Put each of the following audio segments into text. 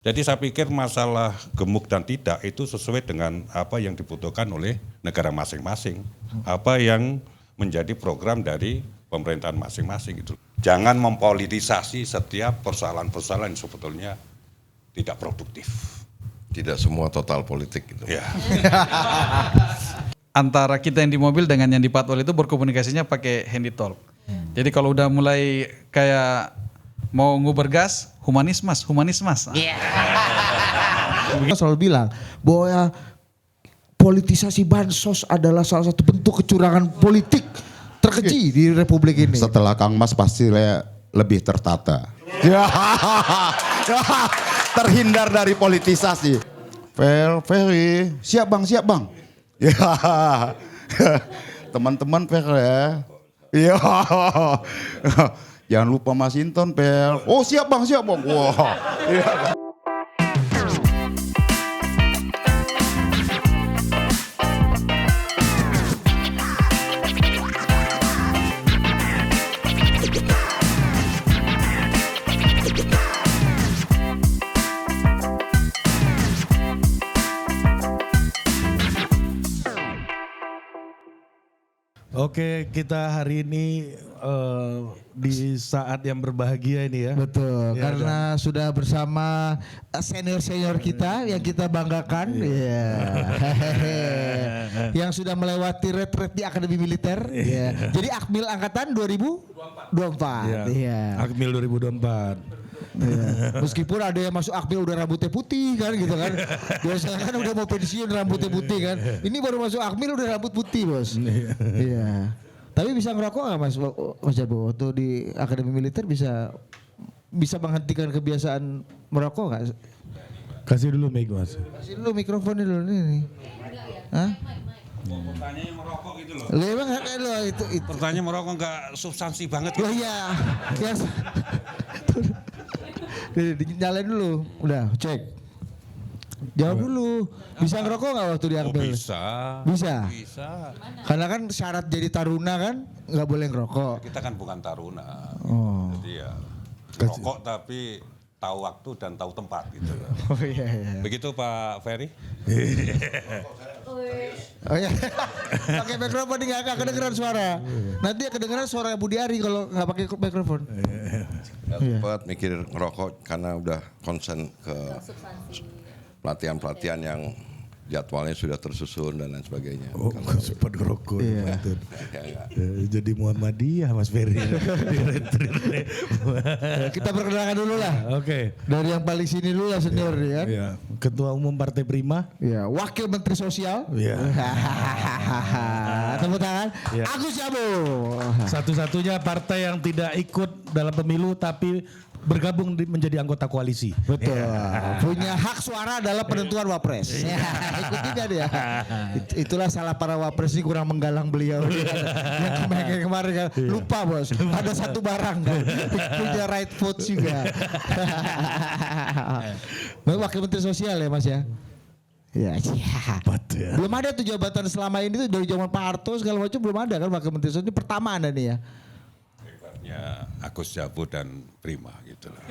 Jadi saya pikir masalah gemuk dan tidak itu sesuai dengan apa yang dibutuhkan oleh negara masing-masing. Apa yang menjadi program dari pemerintahan masing-masing itu. Jangan mempolitisasi setiap persoalan-persoalan yang sebetulnya tidak produktif. Tidak semua total politik gitu. Ya. Antara kita yang di mobil dengan yang di patrol itu berkomunikasinya pakai handy talk. Jadi kalau udah mulai kayak mau nguber gas, humanis mas. Kita selalu bilang bahwa ya, politisasi bansos adalah salah satu bentuk kecurangan politik terkeji di Republik ini. Setelah Kang Mas pasti lebih tertata. Terhindar dari politisasi. Ferry, siap bang. Ya, teman-teman Fer ya. Iya. Jangan lupa Mas Inton Pel. Oh siap bang. Wah. Iya. Oke, kita hari ini di saat yang berbahagia ini ya. Betul, Ya, karena sudah bersama senior-senior kita yang kita banggakan. Iya. Yang sudah melewati retret di Akademi Militer. Iya. Jadi Akmil Angkatan 2024. Iya. Akmil 2024. Iya. Meskipun ada yang masuk Akmil udah rambutnya putih kan gitu kan. Biasanya kan udah mau pensiun rambutnya putih kan. Ini baru masuk Akmil udah rambut putih bos. Iya. Tapi bisa ngerokok nggak Mas Jabo? Waktu di Akademi Militer bisa menghentikan kebiasaan merokok nggak? Kasih dulu mic mas. Kasih dulu mikrofonnya dulu nih. Hah? Pertanyaan merokok gitu loh. Memang lo itu. Pertanyaan merokok nggak substansi banget. Oh iya. Yang nyalain dulu. Udah cek. Jawab dulu. Bisa ngerokok nggak waktu di Akmil? Bisa. Bisa. Karena Karena kan syarat jadi taruna kan nggak boleh ngerokok. kita kan bukan taruna. Oh. Jadi ya merokok tapi tahu waktu dan tahu tempat gitu loh. Oh iya. Begitu Pak Ferry? Oh iya. Pakai mikrofon nggak kedengeran suara. Nanti kedengeran suara Budi Ari kalau nggak pakai mikrofon. Gak sempat mikir ngerokok karena udah konsen ke pelatihan-pelatihan yang jadwalnya sudah tersusun dan lain sebagainya. Oh, nggak sempat ngerokok. Iya. Jadi Muhammadiyah Mas Ferry. Kita perkenalkan dulu lah. Oke. Dari yang paling sini dulu lah senior nih kan. Ya. Ketua Umum Partai Prima. Ya, Wakil Menteri Sosial. Iya. Tepuk tangan. Iya. Agus Jabo. Satu-satunya partai yang tidak ikut dalam pemilu tapi bergabung menjadi anggota koalisi. Betul. Punya hak suara dalam penentuan wapres. Ikut juga dia. Itulah salah para wapres ini kurang menggalang beliau. Yang kemarin kan lupa bos. Ada satu barang kan. Punya right vote juga. Wakil Menteri Sosial ya Mas ya. Ya. Belum ada tuh jabatan selama ini tuh dari zaman Pak Harto segala macam belum ada kan Wakil Menteri Sosial ini pertama Anda nih ya. Ya Agus Jabo dan Prima gitu loh.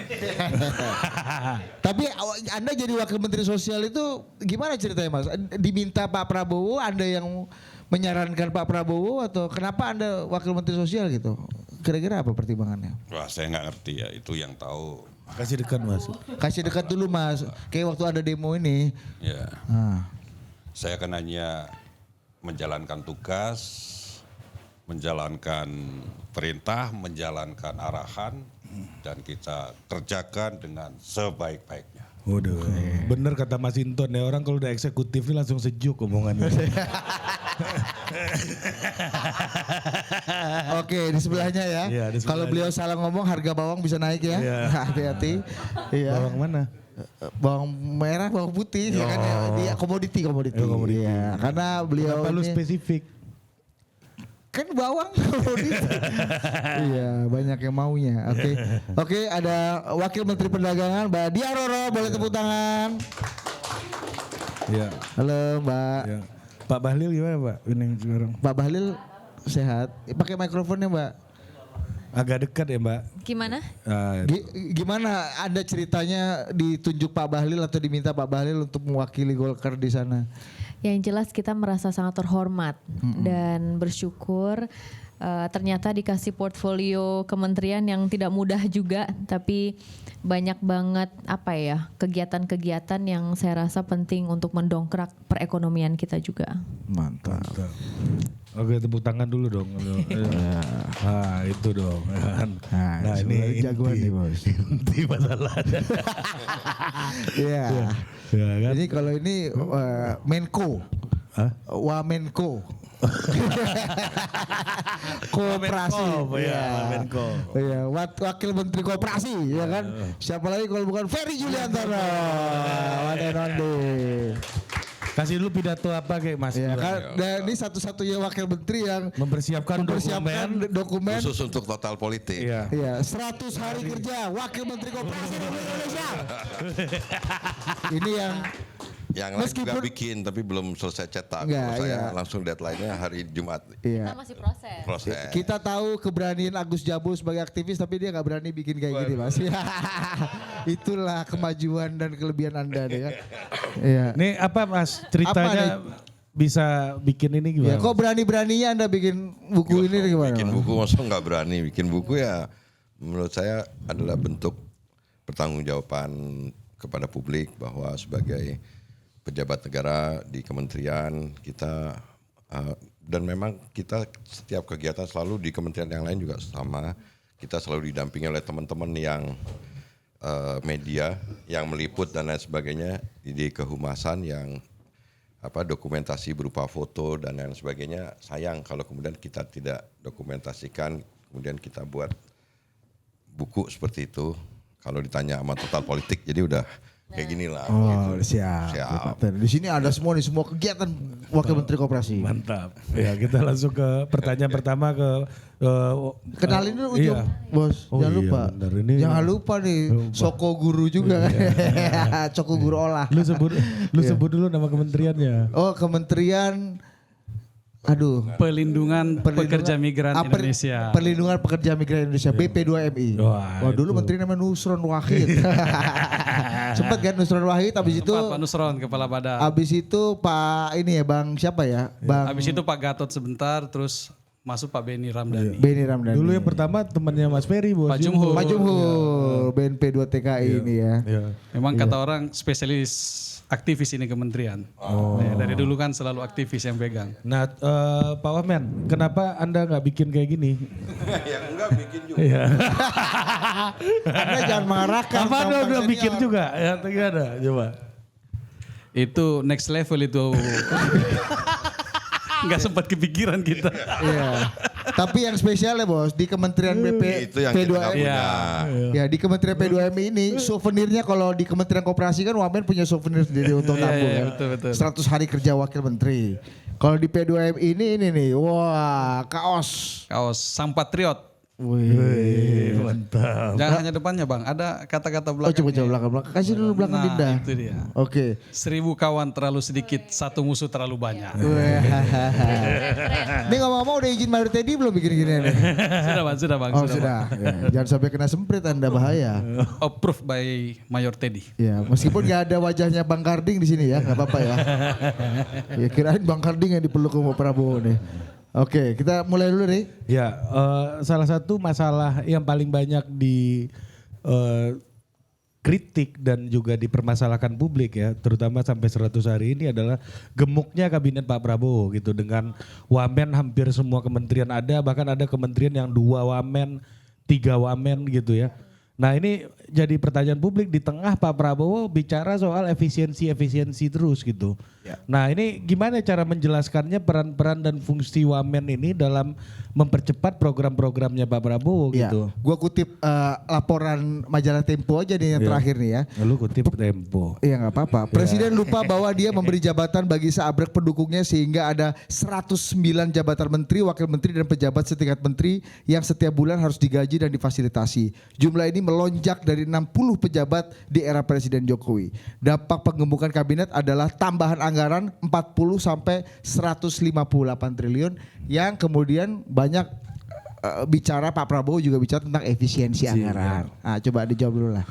Tapi Anda jadi Wakil Menteri Sosial itu gimana ceritanya Mas? Diminta Pak Prabowo, Anda yang menyarankan Pak Prabowo atau kenapa Anda Wakil Menteri Sosial gitu? Kira-kira apa pertimbangannya? Wah saya nggak ngerti ya, itu yang tahu. Kasih dekat Mas. Kasih dekat dulu Mas, kayak waktu ada demo ini. Ya, Nah. saya kan hanya menjalankan tugas, menjalankan perintah, menjalankan arahan, dan kita kerjakan dengan sebaik-baiknya. Waduh, bener kata Mas Inton ya, orang kalau udah eksekutif ini langsung sejuk omongannya. Oke, di sebelahnya ya. Iya, di sebelahnya. Kalau beliau salah ngomong harga bawang bisa naik ya. Iya. Hati-hati. Iya. Bawang mana? Bawang merah, bawang putih ya kan ya. Dia komoditi. Iya, karena beliau Kenapa lu ini spesifik? kan bawang komoditi. Iya, banyak yang maunya. Oke, ada Wakil Menteri Perdagangan Mbak Dia Roro, boleh tepuk tangan. Iya. Halo Mbak. Ya. Pak Bahlil gimana Pak? Ini sekarang. Pak Bahlil sehat. Pakai mikrofonnya Mbak. Agak dekat ya Mbak. Gimana? Gimana Anda ceritanya ditunjuk Pak Bahlil atau diminta Pak Bahlil untuk mewakili Golkar di sana? Yang jelas kita merasa sangat terhormat dan bersyukur. Ternyata dikasih portfolio kementerian yang tidak mudah juga, tapi banyak banget kegiatan-kegiatan yang saya rasa penting untuk mendongkrak perekonomian kita juga. Mantap. Oke, tepuk tangan dulu dong. Nah itu dong. Nah ini jagoan nih bos. inti masalahnya. Iya. Ya, kan? Jadi kalau ini Menko, Wamenko. Koperasi. Menko. Iya, Wakil Menteri Koperasi, ya kan? Siapa lagi kalau bukan Ferry Juliantono. One and only. Kasih dulu pidato apa kayak Mas? Ya kan, dan ini satu-satunya wakil menteri yang Mempersiapkan dokumen. Khusus untuk total politik. Iya. Iya, 100 hari kerja wakil menteri Koperasi Republik Indonesia. Ini Yang lain juga Meskipun- bikin tapi belum selesai cetak. Enggak, Kalau saya iya. langsung deadline-nya hari Jumat iya. Kita masih proses. proses. Kita tahu keberanian Agus Jabo sebagai aktivis, tapi dia nggak berani bikin kayak gini, Mas. Itulah kemajuan dan kelebihan Anda deh ya. Iya. Nih apa Mas ceritanya bisa bikin ini Ya, gimana? kok berani-beraninya Anda bikin buku ini gimana? Bikin Mas? buku masa nggak berani. Bikin buku ya menurut saya adalah bentuk pertanggungjawaban kepada publik bahwa sebagai pejabat negara di kementerian kita dan memang kita setiap kegiatan selalu di kementerian yang lain juga sama, kita selalu didampingi oleh teman-teman yang media yang meliput dan lain sebagainya di kehumasan yang dokumentasi berupa foto dan lain sebagainya. Sayang kalau kemudian kita tidak dokumentasikan, kemudian kita buat buku seperti itu. Kalau ditanya sama total politik jadi udah kayak gini lah. Oh, gitu. siap. Siap. Di sini ada semua nih, semua kegiatan Wakil Menteri Koperasi. Mantap. Ya kita langsung ke pertanyaan pertama ke Kenalin dulu Ujung, iya. Bos. Oh Jangan iya, lupa. benar. Ini- Jangan lupa nih, Soko Guru juga. Soko Guru Olah. Lu sebut dulu nama kementeriannya. Oh, Kementerian Pelindungan Pekerja Migran Indonesia. Perlindungan Pekerja Migran Indonesia, BP2MI. Wah, Wah, dulu itu. menteri namanya Nusron Wahid. Sempat kan Nusron Wahid, habis itu Pak Nusron kepala badan. habis itu Pak ini ya Bang siapa ya? Bang Habis itu Pak Gatot sebentar, terus masuk Pak Beni Ramdhani. Beni Ramdhani. Dulu yang pertama temannya Mas Ferry bos. Pak Jumhur. Pak Jumhur, BNP 2 TKI ini ya. Iya. Memang kata orang spesialis aktivis ini kementerian. Ya, dari dulu kan selalu aktivis yang pegang. Nah Pak Wamen, kenapa Anda nggak bikin kayak gini? Ya enggak bikin juga. Iya. Anda jangan mengarahkan. Apa Anda tentang udah senior. bikin juga? Ya gimana? Coba. Itu next level itu. Nggak sempat kepikiran kita. Iya. Tapi yang spesial ya bos di Kementerian BP Itu yang kita nggak P2M. punya. Ya di Kementerian P2M ini souvenirnya kalau di Kementerian Koperasi kan Wamen punya souvenir sendiri untuk Iya, tabung iya, kan. betul. 100 hari kerja wakil menteri. Kalau di P2M ini nih, wah kaos. Kaos sang patriot. Wih. Mantap. Jangan hanya depannya bang, ada kata-kata Oh coba belakangnya. belakang. Kasih dulu belakang Nah, Dinda. itu dia. Oke. 1000 kawan terlalu sedikit, satu musuh terlalu banyak. Ini ngomong-ngomong udah izin Mario Teddy belum bikin gini nih? Sudah bang. Oh sudah. Ya, jangan sampai kena semprit Anda bahaya. Approved by Mayor Teddy. Ya, meskipun gak ada wajahnya Bang Karding di sini ya, nggak apa-apa ya. Ya kirain Bang Karding yang dipeluk sama Prabowo nih. Oke, kita mulai dulu nih. Ya, salah satu masalah yang paling banyak di kritik dan juga dipermasalahkan publik ya, terutama sampai 100 hari ini adalah gemuknya kabinet Pak Prabowo gitu, dengan wamen hampir semua kementerian ada, bahkan ada kementerian yang 2 wamen, 3 wamen gitu ya. Nah ini jadi pertanyaan publik di tengah Pak Prabowo bicara soal efisiensi terus gitu. Nah ini gimana cara menjelaskannya peran-peran dan fungsi wamen ini dalam mempercepat program-programnya Pak Prabowo Ya, gitu. gua kutip laporan majalah Tempo aja nih yang terakhir nih ya. Lu kutip Tempo. Iya nggak apa-apa. Presiden lupa bahwa dia memberi jabatan bagi seabrek pendukungnya sehingga ada 109 jabatan menteri, wakil menteri dan pejabat setingkat menteri yang setiap bulan harus digaji dan difasilitasi. Jumlah ini melonjak dari 60 pejabat di era Presiden Jokowi. Dampak penggemukan kabinet adalah tambahan anggaran 40 sampai 158 triliun yang kemudian banyak bicara Pak Prabowo juga bicara tentang efisiensi anggaran. Nah, coba dijawab dulu lah,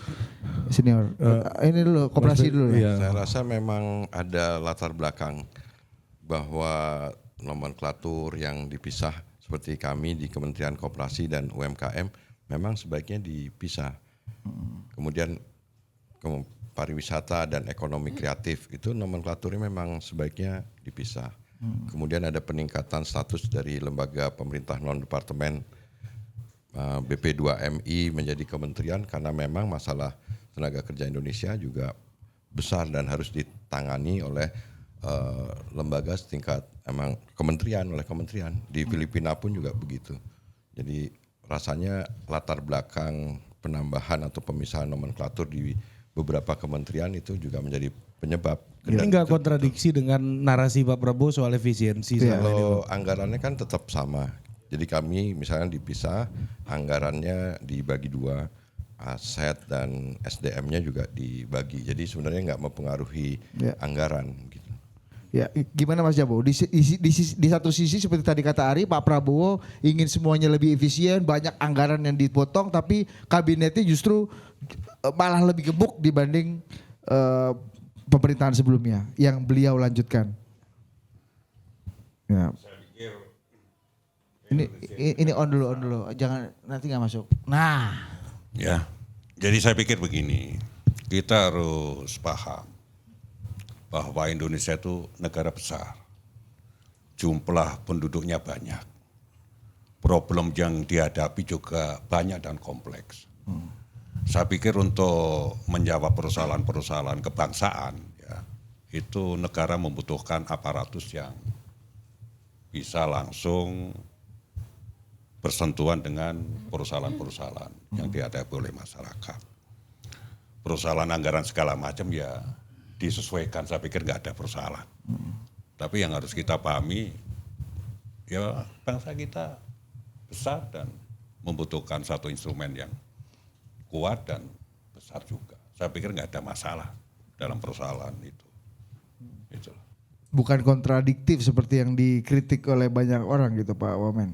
senior. Ini dulu koperasi dulu. Iya. Saya rasa memang ada latar belakang bahwa nomenklatur yang dipisah seperti kami di Kementerian Koperasi dan UMKM memang sebaiknya dipisah. Kemudian pariwisata dan ekonomi kreatif itu nomenklaturnya memang sebaiknya dipisah. Kemudian ada peningkatan status dari lembaga pemerintah non-departemen BP2MI menjadi kementerian karena memang masalah tenaga kerja Indonesia juga besar dan harus ditangani oleh lembaga setingkat emang kementerian oleh kementerian. Di Filipina pun juga begitu. Jadi rasanya latar belakang penambahan atau pemisahan nomenklatur di beberapa kementerian itu juga menjadi penyebab. Ini nggak kontradiksi dengan narasi Pak Prabowo soal efisiensi. Kalau anggarannya kan tetap sama. Jadi kami misalnya dipisah, anggarannya dibagi dua, aset dan SDM-nya juga dibagi. Jadi sebenarnya nggak mempengaruhi anggaran. Gitu. Ya, gimana Mas Jabo? Di satu sisi seperti tadi kata Ari, Pak Prabowo ingin semuanya lebih efisien, banyak anggaran yang dipotong, tapi kabinetnya justru malah lebih gemuk dibanding pemerintahan sebelumnya yang beliau lanjutkan. Ya. Ini on dulu, jangan nanti nggak masuk. Nah, Ya, jadi saya pikir begini, kita harus paham bahwa Indonesia itu negara besar, jumlah penduduknya banyak, problem yang dihadapi juga banyak dan kompleks. Saya pikir untuk menjawab persoalan-persoalan kebangsaan, ya, itu negara membutuhkan aparatus yang bisa langsung bersentuhan dengan persoalan-persoalan yang dihadapi oleh masyarakat. Persoalan anggaran segala macam ya disesuaikan, saya pikir nggak ada persoalan. Tapi yang harus kita pahami, ya bangsa kita besar dan membutuhkan satu instrumen yang kuat dan besar juga. Saya pikir nggak ada masalah dalam persoalan itu. Itulah. bukan kontradiktif seperti yang dikritik oleh banyak orang gitu Pak Wamen.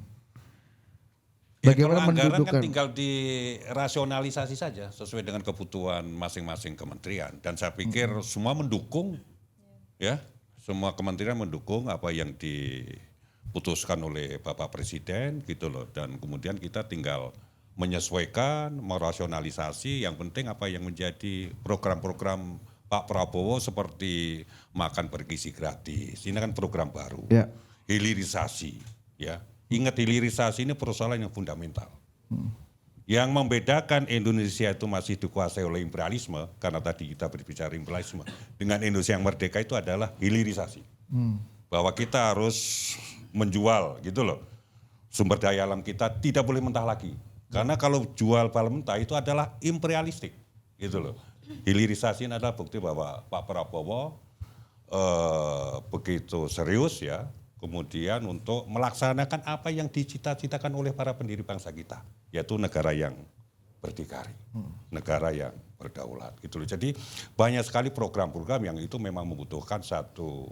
Bagaimana Bagaimana anggaran mendudukan? kan tinggal dirasionalisasi saja sesuai dengan kebutuhan masing-masing kementerian, dan saya pikir semua mendukung, ya, semua kementerian mendukung apa yang diputuskan oleh Bapak Presiden gitu loh, dan kemudian kita tinggal menyesuaikan, merasionalisasi. Yang penting apa yang menjadi program-program Pak Prabowo seperti makan bergizi gratis, ini kan program baru, Ya. hilirisasi, ya. Ingat, hilirisasi ini persoalan yang fundamental. Yang membedakan Indonesia itu masih dikuasai oleh imperialisme, karena tadi kita berbicara imperialisme, dengan Indonesia yang merdeka itu adalah hilirisasi. Bahwa kita harus menjual gitu loh, sumber daya alam kita tidak boleh mentah lagi. Karena kalau jual palem mentah itu adalah imperialistik gitu loh. Hilirisasi ini adalah bukti bahwa Pak Prabowo begitu serius, ya, kemudian untuk melaksanakan apa yang dicita-citakan oleh para pendiri bangsa kita, yaitu negara yang berdikari, negara yang berdaulat gitu loh. Jadi banyak sekali program-program yang itu memang membutuhkan satu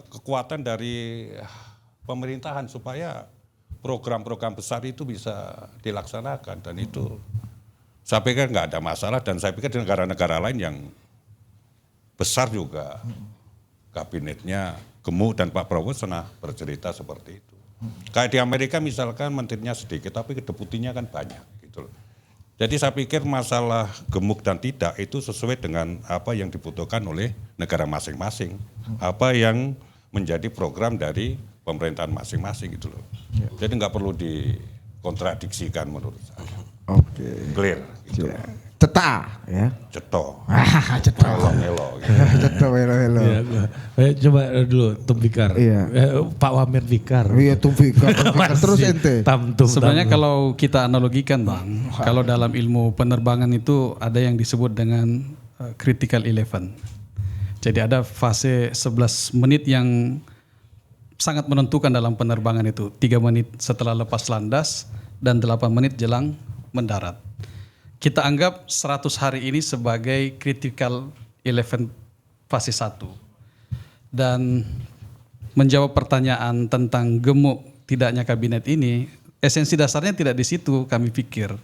kekuatan dari pemerintahan supaya program-program besar itu bisa dilaksanakan, dan itu saya pikir nggak ada masalah, dan saya pikir di negara-negara lain yang besar juga kabinetnya gemuk, dan Pak Prabowo pernah bercerita seperti itu. Kayak di Amerika misalkan menterinya sedikit tapi deputinya kan banyak gitu loh. Jadi saya pikir masalah gemuk dan tidak itu sesuai dengan apa yang dibutuhkan oleh negara masing-masing, apa yang menjadi program dari pemerintahan masing-masing gitu loh. Jadi nggak perlu dikontradiksikan menurut saya. Oke. Clear gitu. Teta ya. Ceto. Ceto. Elok-elok gitu. Ceto welo. Coba dulu Tum Fikar. Iya. Pak Wamen Fikar. Iya Tum Fikar. Terus Masih ente. Tamtum. Sebenarnya kalau kita analogikan Bang, kalau dalam ilmu penerbangan itu ada yang disebut dengan critical 11. Jadi ada fase 11 menit yang sangat menentukan dalam penerbangan itu. 3 menit setelah lepas landas dan 8 menit jelang mendarat. Kita anggap 100 hari ini sebagai critical 11 fase 1. Dan menjawab pertanyaan tentang gemuk tidaknya kabinet ini, esensi dasarnya tidak di situ kami pikir.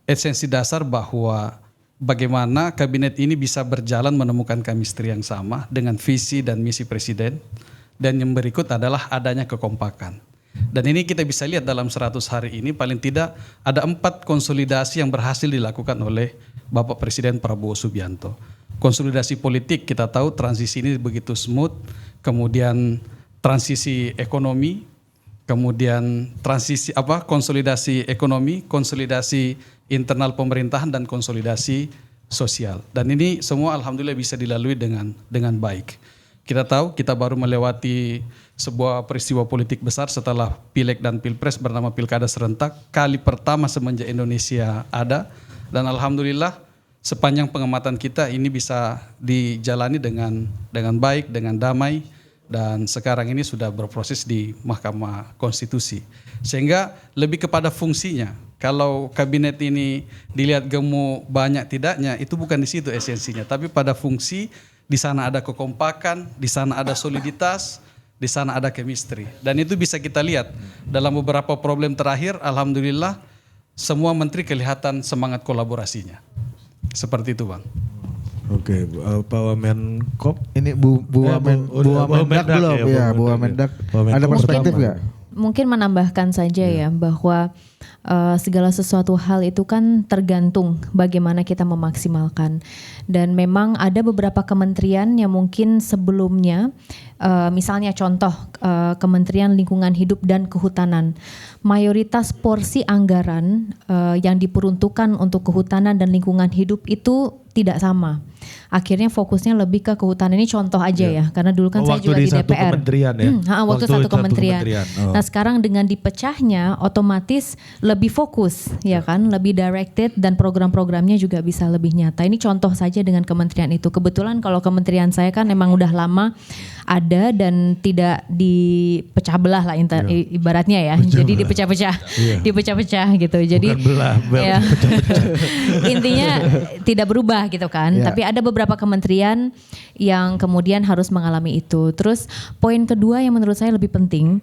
Esensi dasar bahwa bagaimana kabinet ini bisa berjalan menemukan chemistry yang sama dengan visi dan misi presiden, dan yang berikut adalah adanya kekompakan. Dan ini kita bisa lihat dalam 100 hari ini paling tidak ada 4 konsolidasi yang berhasil dilakukan oleh Bapak Presiden Prabowo Subianto. Konsolidasi politik, kita tahu transisi ini begitu smooth, kemudian transisi ekonomi, kemudian konsolidasi ekonomi, konsolidasi internal pemerintahan, dan konsolidasi sosial. Dan ini semua alhamdulillah bisa dilalui dengan baik. Kita tahu kita baru melewati sebuah peristiwa politik besar setelah Pileg dan Pilpres bernama Pilkada Serentak, kali pertama semenjak Indonesia ada, dan alhamdulillah sepanjang pengamatan kita ini bisa dijalani dengan baik, dengan damai, dan sekarang ini sudah berproses di Mahkamah Konstitusi. Sehingga lebih kepada fungsinya. Kalau kabinet ini dilihat gemuk banyak tidaknya, itu bukan di situ esensinya, tapi pada fungsi. Di sana ada kekompakan, di sana ada soliditas, di sana ada chemistry. Dan itu bisa kita lihat dalam beberapa problem terakhir, alhamdulillah semua menteri kelihatan semangat kolaborasinya. Seperti itu, Bang. Oke, Pak Wamenkop. Ini Bu Wamendak belum ya, Bu Wamendak. Ada perspektif nggak? Mungkin menambahkan saja ya bahwa segala sesuatu hal itu kan tergantung bagaimana kita memaksimalkan. Dan memang ada beberapa kementerian yang mungkin sebelumnya, misalnya contoh Kementerian Lingkungan Hidup dan Kehutanan, mayoritas porsi anggaran yang diperuntukkan untuk kehutanan dan lingkungan hidup itu tidak sama. Akhirnya fokusnya lebih ke kehutanan. Ini contoh aja ya, karena dulu kan saya juga di DPR. Waktu satu kementerian. Nah sekarang dengan dipecahnya, otomatis lebih fokus, ya kan, lebih directed, dan program-programnya juga bisa lebih nyata. Ini contoh saja dengan kementerian itu. Kebetulan kalau kementerian saya kan memang udah lama ada dan tidak dipecah belah lah ibaratnya ya. Jadi dipecah-pecah gitu. Jadi ya, intinya tidak berubah gitu kan. Tapi ada beberapa kementerian yang kemudian harus mengalami itu. Terus poin kedua yang menurut saya lebih penting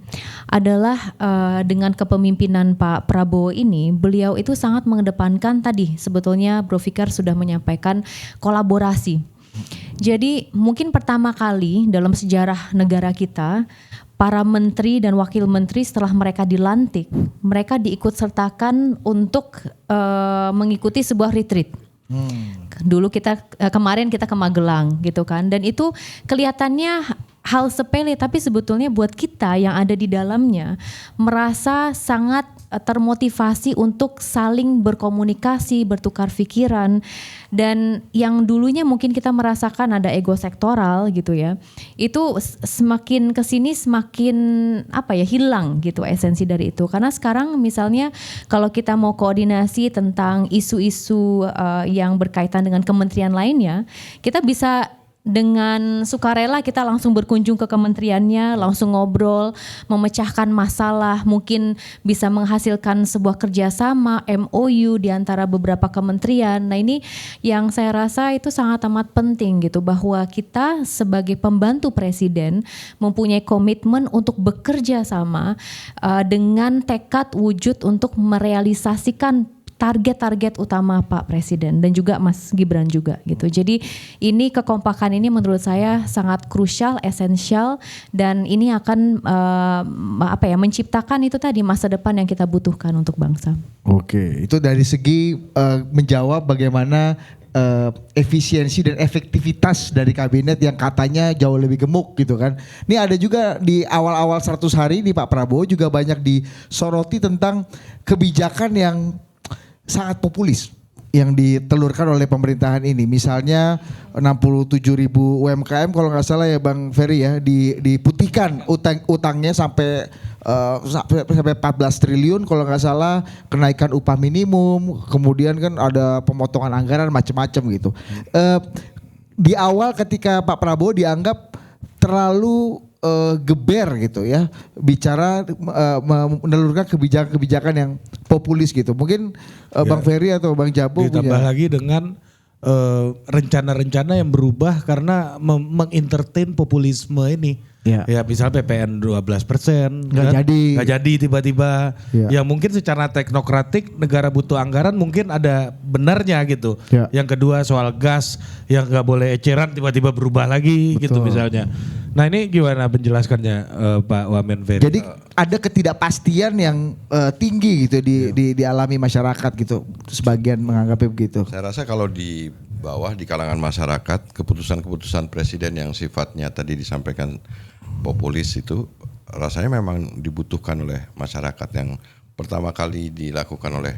adalah dengan kepemimpinan Pak Prabowo ini, beliau itu sangat mengedepankan tadi sebetulnya Bro Fikar sudah menyampaikan kolaborasi. Jadi mungkin pertama kali dalam sejarah negara kita, para menteri dan wakil menteri setelah mereka dilantik, mereka diikut sertakan untuk mengikuti sebuah retreat. Dulu kemarin kita ke Magelang gitu kan, dan itu kelihatannya hal sepele, tapi sebetulnya buat kita yang ada di dalamnya merasa sangat termotivasi untuk saling berkomunikasi, bertukar pikiran, dan yang dulunya mungkin kita merasakan ada ego sektoral gitu ya, itu semakin kesini semakin hilang gitu esensi dari itu. Karena sekarang misalnya kalau kita mau koordinasi tentang isu-isu yang berkaitan dengan kementerian lainnya, kita bisa dengan sukarela kita langsung berkunjung ke kementeriannya, langsung ngobrol, memecahkan masalah, mungkin bisa menghasilkan sebuah kerjasama, MOU di antara beberapa kementerian. Nah ini yang saya rasa itu sangat amat penting gitu, bahwa kita sebagai pembantu presiden mempunyai komitmen untuk bekerja sama dengan tekad wujud untuk merealisasikan target-target utama Pak Presiden dan juga Mas Gibran juga gitu. Jadi ini kekompakan ini menurut saya sangat krusial, esensial, dan ini akan menciptakan itu tadi masa depan yang kita butuhkan untuk bangsa. Oke, itu dari segi menjawab bagaimana efisiensi dan efektivitas dari kabinet yang katanya jauh lebih gemuk gitu kan. Ini ada juga di awal-awal 100 hari di Pak Prabowo juga banyak disoroti tentang kebijakan yang sangat populis yang ditelurkan oleh pemerintahan ini. Misalnya 67.000 UMKM kalau nggak salah ya Bang Ferry ya, diputihkan utangnya sampai 14 triliun kalau nggak salah, kenaikan upah minimum, kemudian kan ada pemotongan anggaran macam-macam gitu. Di awal ketika Pak Prabowo dianggap terlalu geber gitu ya, bicara menelurkan kebijakan-kebijakan yang populis gitu. Mungkin Bang Ferry atau Bang Jabu ditambah lagi dengan rencana-rencana yang berubah karena mengentertain populisme ini. Ya. Ya misalnya PPN 12%. Nggak jadi. Nggak jadi tiba-tiba. Ya. Yang mungkin secara teknokratik negara butuh anggaran mungkin ada benarnya gitu. Ya. Yang kedua soal gas yang nggak boleh eceran tiba-tiba berubah lagi gitu misalnya. Nah ini gimana penjelaskannya Pak Wamen Ferry? Jadi ada ketidakpastian yang tinggi gitu dialami masyarakat gitu. Sebagian menganggapnya begitu. Saya rasa kalau di bawah di kalangan masyarakat keputusan-keputusan presiden yang sifatnya tadi disampaikan populis itu rasanya memang dibutuhkan oleh masyarakat. Yang pertama kali dilakukan oleh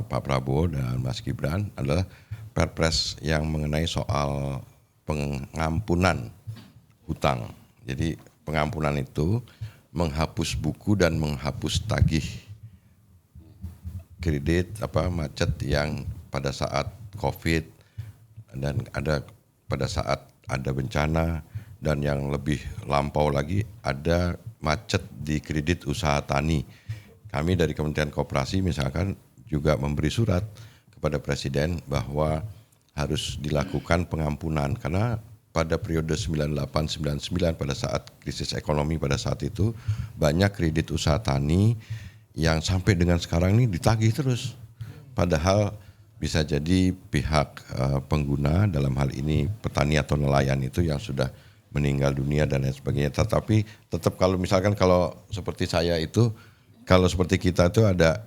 Pak Prabowo dan Mas Gibran adalah Perpres yang mengenai soal pengampunan hutang. Jadi pengampunan itu menghapus buku dan menghapus tagih kredit macet yang pada saat COVID dan ada pada saat ada bencana, dan yang lebih lampau lagi ada macet di kredit usaha tani. Kami dari Kementerian Koperasi misalkan juga memberi surat kepada Presiden bahwa harus dilakukan pengampunan karena pada periode 98-99 pada saat krisis ekonomi pada saat itu banyak kredit usaha tani yang sampai dengan sekarang ini ditagih terus. Padahal bisa jadi pihak pengguna dalam hal ini petani atau nelayan itu yang sudah meninggal dunia dan lain sebagainya. Tetapi tetap kalau misalkan kalau seperti saya itu, kalau seperti kita itu ada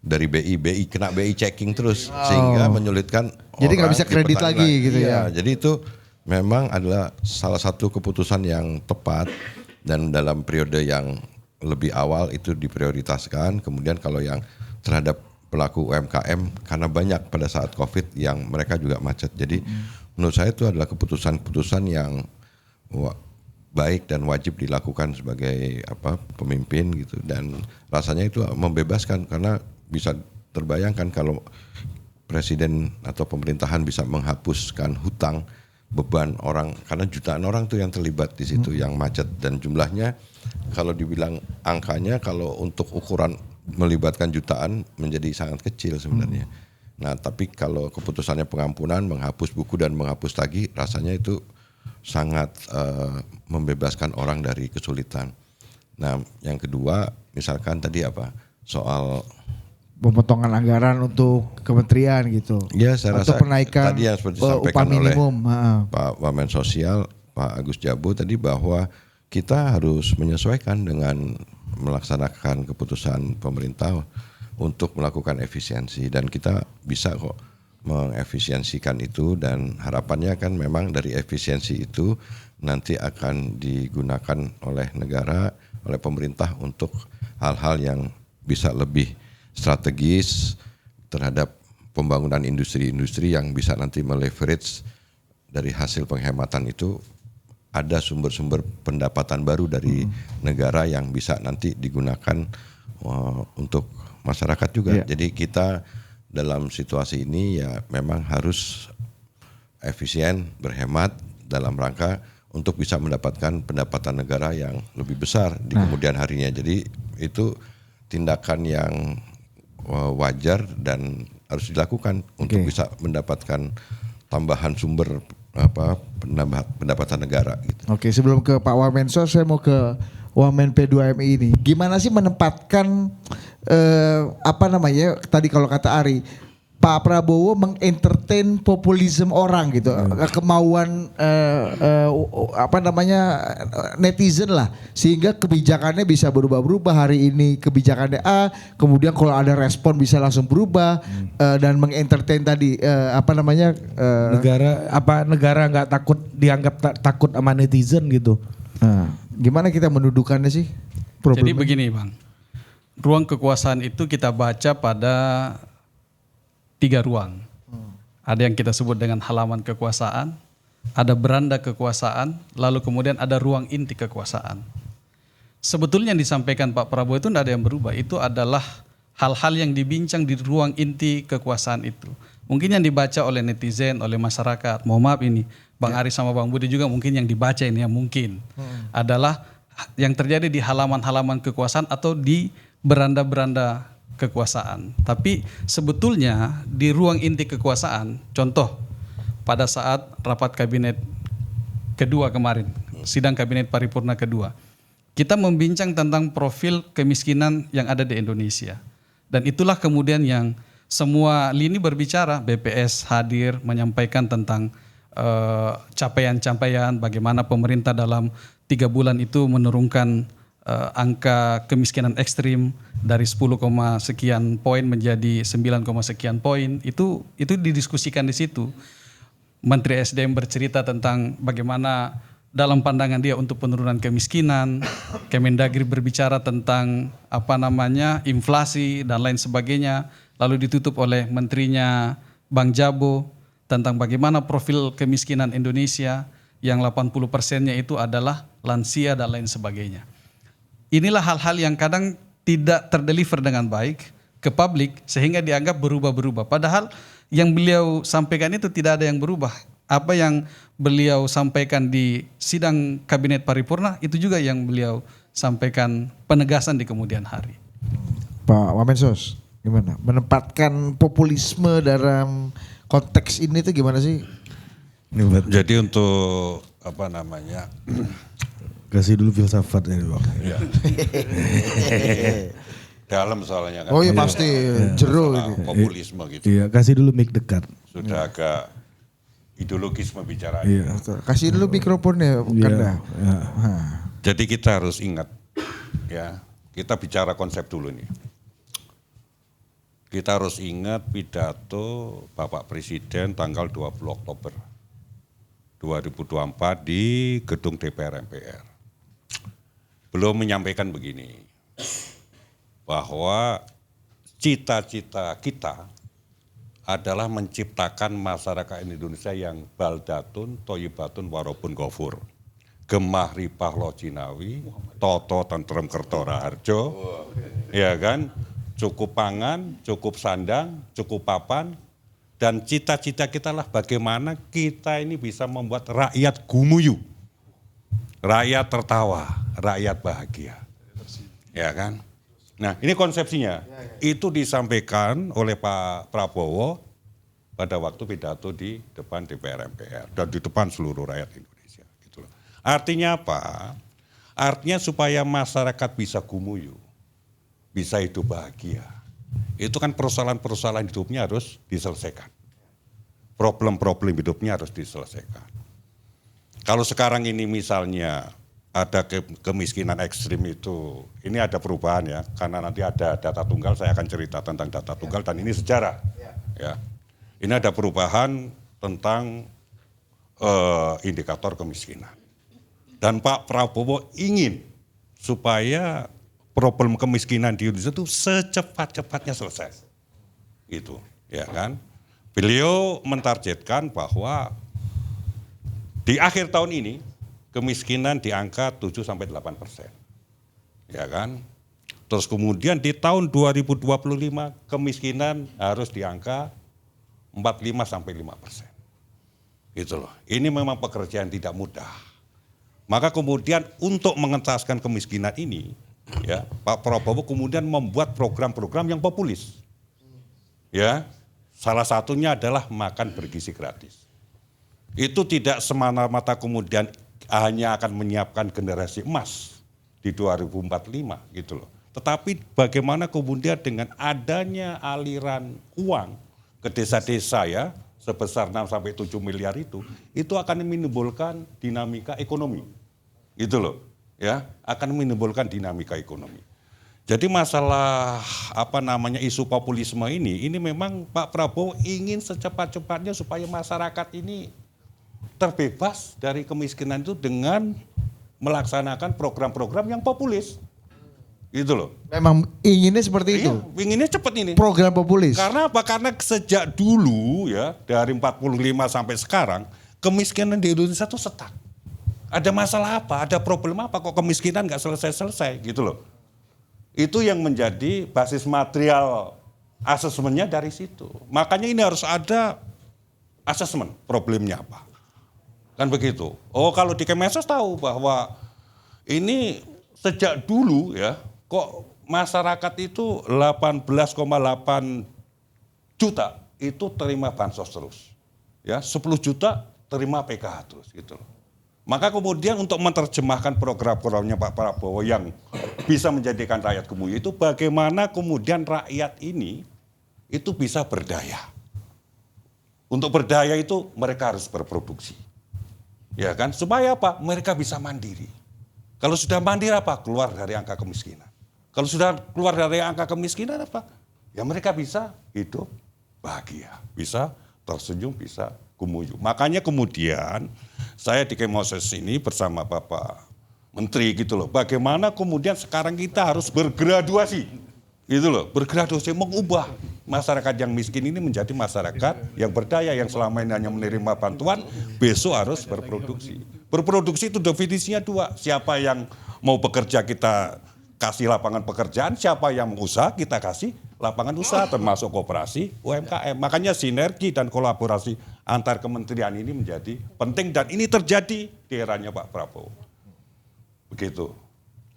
dari BI kena BI checking terus sehingga menyulitkan. Jadi nggak bisa kredit lagi gitu ya. Jadi itu memang adalah salah satu keputusan yang tepat dan dalam periode yang lebih awal itu diprioritaskan. Kemudian kalau yang terhadap pelaku UMKM karena banyak pada saat COVID yang mereka juga macet. Jadi menurut saya itu adalah keputusan-keputusan yang baik dan wajib dilakukan sebagai pemimpin gitu, dan rasanya itu membebaskan karena bisa terbayangkan kalau presiden atau pemerintahan bisa menghapuskan hutang beban orang karena jutaan orang tuh yang terlibat di situ yang macet, dan jumlahnya kalau dibilang angkanya kalau untuk ukuran melibatkan jutaan menjadi sangat kecil sebenarnya. Nah, tapi kalau keputusannya pengampunan, menghapus buku dan menghapus tagih, rasanya itu sangat membebaskan orang dari kesulitan. Nah, yang kedua, misalkan tadi soal pemotongan anggaran untuk kementerian gitu. Ya, saya rasa penaikan tadi yang seperti disampaikan upah minimum. oleh Pak Wamen Sosial, Pak Agus Jabo tadi bahwa kita harus menyesuaikan dengan melaksanakan keputusan pemerintah untuk melakukan efisiensi, dan kita bisa kok mengefisiensikan itu, dan harapannya kan memang dari efisiensi itu nanti akan digunakan oleh negara, oleh pemerintah untuk hal-hal yang bisa lebih strategis terhadap pembangunan industri-industri yang bisa nanti meleverage dari hasil penghematan itu ada sumber-sumber pendapatan baru dari negara yang bisa nanti digunakan untuk masyarakat juga. Yeah. Jadi kita dalam situasi ini ya memang harus efisien, berhemat dalam rangka untuk bisa mendapatkan pendapatan negara yang lebih besar di kemudian harinya. Jadi itu tindakan yang wajar dan harus dilakukan untuk bisa mendapatkan tambahan sumber pendapatan negara gitu. Oke, sebelum ke Pak Wamensos, saya mau ke Wamen P2MI ini. Gimana sih menempatkan tadi kalau kata Ari, Pak Prabowo mengentertain populisme orang gitu, kemauan netizen lah, sehingga kebijakannya bisa berubah-berubah. Hari ini kebijakannya A, kemudian kalau ada respon bisa langsung berubah, dan mengentertain tadi negara nggak takut dianggap takut sama netizen gitu. Nah, gimana kita mendudukannya sih? Jadi begini Bang, ruang kekuasaan itu kita baca pada 3 ruang. Ada yang kita sebut dengan halaman kekuasaan, ada beranda kekuasaan, lalu kemudian ada ruang inti kekuasaan. Sebetulnya yang disampaikan Pak Prabowo itu tidak ada yang berubah, itu adalah hal-hal yang dibincang di ruang inti kekuasaan itu. Mungkin yang dibaca oleh netizen, oleh masyarakat, mohon maaf ini, Bang Ari sama Bang Budi juga mungkin yang dibaca ini yang mungkin adalah yang terjadi di halaman-halaman kekuasaan atau di beranda-beranda kekuasaan. Tapi sebetulnya di ruang inti kekuasaan, contoh pada saat rapat kabinet kedua kemarin, sidang kabinet paripurna kedua, kita membincang tentang profil kemiskinan yang ada di Indonesia. Dan itulah kemudian yang semua lini berbicara, BPS hadir menyampaikan tentang capaian-capaian bagaimana pemerintah dalam 3 bulan itu menurunkan angka kemiskinan ekstrim dari 10, sekian poin menjadi 9, sekian poin. Itu didiskusikan di situ. Menteri SDM bercerita tentang bagaimana dalam pandangan dia untuk penurunan kemiskinan, Kemendagri berbicara tentang inflasi dan lain sebagainya, lalu ditutup oleh menterinya Bang Jabo tentang bagaimana profil kemiskinan Indonesia yang 80%-nya itu adalah lansia dan lain sebagainya. Inilah hal-hal yang kadang tidak terdeliver dengan baik ke publik sehingga dianggap berubah-berubah. Padahal yang beliau sampaikan itu tidak ada yang berubah. Apa yang beliau sampaikan di sidang kabinet paripurna itu juga yang beliau sampaikan penegasan di kemudian hari. Pak Wamensos, gimana? Menempatkan populisme dalam konteks ini tuh gimana sih? Jadi untuk Kasih dulu filsafat ini Bang. ya, dalam soalnya kan. Oh iya pasti jero Masalah gitu. populisme gitu. Iya, kasih dulu mic dekat. Sudah agak ideologis membicarakan. Iya. Kasih dulu mikrofonnya Kanda. Iya. Jadi kita harus ingat ya, kita bicara konsep dulu nih. Kita harus ingat pidato Bapak Presiden tanggal 20 Oktober 2024 di gedung DPR MPR. Beliau menyampaikan begini, bahwa cita-cita kita adalah menciptakan masyarakat Indonesia yang baldatun, toyibatun, warobun gofur. Gemah ripah lo Cinawi, toto tentrem kertora harjo, ya kan? Cukup pangan, cukup sandang, cukup papan, dan cita-cita kita lah bagaimana kita ini bisa membuat rakyat gumuyu, rakyat tertawa, rakyat bahagia, ya kan? Nah ini konsepsinya, itu disampaikan oleh Pak Prabowo pada waktu pidato di depan DPR MPR dan di depan seluruh rakyat Indonesia. Gitu loh. Artinya apa? Artinya supaya masyarakat bisa gumuyu, bisa hidup bahagia. Itu kan persoalan-persoalan hidupnya harus diselesaikan. Problem-problem hidupnya harus diselesaikan. Kalau sekarang ini misalnya ada kemiskinan ekstrim itu, ini ada perubahan ya, karena nanti ada data tunggal, saya akan cerita tentang data tunggal dan ini sejarah. Ya. Ini ada perubahan tentang indikator kemiskinan. Dan Pak Prabowo ingin supaya problem kemiskinan di Indonesia itu secepat-cepatnya selesai. Gitu, ya kan? Beliau mentargetkan bahwa di akhir tahun ini kemiskinan di angka 7-8%. Ya kan? Terus kemudian di tahun 2025 kemiskinan harus di angka 45-5%. Gitu loh. Ini memang pekerjaan tidak mudah. Maka kemudian untuk mengentaskan kemiskinan ini, ya, Pak Prabowo kemudian membuat program-program yang populis. Ya, salah satunya adalah makan bergizi gratis. Itu tidak semata-mata kemudian hanya akan menyiapkan generasi emas di 2045 gitu loh. Tetapi bagaimana kemudian dengan adanya aliran uang ke desa-desa ya sebesar 6-7 miliar itu akan menimbulkan dinamika ekonomi. Gitu loh. Ya, akan menimbulkan dinamika ekonomi. Jadi masalah isu populisme ini memang Pak Prabowo ingin secepat-cepatnya supaya masyarakat ini terbebas dari kemiskinan itu dengan melaksanakan program-program yang populis. Gitu loh. Memang inginnya seperti itu. Iya, inginnya cepat ini. Program populis. Karena apa? Karena sejak dulu ya, dari 45 sampai sekarang, kemiskinan di Indonesia itu stuck. Ada masalah apa? Ada problem apa? Kok kemiskinan nggak selesai-selesai gitu loh. Itu yang menjadi basis material asesmennya dari situ. Makanya ini harus ada asesmen problemnya apa. Kan begitu. Oh kalau di Kemensos tahu bahwa ini sejak dulu ya kok masyarakat itu 18,8 juta itu terima bansos terus. Ya, 10 juta terima PKH terus gitu loh. Maka kemudian untuk menerjemahkan program-programnya Pak Prabowo yang bisa menjadikan rakyat gemuk itu bagaimana kemudian rakyat ini itu bisa berdaya. Untuk berdaya itu mereka harus berproduksi. Ya kan? Supaya apa? Mereka bisa mandiri. Kalau sudah mandiri apa? Keluar dari angka kemiskinan. Kalau sudah keluar dari angka kemiskinan apa? Ya mereka bisa hidup bahagia, bisa tersenyum, bisa gumuyup. Makanya kemudian saya di Kemoses ini bersama Bapak Menteri gitu loh. Bagaimana kemudian sekarang kita harus bergraduasi, gitu loh, bergraduasi mengubah masyarakat yang miskin ini menjadi masyarakat yang berdaya, yang selama ini hanya menerima bantuan, besok harus berproduksi. Berproduksi itu definisinya dua, siapa yang mau bekerja kita kasih lapangan pekerjaan, siapa yang mau usaha kita kasih lapangan usaha, termasuk koperasi UMKM. Makanya sinergi dan kolaborasi antar kementerian ini menjadi penting dan ini terjadi di eranya Pak Prabowo. Begitu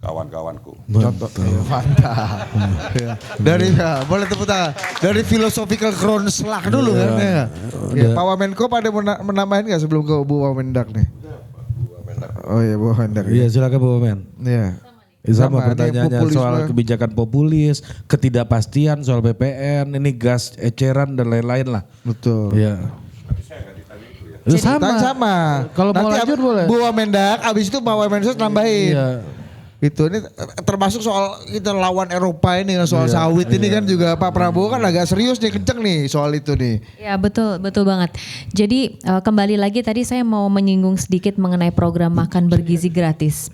kawan-kawanku. Contoh, mantap. Ya. Dari boleh tepuk tangan. Dari philosophical Kronslag dulu kan ya. Ya, Pak Wamenko pada menambahin nggak sebelum ke Bu Wamendak nih? Oh iya Bu Wamendak. Iya silakan Bu Wamen. Iya. Sama Sama, pertanyaannya ini soal populisme. kebijakan populis, ketidakpastian soal BPN, ini gas eceran dan lain-lain lah. Betul. Iya. Sama. Kalau mau Nanti lanjut boleh. Bu Wamendak, abis itu Pak Wamensos nambahin. Iya. Itu ini termasuk soal kita lawan Eropa ini soal sawit ini kan juga Pak Prabowo kan agak serius nih, kenceng nih soal itu nih. Ya betul banget. Jadi kembali lagi tadi saya mau menyinggung sedikit mengenai program makan bergizi gratis.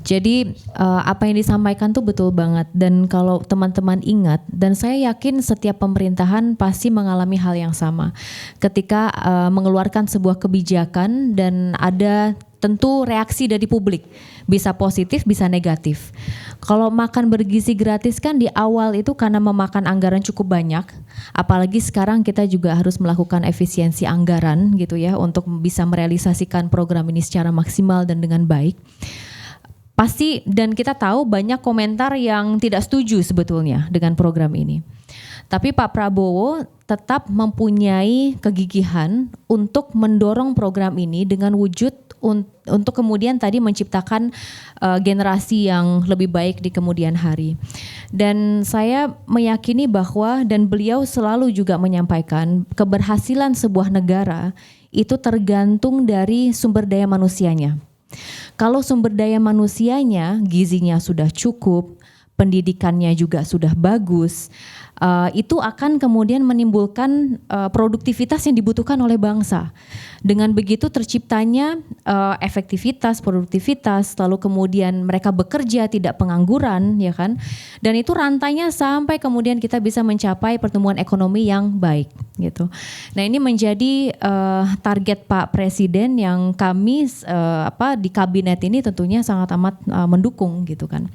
Jadi apa yang disampaikan tuh betul banget dan kalau teman-teman ingat dan saya yakin setiap pemerintahan pasti mengalami hal yang sama. Ketika mengeluarkan sebuah kebijakan dan ada tentu reaksi dari publik, bisa positif, bisa negatif. Kalau makan bergizi gratis kan di awal itu karena memakan anggaran cukup banyak, apalagi sekarang kita juga harus melakukan efisiensi anggaran gitu ya untuk bisa merealisasikan program ini secara maksimal dan dengan baik. Pasti dan kita tahu banyak komentar yang tidak setuju sebetulnya dengan program ini. Tapi Pak Prabowo tetap mempunyai kegigihan untuk mendorong program ini dengan wujud untuk kemudian tadi menciptakan generasi yang lebih baik di kemudian hari. Dan saya meyakini bahwa dan beliau selalu juga menyampaikan keberhasilan sebuah negara itu tergantung dari sumber daya manusianya. Kalau sumber daya manusianya gizinya sudah cukup, pendidikannya juga sudah bagus, itu akan kemudian menimbulkan produktivitas yang dibutuhkan oleh bangsa. Dengan begitu terciptanya efektivitas, produktivitas, lalu kemudian mereka bekerja tidak pengangguran, ya kan? Dan itu rantainya sampai kemudian kita bisa mencapai pertumbuhan ekonomi yang baik, gitu. Nah ini menjadi target Pak Presiden yang kami di kabinet ini tentunya sangat amat mendukung, gitu kan.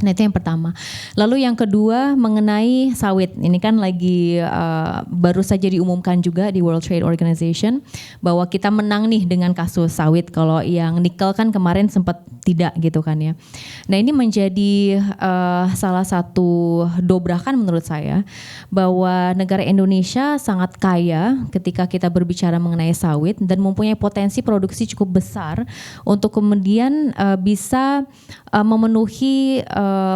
Nah itu yang pertama. Lalu yang kedua mengenai sawit. Ini kan lagi baru saja diumumkan juga di World Trade Organization bahwa kita menang nih dengan kasus sawit. Kalau yang nikel kan kemarin sempat tidak gitu kan ya. Nah ini menjadi salah satu dobrakan menurut saya bahwa negara Indonesia sangat kaya ketika kita berbicara mengenai sawit dan mempunyai potensi produksi cukup besar untuk kemudian bisa memenuhi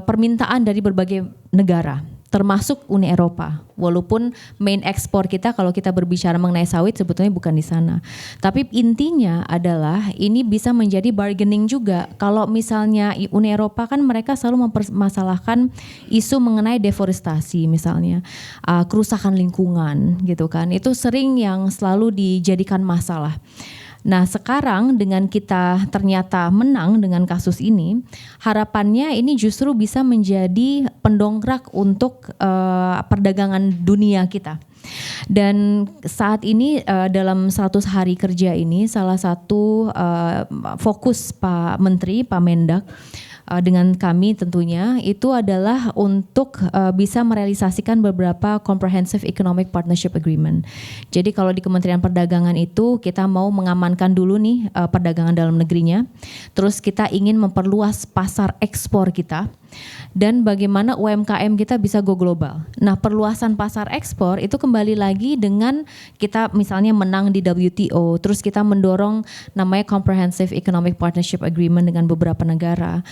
permintaan dari berbagai negara termasuk Uni Eropa. Walaupun main ekspor kita kalau kita berbicara mengenai sawit sebetulnya bukan di sana. Tapi intinya adalah ini bisa menjadi bargaining juga. Kalau misalnya Uni Eropa kan mereka selalu mempermasalahkan isu mengenai deforestasi misalnya, kerusakan lingkungan gitu kan. Itu sering yang selalu dijadikan masalah. Nah sekarang dengan kita ternyata menang dengan kasus ini, harapannya ini justru bisa menjadi pendongkrak untuk perdagangan dunia kita. Dan saat ini dalam 100 hari kerja ini salah satu fokus Pak Menteri, Pak Mendak, dengan kami tentunya itu adalah untuk bisa merealisasikan beberapa Comprehensive Economic Partnership Agreement. Jadi kalau di Kementerian Perdagangan itu kita mau mengamankan dulu nih perdagangan dalam negerinya. Terus kita ingin memperluas pasar ekspor kita. dan bagaimana UMKM kita bisa go global. Nah, perluasan pasar ekspor itu kembali lagi dengan kita misalnya menang di WTO, terus kita mendorong namanya Comprehensive Economic Partnership Agreement dengan beberapa negara.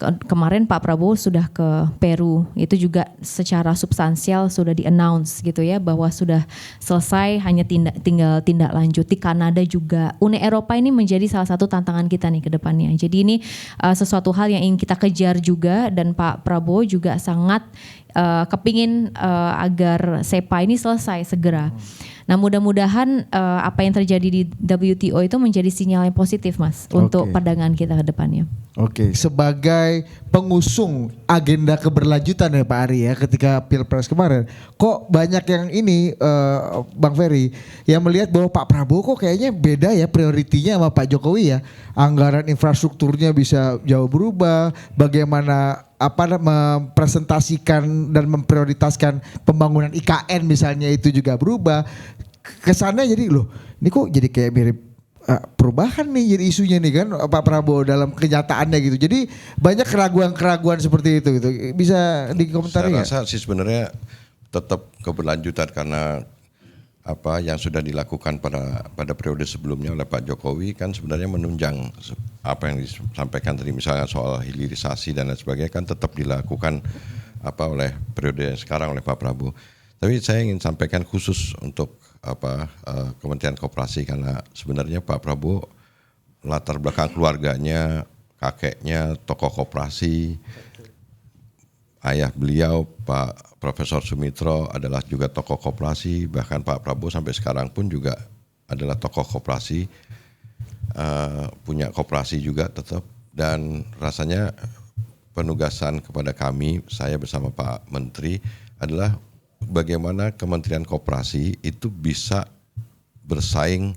Kemarin Pak Prabowo sudah ke Peru, itu juga secara substansial sudah di-announce gitu ya, bahwa sudah selesai, hanya tinggal tindak lanjut. Di Kanada juga, Uni Eropa ini menjadi salah satu tantangan kita nih ke depannya. Jadi ini sesuatu hal yang ingin kita kejar juga, dan Pak Prabowo juga sangat kepingin agar SEPA ini selesai segera. Nah, mudah-mudahan apa yang terjadi di WTO itu menjadi sinyal yang positif, Mas, untuk perdagangan kita ke depannya. Oke, sebagai pengusung agenda keberlanjutan ya Pak Ari ya, ketika Pilpres kemarin, kok banyak yang ini Bang Ferry yang melihat bahwa Pak Prabowo kok kayaknya beda ya prioritinya sama Pak Jokowi ya. Anggaran infrastrukturnya bisa jauh berubah, bagaimana mempresentasikan dan memprioritaskan pembangunan IKN misalnya itu juga berubah. Kesannya jadi loh, ini kok jadi kayak mirip perubahan nih jadi isunya nih kan Pak Prabowo dalam kenyataannya gitu. Jadi banyak keraguan-keraguan seperti itu gitu. Bisa dikomentari nggak? Saya rasa sih sebenarnya tetap keberlanjutan karena apa yang sudah dilakukan pada periode sebelumnya oleh Pak Jokowi kan sebenarnya menunjang apa yang disampaikan tadi, misalnya soal hilirisasi dan lain sebagainya kan tetap dilakukan oleh periode yang sekarang oleh Pak Prabowo. Tapi saya ingin sampaikan khusus untuk Kementerian Koperasi, karena sebenarnya Pak Prabowo latar belakang keluarganya, kakeknya tokoh koperasi, ayah beliau Pak Profesor Sumitro adalah juga tokoh koperasi, bahkan Pak Prabowo sampai sekarang pun juga adalah tokoh koperasi, punya koperasi juga tetap. Dan rasanya penugasan kepada kami, saya bersama Pak Menteri adalah bagaimana Kementerian Koperasi itu bisa bersaing,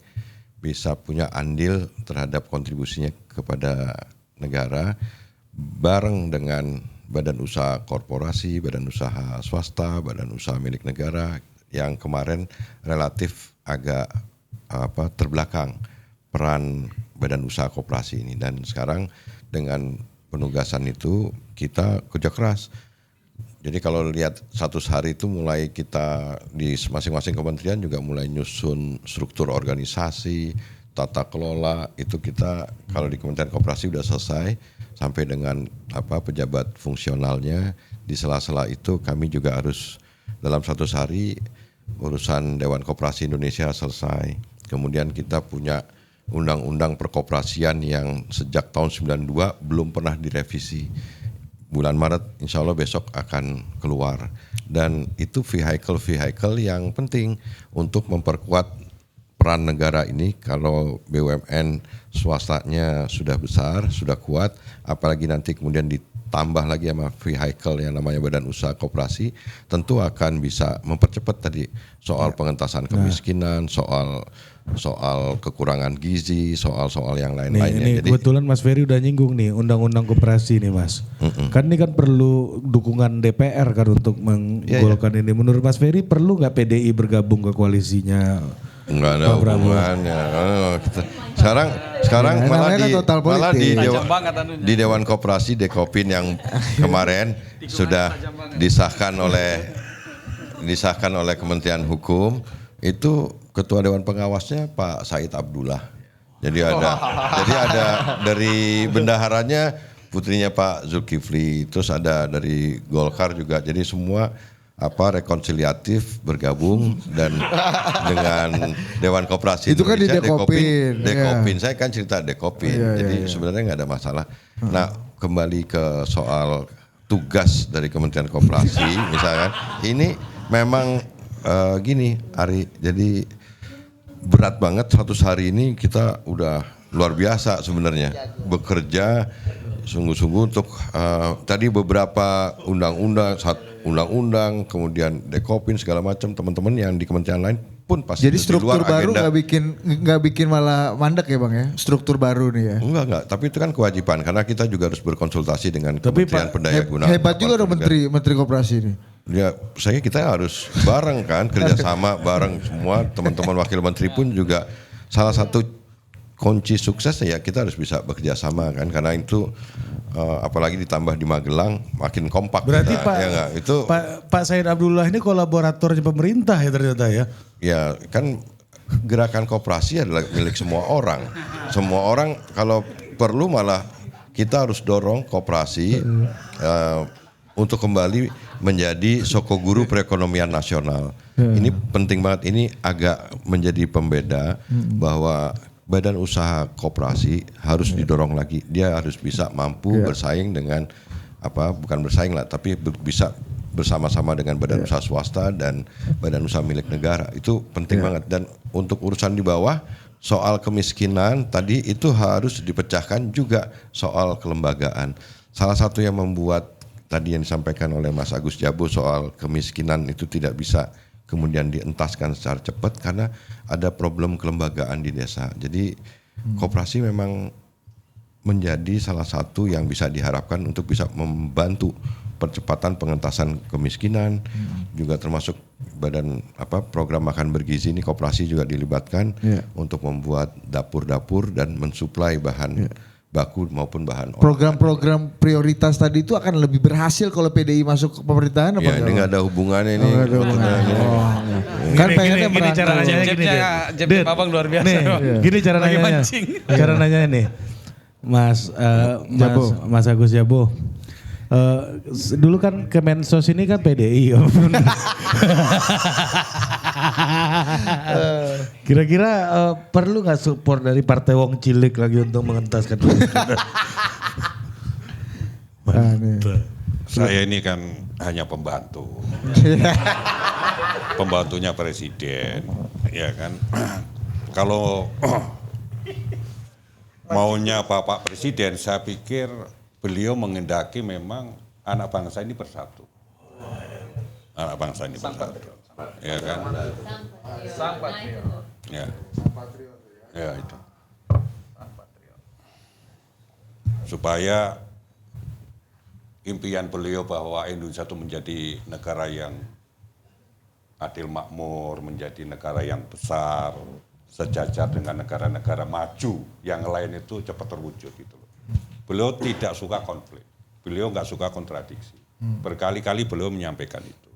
bisa punya andil terhadap kontribusinya kepada negara bareng dengan badan usaha korporasi, badan usaha swasta, badan usaha milik negara yang kemarin relatif agak terbelakang peran badan usaha koperasi ini. Dan sekarang dengan penugasan itu kita kerja keras. Jadi kalau lihat 100 hari itu mulai kita di masing-masing kementerian juga mulai nyusun struktur organisasi, tata kelola, itu kita kalau di Kementerian Koperasi udah selesai sampai dengan pejabat fungsionalnya. Di sela-sela itu kami juga harus dalam 100 hari urusan Dewan Koperasi Indonesia selesai. Kemudian kita punya undang-undang perkoperasian yang sejak tahun 92 belum pernah direvisi. Bulan Maret insya Allah besok akan keluar. Dan itu vehicle yang penting untuk memperkuat peran negara ini. Kalau BUMN swastanya sudah besar, sudah kuat, apalagi nanti kemudian ditambah lagi sama vehicle yang namanya Badan Usaha Koperasi, tentu akan bisa mempercepat tadi soal pengentasan kemiskinan, soal kekurangan gizi, soal yang lain-lainnya. Jadi kebetulan Mas Ferry udah nyinggung nih undang-undang koperasi nih Mas. Kan ini kan perlu dukungan DPR kan untuk menggolkan ini. Menurut Mas Ferry perlu nggak PDI bergabung ke koalisinya? Enggak ada hubungannya. Sekarang malah di Dewan Koperasi Dekopin yang kemarin sudah disahkan oleh Kementerian Hukum, itu Ketua Dewan Pengawasnya Pak Said Abdullah. Jadi ada dari bendaharanya putrinya Pak Zulkifli, terus ada dari Golkar juga. Jadi semua rekonsiliatif bergabung dan dengan Dewan Koperasi itu kan Indonesia, di Dekopin. Saya kan cerita Dekopin. Jadi sebenarnya nggak ada masalah. Nah, kembali ke soal tugas dari Kementerian Koperasi misalkan, ini memang gini Ari, jadi berat banget 100 hari ini kita udah luar biasa sebenarnya bekerja sungguh-sungguh untuk tadi beberapa undang-undang, kemudian Dekopin segala macam, teman-teman yang di kementerian lain pun pasti. Jadi struktur baru nggak bikin malah mandek ya Bang ya, struktur baru nih ya? Enggak, tapi itu kan kewajiban karena kita juga harus berkonsultasi dengan Kementerian Pendaya-gunaan. Hebat juga dong Menteri Koperasi ini. Ya, kita harus bareng kan, kerjasama bareng semua teman-teman wakil menteri pun juga salah satu kunci suksesnya ya kita harus bisa bekerja sama kan, karena itu apalagi ditambah di Magelang makin kompak. Berarti kita, Pak, ya nggak? Itu Pak Said Abdullah ini kolaboratornya pemerintah ya ternyata ya. ya kan gerakan koperasi adalah milik semua orang. Semua orang kalau perlu malah kita harus dorong koperasi untuk kembali menjadi sokoguru perekonomian nasional. Ini penting banget, ini agak menjadi pembeda bahwa badan usaha koperasi harus didorong lagi. Dia harus bisa mampu bersaing dengan bukan bersaing lah, tapi bisa bersama-sama dengan badan usaha swasta dan badan usaha milik negara. Itu penting banget. Dan untuk urusan di bawah, soal kemiskinan tadi itu harus dipecahkan juga soal kelembagaan. Salah satu yang membuat tadi yang disampaikan oleh Mas Agus Jabo soal kemiskinan itu tidak bisa kemudian dientaskan secara cepat karena ada problem kelembagaan di desa. Jadi koperasi memang menjadi salah satu yang bisa diharapkan untuk bisa membantu percepatan pengentasan kemiskinan, juga termasuk badan program makan bergizi ini koperasi juga dilibatkan untuk membuat dapur-dapur dan mensuplai bahan baku maupun bahan olahan. Program-program prioritas tadi itu akan lebih berhasil kalau PDI masuk ke pemerintahan apa? Ya, ini nggak ada hubungannya ini. Nggak ada hubungannya. Kan pengennya gini cara nanya gini deh. Abang luar biasa. Nih, gini cara Lagi nanya. mancing. Cara nanya nih. Mas Agus Jabo. Dulu kan Kemensos ini kan PDI. Kira-kira perlu nggak support dari Partai Wong Cilik lagi untuk mengentaskan kemiskinan? Saya ini kan hanya pembantu. Pembantunya presiden, ya kan. Kalau maunya Bapak Presiden, saya pikir beliau mengendaki memang anak bangsa ini bersatu. Anak bangsa ini bersatu. Ya kan? Sang patriot. Ya. Ya itu. Supaya impian beliau bahwa Indonesia itu menjadi negara yang adil makmur, menjadi negara yang besar, sejajar dengan negara-negara maju yang lain itu cepat terwujud gitu loh. Beliau tidak suka konflik, beliau nggak suka kontradiksi. Berkali-kali beliau menyampaikan itu.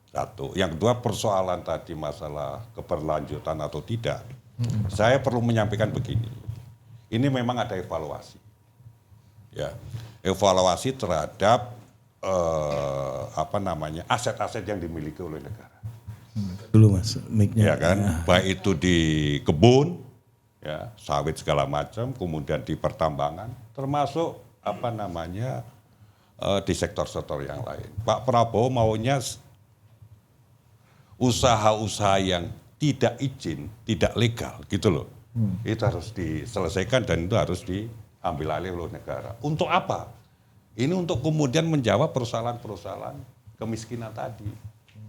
Satu, yang kedua persoalan tadi masalah keberlanjutan atau tidak. Saya perlu menyampaikan begini, ini memang ada evaluasi, ya, evaluasi terhadap aset-aset yang dimiliki oleh negara. Dulu Mas, mic-nya. Ya kan, baik itu di kebun, ya, sawit segala macam, kemudian di pertambangan, termasuk di sektor-sektor yang lain. Pak Prabowo maunya usaha-usaha yang tidak izin, tidak legal gitu loh. Itu harus diselesaikan dan itu harus diambil alih oleh negara. Untuk apa? Ini untuk kemudian menjawab persoalan-persoalan kemiskinan tadi.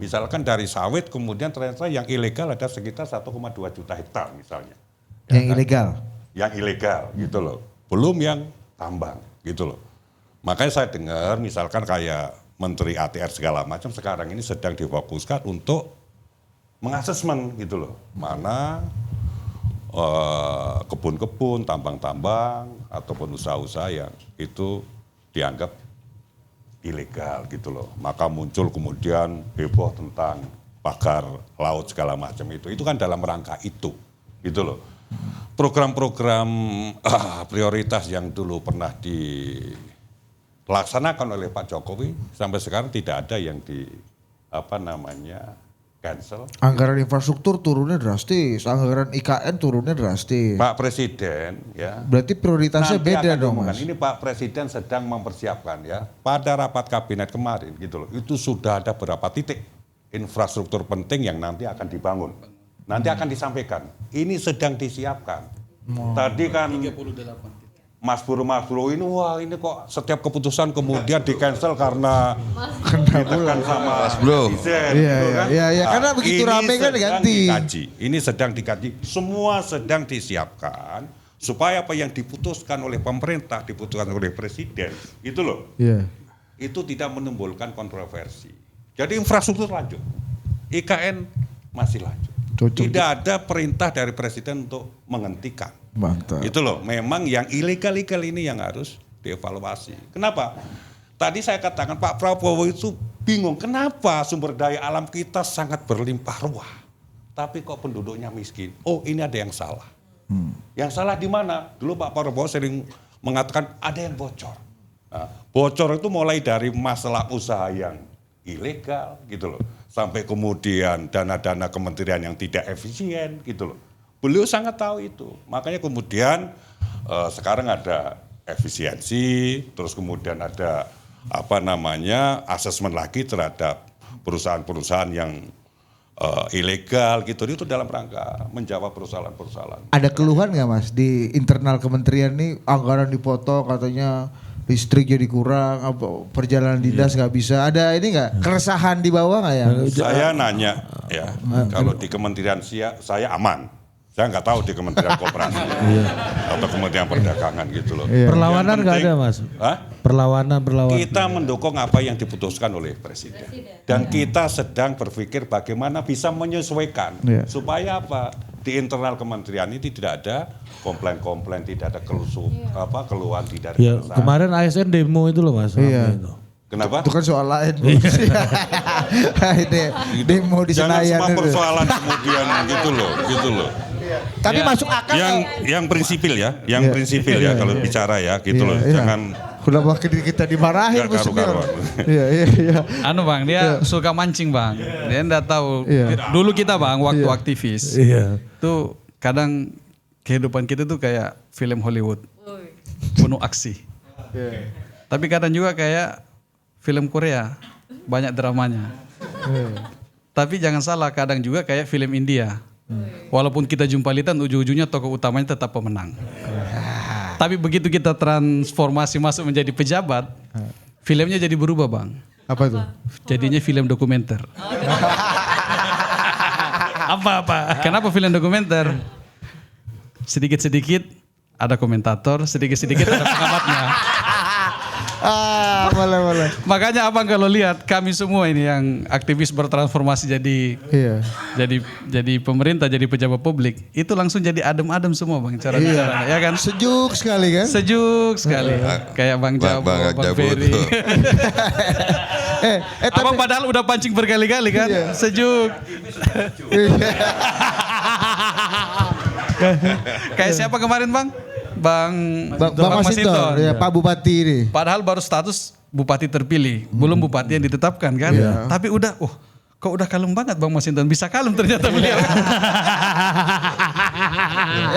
Misalkan dari sawit kemudian ternyata yang ilegal ada sekitar 1,2 juta hektar misalnya. Yang ilegal? Yang ilegal gitu loh. Belum yang tambang gitu loh. Makanya saya dengar misalkan kayak Menteri ATR segala macam sekarang ini sedang difokuskan untuk mengasesmen gitu loh. Mana kebun-kebun, tambang-tambang ataupun usaha-usaha yang itu dianggap ilegal gitu loh. Maka muncul kemudian heboh tentang pagar laut segala macam itu. Itu kan dalam rangka itu gitu loh. Program-program prioritas yang dulu pernah dilaksanakan oleh Pak Jokowi sampai sekarang tidak ada yang cancel. Anggaran infrastruktur turunnya drastis, anggaran IKN turunnya drastis. Pak Presiden ya. Berarti prioritasnya nanti beda akan dong diumumkan. Mas. Ini Pak Presiden sedang mempersiapkan ya. Pada rapat kabinet kemarin gitu loh. Itu sudah ada beberapa titik infrastruktur penting yang nanti akan dibangun. Nanti akan disampaikan. Ini sedang disiapkan. Tadi kan 38. Mas Bro ini wah ini kok setiap keputusan kemudian di-cancel karena ditekan sama Mas Bro. Iya, karena begitu rame kan diganti. Ini sedang dikaji, semua sedang disiapkan supaya apa yang diputuskan oleh pemerintah, diputuskan oleh presiden, itu loh. Iya. Itu tidak menimbulkan kontroversi. Jadi infrastruktur lanjut. IKN masih lanjut. Tidak ada perintah dari presiden untuk menghentikan. Mantap. Itu loh, memang yang ilegal-ilegal ini yang harus dievaluasi. Kenapa? Tadi saya katakan Pak Prabowo itu bingung, kenapa sumber daya alam kita sangat berlimpah ruah, tapi kok penduduknya miskin? Oh, ini ada yang salah. Yang salah di mana? Dulu Pak Prabowo sering mengatakan ada yang bocor. Nah, bocor itu mulai dari masalah usaha yang ilegal gitu loh, sampai kemudian dana-dana kementerian yang tidak efisien gitu loh. Beliau sangat tahu itu, makanya kemudian sekarang ada efisiensi, terus kemudian ada asesmen lagi terhadap perusahaan-perusahaan yang ilegal gitu, itu dalam rangka menjawab persoalan-persoalan. Ada keluhan nggak Mas di internal kementerian nih, anggaran dipotong katanya, listrik jadi kurang, perjalanan dinas nggak bisa. Ada ini nggak keresahan di bawah nggak ya? Saya nanya ya, kalau di kementerian saya aman. Saya nggak tahu di Kementerian Koperasi atau Kementerian Perdagangan gitu loh. Perlawanan nggak ada Mas? Hah? Perlawanan. Kita mendukung apa yang diputuskan oleh Presiden. Dan kita sedang berpikir bagaimana bisa menyesuaikan supaya apa? Di internal kementerian ini tidak ada komplain-komplain, tidak ada keluhan, tidak ada Ya, keresahan. kemarin ASN demo itu loh Mas. Iya. Itu. Kenapa? Itu kan soal lain. Ini demo di Jangan Senayan semua itu. persoalan kemudian gitu loh. Tapi masuk akal Yang prinsipil ya, prinsipil ya kalau bicara ya gitu loh. Jangan kenapa kita dimarahin nggak karu-karuan. Iya. Anu Bang, dia suka mancing Bang. Dia enggak tahu. Iya. Dulu kita Bang, waktu aktivis. Iya. Tuh kadang kehidupan kita tuh kayak film Hollywood. Penuh aksi. Tapi kadang juga kayak film Korea, banyak dramanya. Tapi jangan salah, kadang juga kayak film India. Walaupun kita jumpa litan, ujung-ujungnya tokoh utamanya tetap pemenang. Tapi begitu kita transformasi masuk menjadi pejabat, filmnya jadi berubah Bang. Apa tuh? Jadinya film dokumenter. Apa? Kenapa film dokumenter? Sedikit-sedikit ada komentator, sedikit-sedikit ada pengamatnya. Boleh. Makanya abang kalau lihat kami semua ini yang aktivis bertransformasi jadi pemerintah, jadi pejabat publik, itu langsung jadi adem-adem semua Bang cara bicara, ya kan? Sejuk sekali kan? Sejuk sekali. Kayak Bang Jabo, Bang Ferry. tuh. Abang padahal udah pancing berkali-kali kan? Sejuk. Kayak siapa kemarin Bang? Bang Masinton, ya Pak Bupati ini. Padahal baru status bupati terpilih, belum bupati yang ditetapkan kan. Tapi udah, kok udah kalem banget Bang Masinton, bisa kalem ternyata beliau.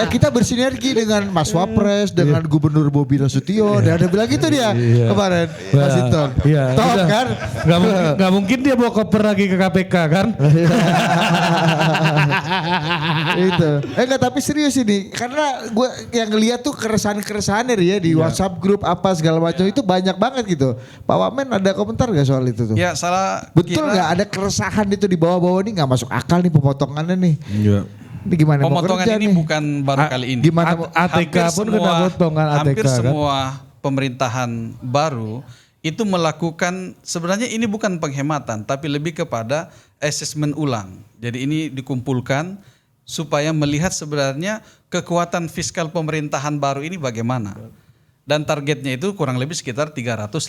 Kita bersinergi dengan Mas Wapres, dengan Gubernur Bobi Nasution, dan ada bilang gitu dia kemarin, Masinton. Iya. Top kan? Gak mungkin dia bawa koper lagi ke KPK kan? Itu. Enggak, tapi serius ini, karena gue yang ngeliat tuh keresahan-keresahannya ya di WhatsApp grup apa segala macam itu banyak banget gitu. Pak Wamen ada komentar gak soal itu tuh? Ya salah. Betul nggak ada keresahan itu di bawah-bawah ini nggak masuk akal nih pemotongannya nih. Iya. Ini gimana mau Pemotongan kerja ini nih? bukan baru kali ini. Gimana ATK pun kena potongan ATK hampir kan? semua pemerintahan baru itu melakukan, sebenarnya ini bukan penghematan tapi lebih kepada asesmen ulang. Jadi ini dikumpulkan supaya melihat sebenarnya kekuatan fiskal pemerintahan baru ini bagaimana. Dan targetnya itu kurang lebih sekitar 350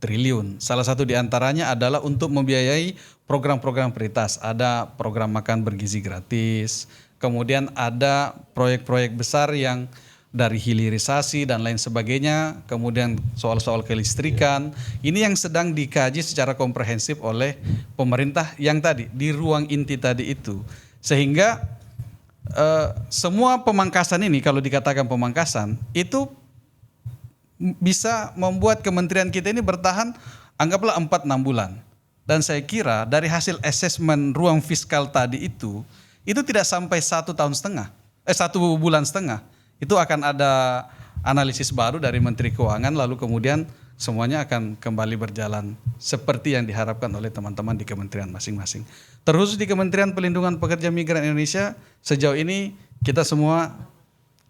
triliun. Salah satu diantaranya adalah untuk membiayai program-program prioritas. Ada program makan bergizi gratis, kemudian ada proyek-proyek besar yang dari hilirisasi dan lain sebagainya, kemudian soal-soal kelistrikan. Ini yang sedang dikaji secara komprehensif oleh pemerintah yang tadi, di ruang inti tadi itu. Sehingga semua pemangkasan ini, kalau dikatakan pemangkasan, itu bisa membuat kementerian kita ini bertahan anggaplah 4-6 bulan. Dan saya kira dari hasil asesmen ruang fiskal tadi itu tidak sampai 1 bulan setengah. Itu akan ada analisis baru dari Menteri Keuangan, lalu kemudian semuanya akan kembali berjalan seperti yang diharapkan oleh teman-teman di kementerian masing-masing. Terkhusus di Kementerian Pelindungan Pekerja Migran Indonesia, sejauh ini kita semua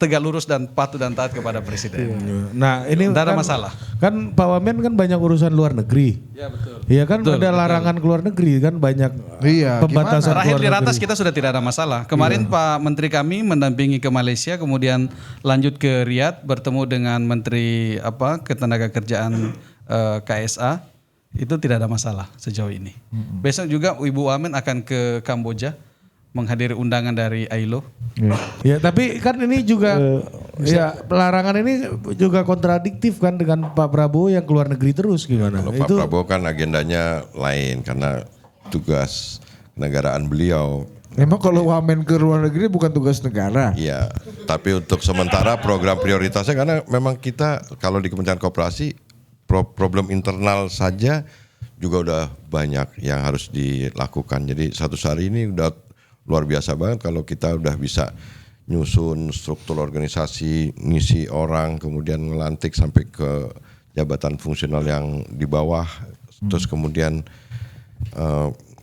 tegak lurus dan patuh dan taat kepada presiden. Nah ini Tidak ada kan, masalah. Kan Pak Wamen kan banyak urusan luar negeri. Ya betul. Iya kan ada larangan keluar negeri kan banyak Iya, pembatasan Terakhir keluar di Ratas negeri. kita sudah tidak ada masalah. Kemarin Pak Menteri kami mendampingi ke Malaysia, kemudian lanjut ke Riyadh bertemu dengan Menteri Ketenagakerjaan KSA. Itu tidak ada masalah sejauh ini. Besok juga Ibu Wamen akan ke Kamboja menghadiri undangan dari ILO. Ya tapi kan ini juga ya larangan ini juga kontradiktif kan dengan Pak Prabowo yang keluar negeri terus gimana? Kalau Pak Prabowo kan agendanya lain karena tugas kenegaraan beliau. Memang kalau wamen ke luar negeri bukan tugas negara. Iya, tapi untuk sementara program prioritasnya karena memang kita kalau di Kementerian Koperasi problem internal saja juga udah banyak yang harus dilakukan. Jadi 100 hari ini udah luar biasa banget kalau kita udah bisa nyusun struktur organisasi, ngisi orang, kemudian ngelantik sampai ke jabatan fungsional yang di bawah, terus kemudian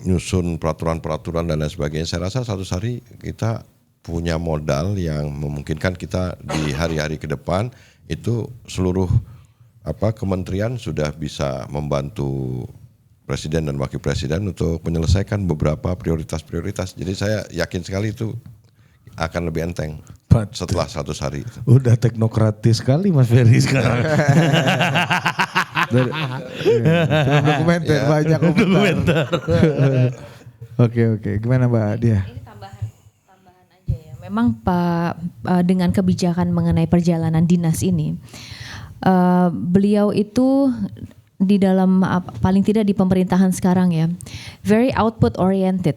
nyusun peraturan-peraturan dan lain sebagainya. Saya rasa 100 hari kita punya modal yang memungkinkan kita di hari-hari ke depan itu seluruh kementerian sudah bisa membantu Presiden dan Wakil Presiden untuk menyelesaikan beberapa prioritas-prioritas. Jadi saya yakin sekali itu akan lebih enteng setelah 100 hari. Udah teknokratis sekali Mas Ferry sekarang. Film dokumenter banyak komentar. Oke, gimana Mbak Dia? Ini tambahan aja ya. Memang Pak dengan kebijakan mengenai perjalanan dinas ini, beliau itu di dalam paling tidak di pemerintahan sekarang ya, very output oriented.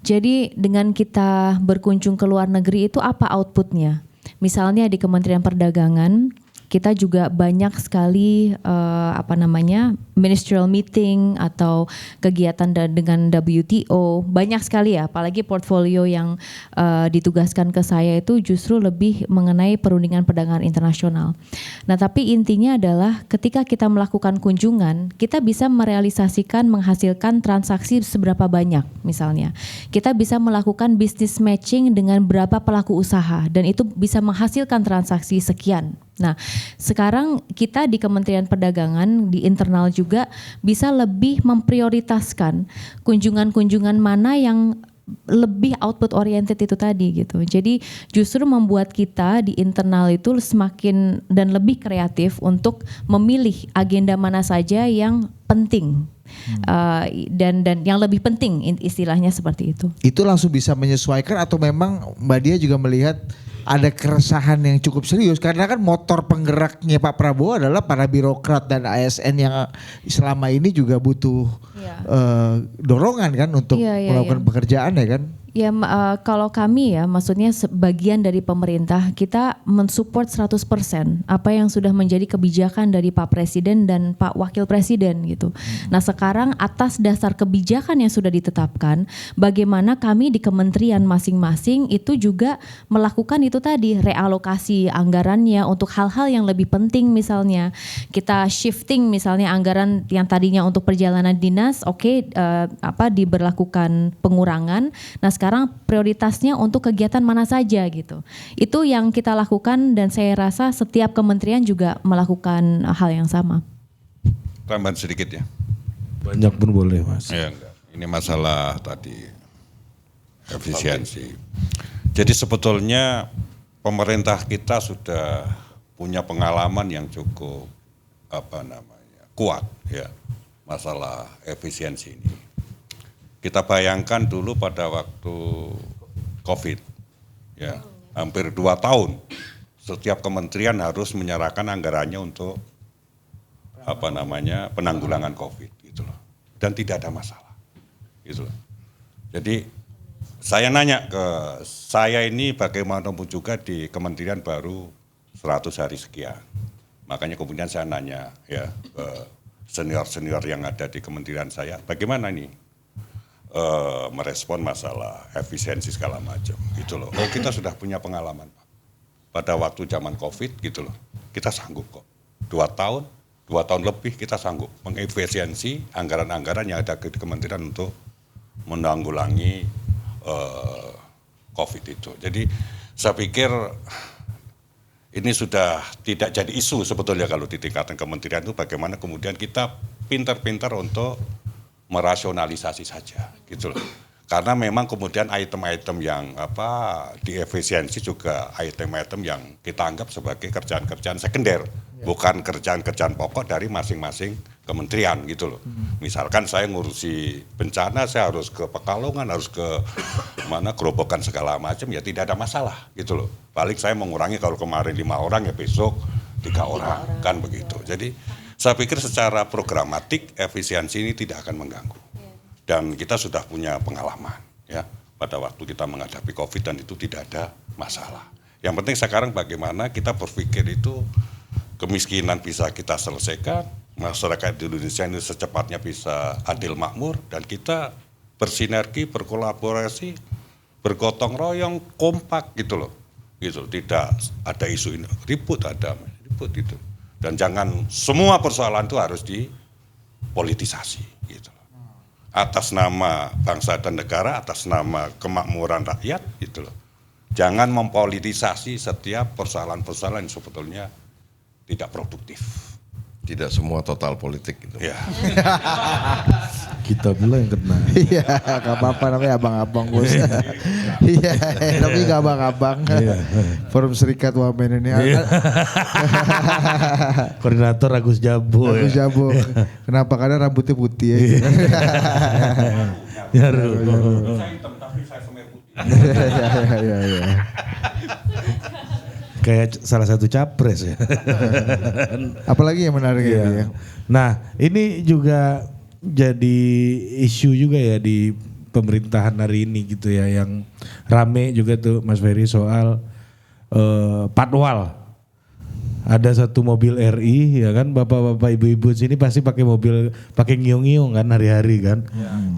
Jadi dengan kita berkunjung ke luar negeri itu apa outputnya? Misalnya di Kementerian Perdagangan kita juga banyak sekali ministerial meeting atau kegiatan dengan WTO, banyak sekali ya, apalagi portfolio yang ditugaskan ke saya itu justru lebih mengenai perundingan perdagangan internasional. Nah tapi intinya adalah ketika kita melakukan kunjungan, kita bisa merealisasikan menghasilkan transaksi seberapa banyak misalnya. Kita bisa melakukan business matching dengan berapa pelaku usaha dan itu bisa menghasilkan transaksi sekian. Nah, sekarang kita di Kementerian Perdagangan di internal juga bisa lebih memprioritaskan kunjungan-kunjungan mana yang lebih output oriented itu tadi gitu. Jadi justru membuat kita di internal itu semakin dan lebih kreatif untuk memilih agenda mana saja yang penting. Dan yang lebih penting istilahnya seperti itu. Itu langsung bisa menyesuaikan atau memang Mbak Dia juga melihat ada keresahan yang cukup serius karena kan motor penggeraknya Pak Prabowo adalah para birokrat dan ASN yang selama ini juga butuh dorongan kan untuk melakukan pekerjaan ya kan. Ya kalau kami ya maksudnya sebagian dari pemerintah kita mensupport 100% apa yang sudah menjadi kebijakan dari Pak Presiden dan Pak Wakil Presiden gitu. Nah sekarang atas dasar kebijakan yang sudah ditetapkan bagaimana kami di kementerian masing-masing itu juga melakukan itu tadi realokasi anggarannya untuk hal-hal yang lebih penting misalnya kita shifting misalnya anggaran yang tadinya untuk perjalanan dinas diberlakukan pengurangan. Nah sekarang prioritasnya untuk kegiatan mana saja gitu. Itu yang kita lakukan dan saya rasa setiap kementerian juga melakukan hal yang sama. Tambahan sedikit ya. Banyak pun boleh Mas. Ya enggak. Ini masalah tadi efisiensi. Jadi sebetulnya pemerintah kita sudah punya pengalaman yang cukup kuat ya masalah efisiensi ini. Kita bayangkan dulu pada waktu COVID, ya hampir 2 tahun, setiap kementerian harus menyerahkan anggarannya untuk penanggulangan COVID, gitu loh. Dan tidak ada masalah, gitu loh. Jadi saya nanya ke saya ini bagaimanapun juga di kementerian baru 100 hari sekian, makanya kemudian saya nanya ya ke senior-senior yang ada di kementerian saya, bagaimana nih? Merespon masalah efisiensi segala macam gitu loh. Oh kita sudah punya pengalaman Pak. Pada waktu zaman COVID gitu loh. Kita sanggup kok. 2 tahun lebih kita sanggup mengefisiensi anggaran-anggaran yang ada di kementerian untuk menanggulangi COVID itu. Jadi saya pikir ini sudah tidak jadi isu sebetulnya kalau di tingkatan kementerian itu bagaimana kemudian kita pintar-pintar untuk merasionalisasi saja gitu loh. Karena memang kemudian item-item yang diefisiensi juga item-item yang kita anggap sebagai kerjaan-kerjaan sekunder, bukan kerjaan-kerjaan pokok dari masing-masing kementerian gitu loh. Misalkan saya ngurusi bencana, saya harus ke Pekalongan, harus ke mana Gerobokan segala macam, ya tidak ada masalah gitu loh. Balik saya mengurangi kalau kemarin 5 orang ya besok 3 orang kan begitu. Jadi saya pikir secara programatik efisiensi ini tidak akan mengganggu. Dan kita sudah punya pengalaman ya pada waktu kita menghadapi COVID dan itu tidak ada masalah. Yang penting sekarang bagaimana kita berpikir itu kemiskinan bisa kita selesaikan, masyarakat di Indonesia ini secepatnya bisa adil makmur dan kita bersinergi, berkolaborasi, bergotong royong, kompak gitu loh. Gitu, tidak ada isu ini, ribut itu. Dan jangan semua persoalan itu harus dipolitisasi gitu. Atas nama bangsa dan negara, atas nama kemakmuran rakyat gitu loh. Jangan mempolitisasi setiap persoalan-persoalan yang sebetulnya tidak produktif. Tidak semua total politik gitu. Ya. Kita pula yang kena. Iya, gak apa-apa namanya abang-abang bos. Iya, tapi gak abang-abang. Forum Serikat Wamen ini. Koordinator Agus Jabo. Aku jabo. Kenapa? Karena rambutnya putih ya. Iya. Kayak salah satu capres ya. Apalagi yang menarik ini ya. Nah, ini juga jadi isu juga ya di pemerintahan hari ini gitu ya, yang rame juga tuh Mas Ferry soal patwal. Ada satu mobil RI ya kan, bapak-bapak ibu-ibu sini pasti pakai mobil, pakai ngiung-ngiung kan hari-hari kan.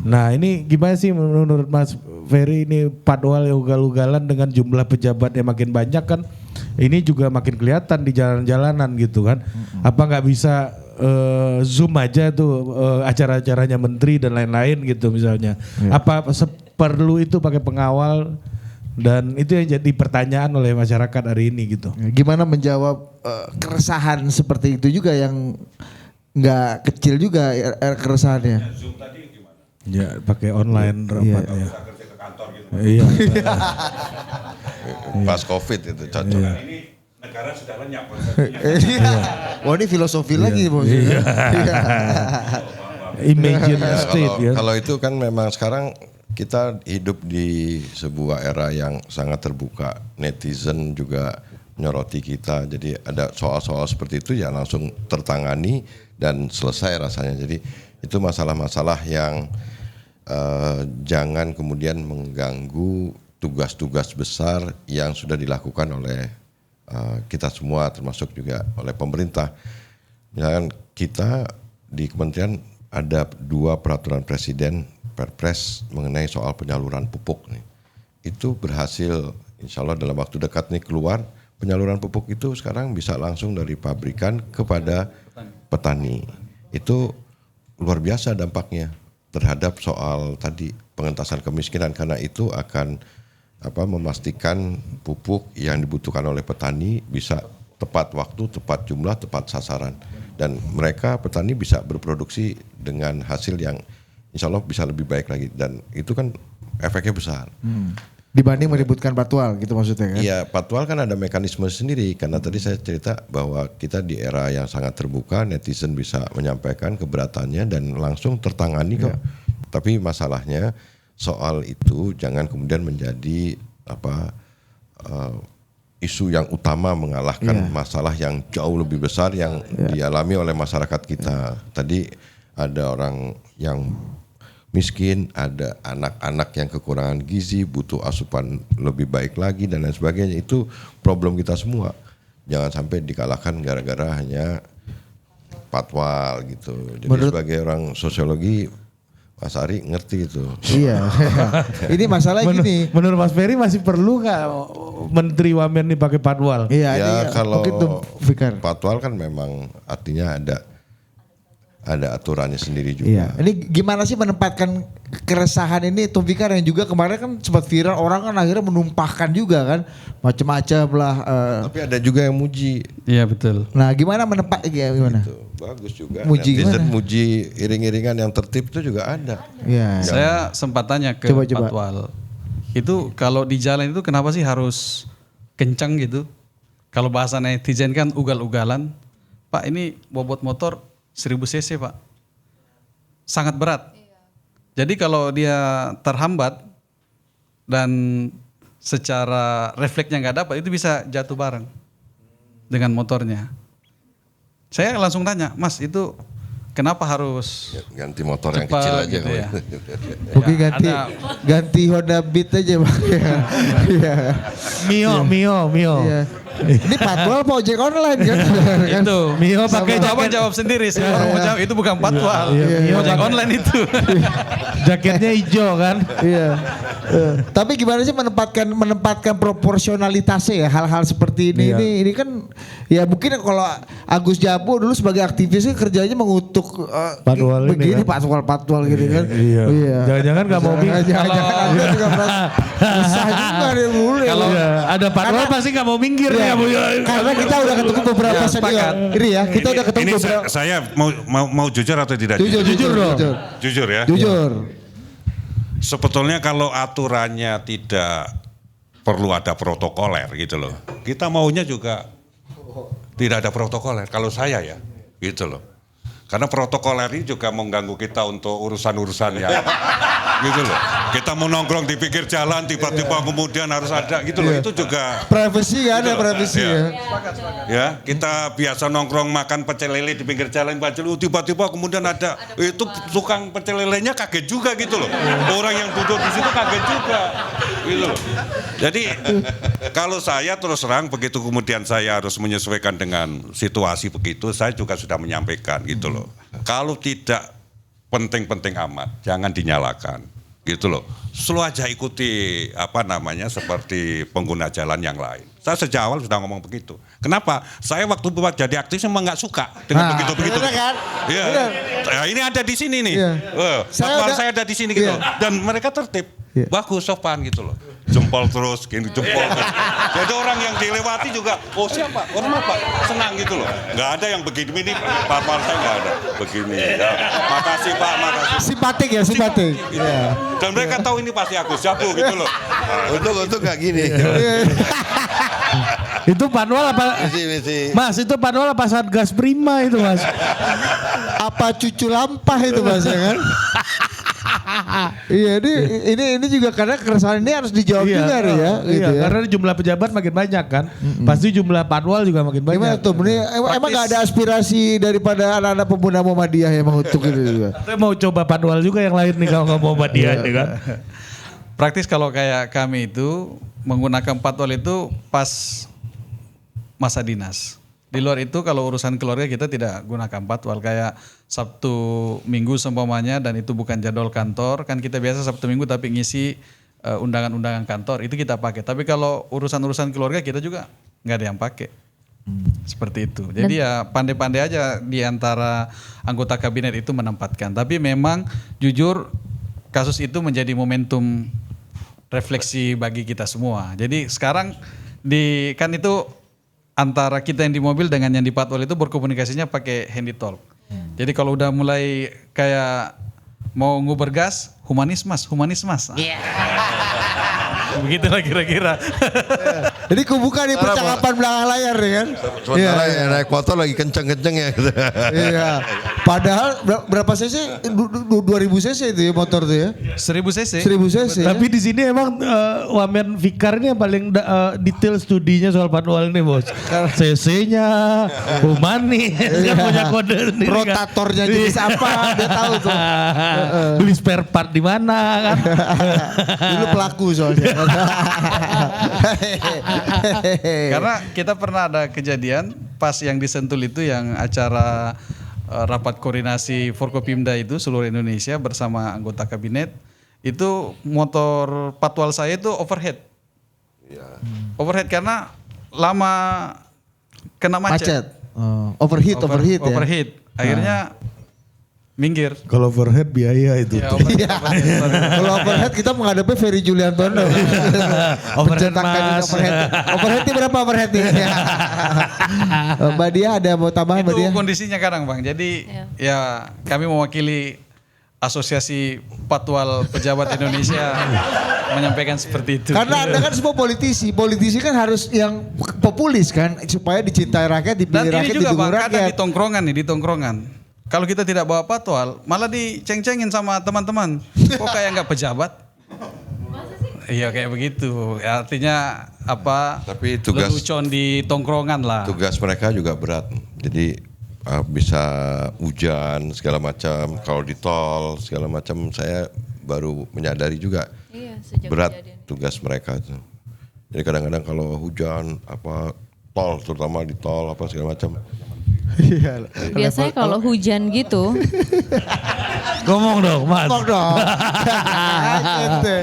Nah ini gimana sih menurut Mas Ferry, ini patwal yang ugal-ugalan dengan jumlah pejabat yang makin banyak kan, ini juga makin kelihatan di jalan-jalanan gitu kan. Apa nggak bisa zoom aja tuh acara-acaranya menteri dan lain-lain gitu misalnya. Apa perlu itu pakai pengawal? Dan itu yang jadi pertanyaan oleh masyarakat hari ini gitu. Gimana menjawab keresahan seperti itu juga yang nggak kecil juga keresahannya. Ya pakai online rapatnya. Iya. Pas COVID itu cocok. Ini negara sudah lenyap. Wah ini filosofi lagi bos. Imagine state ya. Kalau itu kan memang sekarang kita hidup di sebuah era yang sangat terbuka. Netizen juga menyoroti kita. Jadi ada soal-soal seperti itu ya langsung tertangani dan selesai rasanya. Jadi itu masalah-masalah yang jangan kemudian mengganggu tugas-tugas besar yang sudah dilakukan oleh kita semua, termasuk juga oleh pemerintah. Misalkan kita di kementerian ada 2 peraturan presiden Perpres mengenai soal penyaluran pupuk nih. Itu berhasil, insya Allah dalam waktu dekat nih keluar. Penyaluran pupuk itu sekarang bisa langsung dari pabrikan kepada petani. Itu luar biasa dampaknya terhadap soal tadi pengentasan kemiskinan, karena itu akan memastikan pupuk yang dibutuhkan oleh petani bisa tepat waktu, tepat jumlah, tepat sasaran. Dan mereka petani bisa berproduksi dengan hasil yang insya Allah bisa lebih baik lagi, dan itu kan efeknya besar. Dibanding meributkan patwal gitu maksudnya kan? Iya, patwal kan ada mekanisme sendiri, karena tadi saya cerita bahwa kita di era yang sangat terbuka, netizen bisa menyampaikan keberatannya dan langsung tertangani kok. Tapi masalahnya soal itu jangan kemudian menjadi isu yang utama mengalahkan masalah yang jauh lebih besar yang dialami oleh masyarakat kita. Tadi ada orang yang miskin, ada anak-anak yang kekurangan gizi, butuh asupan lebih baik lagi dan lain sebagainya. Itu problem kita semua. Jangan sampai dikalahkan gara-gara hanya patwal gitu. Jadi sebagai orang sosiologi, Mas Ari ngerti itu. Iya. Ini masalah gini. Menurut Mas Ferry masih perlu nggak Menteri Wamen ini pakai patwal? Iya. Ya kalau Fikar. patwal kan memang artinya ada ada aturannya sendiri juga. Iya. Ini gimana sih menempatkan keresahan ini Tum Fikar yang juga kemarin kan sempat viral, orang kan akhirnya menumpahkan juga kan macam-macam lah. Tapi ada juga yang muji. Iya betul. Nah gimana gimana? Tuh, bagus juga. Muji Netizen gimana? muji iring-iringan yang tertib itu juga ada. Iya. Saya sempat tanya ke Coba. Patwal, itu kalau di jalan itu kenapa sih harus kencang gitu? Kalau bahasa netizen kan ugal-ugalan, Pak ini bobot motor 1000 cc Pak, sangat berat. Jadi kalau dia terhambat dan secara refleksnya nggak dapat, itu bisa jatuh bareng dengan motornya. Saya langsung tanya, Mas itu kenapa harus Ganti motor yang cepat kecil aja. gitu ya? Mungkin Ya, ganti Honda Beat aja Bang. Iya. Mio. Iya. Ini Patwal apa ojek online kan? Itu Mio pakai Bapak jawab sendiri sih. Orang mau jawab itu bukan patwal. Iya. Ojek online itu. Jaketnya hijau kan. Iya. Tapi gimana sih menempatkan proporsionalitasnya ya hal-hal seperti ini. Iya. Ini kan ya mungkin kalau Agus Jabu dulu sebagai aktivis kerjanya mengutuk Patwal ini begini kan. patwal gitu kan. Iya. Jangan-jangan nggak mau minggir. Jangan-jangan Anda juga merasa susah juga deh dulu. Kalau Iya, ada Patwal pasti nggak mau minggir Iya. ya Bu. Karena kita udah ketemu beberapa senior. Ini ya, kita udah ketemu Ini beberapa. saya mau jujur atau tidak? Jujur dong. Jujur ya. Jujur. Sebetulnya kalau aturannya tidak perlu ada protokoler gitu loh. Kita maunya juga tidak ada protokoler kalau saya ya gitu loh. Karena protokoler ini juga mengganggu kita untuk urusan-urusan yang gitu loh. Kita mau nongkrong di pinggir jalan tiba-tiba kemudian harus ada gitu loh. Itu juga Privacy kan ya, Gitu loh. privacy Iya. ya. ya, kita biasa nongkrong makan pecel lele di pinggir jalan tiba-tiba kemudian ada itu tukang pecel lelenya kaget juga gitu loh. Orang yang duduk di situ kaget juga. Gitu loh. Jadi kalau saya terus terang begitu kemudian saya harus menyesuaikan dengan situasi begitu, saya juga sudah menyampaikan gitu loh. Kalau tidak penting-penting amat, jangan dinyalakan. Gitu loh. Selalu aja ikuti seperti pengguna jalan yang lain. Saya sejak awal sudah ngomong begitu. Kenapa? Saya waktu buat jadi aktivis memang nggak suka dengan begitu-begitu. bener kan? Iya. Bener. Ya, ini ada di sini nih. Iya. Patwal saya ada di sini gitu. Iya. Dan mereka tertib. Iya. Bagus, sopan gitu loh. Jempol terus, gini jempol terus. Jadi orang yang dilewati juga, oh siapa? Orang apa? Senang gitu loh. Nggak ada yang begini ini, Patwal saya nggak ada. Begini. Ya. Makasih Pak, makasih. Simpatik ya, simpatik. Gitu. Dan mereka tahu ini pasti Agus Jabu gitu loh. Untuk nggak gini. Itu Patwal apa? Misi. Mas itu Patwal apa Satgas Prima itu Mas? Apa cucu lampah itu Mas ya kan? Iya, ini juga karena keresahan ini harus dijawab juga nih ya. Gitu ya. Karena jumlah pejabat makin banyak kan. Pasti jumlah Patwal juga makin banyak. Gimana tuh? Ini emang gak ada aspirasi daripada anak-anak pemuda Muhammadiyah yang mengutuk itu juga. Saya mau coba Patwal juga yang lain nih kalau nggak mau dia nih kan. Praktis kalau kayak kami itu menggunakan patwal itu pas masa dinas. Di luar itu kalau urusan keluarga kita tidak gunakan patwal, kayak Sabtu Minggu seumpamanya dan itu bukan jadwal kantor, kan kita biasa Sabtu Minggu tapi ngisi undangan-undangan kantor itu kita pakai. Tapi kalau urusan-urusan keluarga kita juga nggak ada yang pakai. Seperti itu. Jadi ya pandai-pandai aja di antara anggota kabinet itu menempatkan. Tapi memang jujur kasus itu menjadi momentum refleksi bagi kita semua. Jadi sekarang kan itu antara kita yang di mobil dengan yang di patwal itu berkomunikasinya pakai handy talk. Jadi kalau udah mulai kayak mau nguber gas, humanis mas. Begitulah kira-kira. Jadi kubuka nih percakapan belakang layar nih kan. Sementara yang naik motor lagi kenceng-kenceng ya. Gitu. Iya. Padahal berapa cc? 2000 cc itu ya motor tuh ya. 1000 cc. 1000 cc. Tapi di sini emang Wamen Fikar ini yang paling detail studinya soal Patwal ini bos. CC-nya, humanis, dia punya kode sendiri kan. Rotatornya jenis apa dia tahu tuh. Beli spare part di mana kan. Dulu pelaku soalnya. Karena kita pernah ada kejadian pas yang di Sentul itu yang acara rapat koordinasi Forkopimda itu seluruh Indonesia bersama anggota kabinet, itu motor patwal saya itu overhead. Overhead karena lama kena macet. Overheat ya. Overheat. Akhirnya minggir. Kalau overhead biaya itu. Ya, tuh. Kalau overhead kita menghadapi Ferry Juliantono. Overhead, Pencetakan Mas. overhead. Overheadnya berapa overheadnya? Mbak Dia ada mau tambahan Mbak Dia? Itu kondisinya kadang Bang. Jadi ya kami mewakili Asosiasi Patwal Pejabat Indonesia menyampaikan seperti itu. Karena Anda kan semua politisi. Politisi kan harus yang populis kan supaya dicintai rakyat, Dan dipilih ini rakyat, juga didukung Bang, kadang rakyat. di tongkrongan nih, di tongkrongan. Kalau kita tidak bawa patwal, malah diceng-cengin sama teman-teman. Kok kayak nggak pejabat? Iya kayak begitu. Artinya apa? Tapi tugas- lelucon di tongkrongan lah. Tugas mereka juga berat. Jadi bisa hujan segala macam. Kalau di tol segala macam, saya baru menyadari juga Iya, sejak berat kejadian. tugas mereka itu. Jadi kadang-kadang kalau hujan apa tol, terutama di tol apa segala macam. Iya. Biasanya kalau hujan gitu, Ngomong dong, Mas. Ngomong dong. Ente.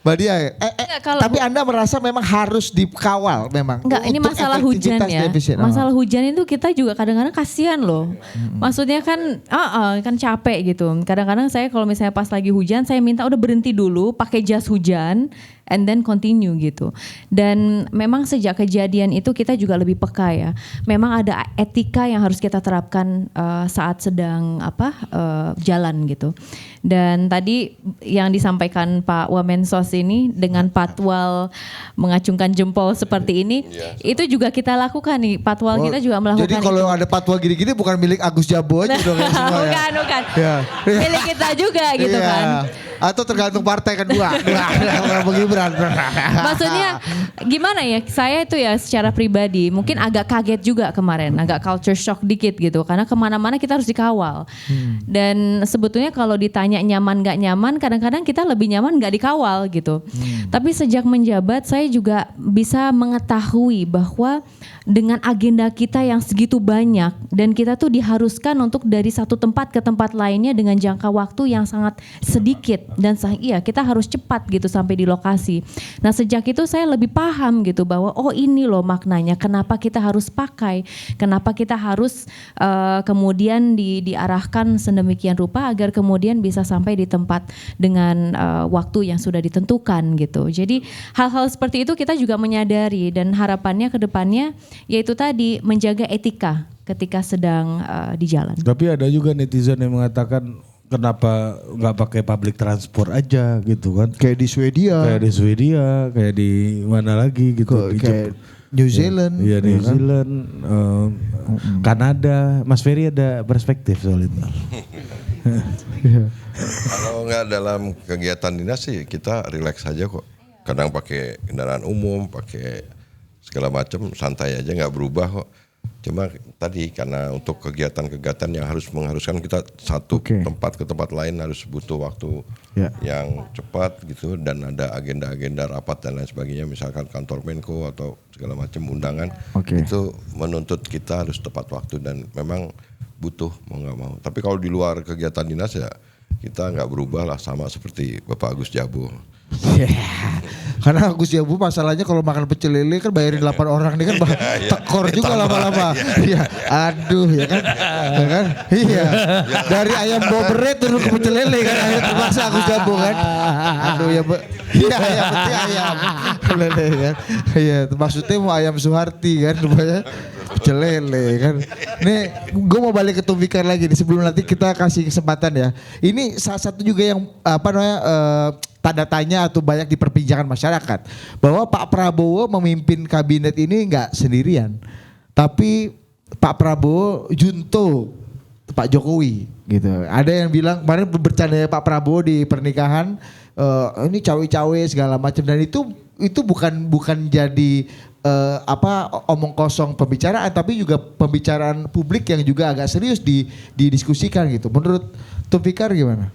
Mbak Dia, Enggak, kalau tapi Anda merasa memang harus dikawal memang. enggak, ini untuk masalah hujan efektivitas ya. defisit. Oh. Masalah hujan itu kita juga kadang-kadang kasihan loh. Maksudnya kan, kan capek gitu. Kadang-kadang saya kalau misalnya pas lagi hujan, saya minta udah berhenti dulu, pakai jas hujan, and then continue gitu. Dan memang sejak kejadian itu kita juga lebih peka ya. Memang ada etika yang harus kita terapkan saat sedang jalan gitu. Dan tadi yang disampaikan Pak Wamensos ini dengan patwal mengacungkan jempol seperti ini, itu juga kita lakukan nih. Patwal kita juga melakukan Jadi kalau itu. ada patwa gini-gini bukan milik Agus Jabo aja dong ya semua ya. bukan. Ya. Milik kita juga gitu Iya. kan. Atau tergantung partai kedua. Prabowo Gibran. Maksudnya gimana ya, saya itu ya secara pribadi mungkin agak kaget juga kemarin, agak culture shock dikit gitu. Karena kemana-mana kita harus dikawal. Dan sebetulnya kalau ditanya nyaman gak nyaman, kadang-kadang kita lebih nyaman gak dikawal gitu. Tapi sejak menjabat saya juga bisa mengetahui bahwa dengan agenda kita yang segitu banyak dan kita tuh diharuskan untuk dari satu tempat ke tempat lainnya dengan jangka waktu yang sangat sedikit dan kita harus cepat gitu sampai di lokasi. Nah sejak itu saya lebih paham gitu bahwa oh ini loh maknanya kenapa kita harus pakai, kenapa kita harus kemudian diarahkan sedemikian rupa agar kemudian bisa sampai di tempat dengan waktu yang sudah ditentukan gitu. Jadi hal-hal seperti itu kita juga menyadari dan harapannya ke depannya yaitu tadi menjaga etika ketika sedang di jalan. Tapi ada juga netizen yang mengatakan kenapa nggak pakai public transport aja gitu kan? Kayak di Swedia, Kayak di Swedia, kayak di mana lagi gitu? Di kayak Jepang. New Zealand. Iya New Zealand, Kanada. Mas Ferry ada perspektif soal itu. Kalau nggak dalam kegiatan dinas sih kita relax saja kok. Kadang pakai kendaraan umum, pakai segala macam, santai aja nggak berubah kok. Cuma tadi karena untuk kegiatan-kegiatan yang mengharuskan kita satu tempat ke tempat lain harus butuh waktu yang cepat gitu dan ada agenda-agenda rapat dan lain sebagainya, misalkan kantor Menko atau segala macam undangan itu menuntut kita harus tepat waktu dan memang butuh mau nggak mau. Tapi kalau di luar kegiatan dinas ya kita nggak berubah lah, sama seperti Bapak Agus Jabo. Karena Agus Jabo masalahnya kalau makan pecel lele kan bayarin 8 orang nih kan tekor juga lama-lama. Iya. Aduh ya kan. Ya kan? Iya. Dari ayam bobret turun ke pecel lele kan akhirnya terpaksa Agus Jabo kan. Aduh ya. Iya ayam penting ayam. Lele kan. Iya maksudnya mau ayam Suharti kan rupanya. Pecel lele kan. Nih gue mau balik ke Tumfikar lagi nih sebelum nanti kita kasih kesempatan ya. Ini salah satu juga yang tanda tanya atau banyak diperbincangkan masyarakat bahwa Pak Prabowo memimpin kabinet ini nggak sendirian, tapi Pak Prabowo junto Pak Jokowi gitu. Ada yang bilang kemarin bercanda Pak Prabowo di pernikahan ini cawe-cawe segala macam dan itu bukan jadi omong kosong pembicaraan tapi juga pembicaraan publik yang juga agak serius didiskusikan gitu. Menurut Tumfikar gimana?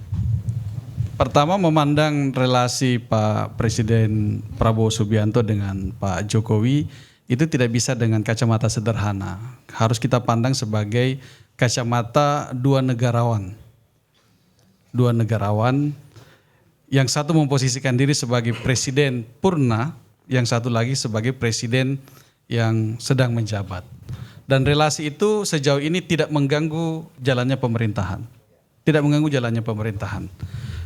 Pertama memandang relasi Pak Presiden Prabowo Subianto dengan Pak Jokowi itu tidak bisa dengan kacamata sederhana. Harus kita pandang sebagai kacamata dua negarawan. Dua negarawan yang satu memposisikan diri sebagai presiden purna, yang satu lagi sebagai presiden yang sedang menjabat. Dan relasi itu sejauh ini tidak mengganggu jalannya pemerintahan. Tidak mengganggu jalannya pemerintahan.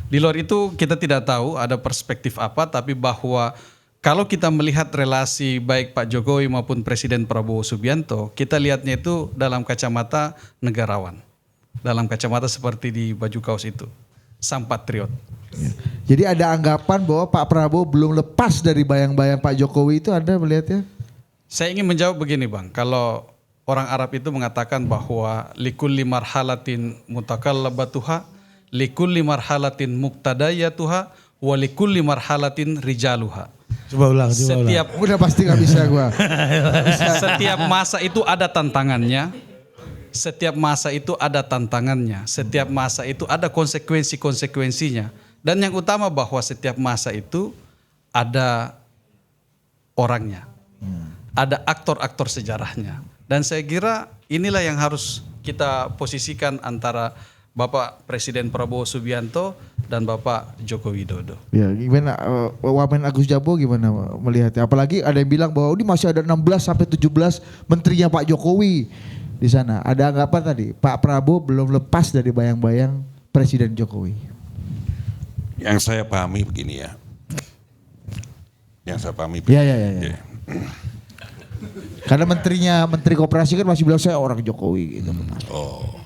Di luar itu kita tidak tahu ada perspektif apa, tapi bahwa kalau kita melihat relasi baik Pak Jokowi maupun Presiden Prabowo Subianto, kita lihatnya itu dalam kacamata negarawan. Dalam kacamata seperti di baju kaos itu, sang patriot. Jadi ada anggapan bahwa Pak Prabowo belum lepas dari bayang-bayang Pak Jokowi itu, Anda melihatnya? Saya ingin menjawab begini Bang, kalau orang Arab itu mengatakan bahwa likulli marhalatin mutakallabatuha, likulli marhalatin muqtadayatuha, wa likulli marhalatin rijaluha. Coba ulang. Udah pasti gak bisa gua. Setiap masa itu ada tantangannya. Setiap masa itu ada tantangannya. Setiap masa itu ada konsekuensi-konsekuensinya. Dan yang utama bahwa setiap masa itu ada orangnya. Ada aktor-aktor sejarahnya. Dan saya kira inilah yang harus kita posisikan antara Bapak Presiden Prabowo Subianto dan Bapak Joko Widodo. Ya, gimana Wamen Agus Jabo gimana melihatnya? Apalagi ada yang bilang bahwa ini masih ada 16 sampai 17 menterinya Pak Jokowi di sana. Ada anggapan tadi Pak Prabowo belum lepas dari bayang-bayang Presiden Jokowi. Yang saya pahami begini ya. Yang saya pahami Ya. begini. Karena Menteri Koperasi kan masih bilang saya orang Jokowi gitu. Oh.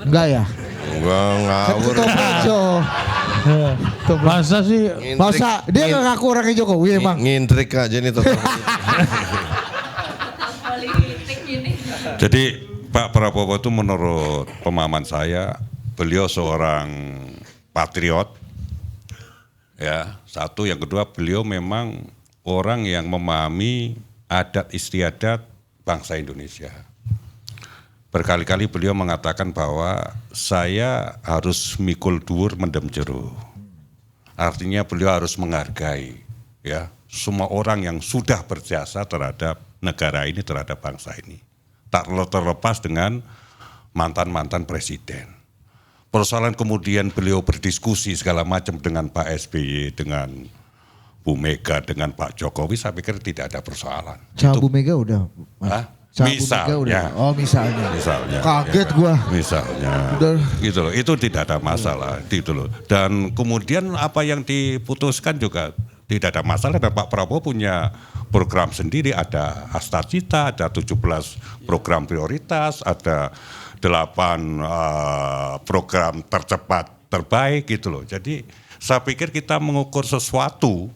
Enggak ya? Enggak ngawur. Masa sih? Masa dia nggak ngaku orangnya Jokowi emang? Ngintrik aja nih tetap. Jadi Pak Prabowo itu menurut pemahaman saya, beliau seorang patriot. Ya, satu, yang kedua beliau memang orang yang memahami adat istiadat bangsa Indonesia. Berkali-kali beliau mengatakan bahwa saya harus mikul dhuwur mendem jero. Artinya beliau harus menghargai ya semua orang yang sudah berjasa terhadap negara ini, terhadap bangsa ini. Tak terlepas dengan mantan-mantan presiden. Persoalan kemudian beliau berdiskusi segala macam dengan Pak SBY, dengan Bu Mega, dengan Pak Jokowi, saya pikir tidak ada persoalan. Sama Bu Mega udah. Hah? Sama Misalnya. Bu Mega udah. Oh misalnya. Kaget ya. gua. Misalnya. Gitu loh. Itu tidak ada masalah. Gitu loh. Dan kemudian apa yang diputuskan juga tidak ada masalah. Dan Pak Prabowo punya program sendiri. Ada Hasta Cita, ada 17 program prioritas, ada 8 program tercepat terbaik gitu loh. Jadi saya pikir kita mengukur sesuatu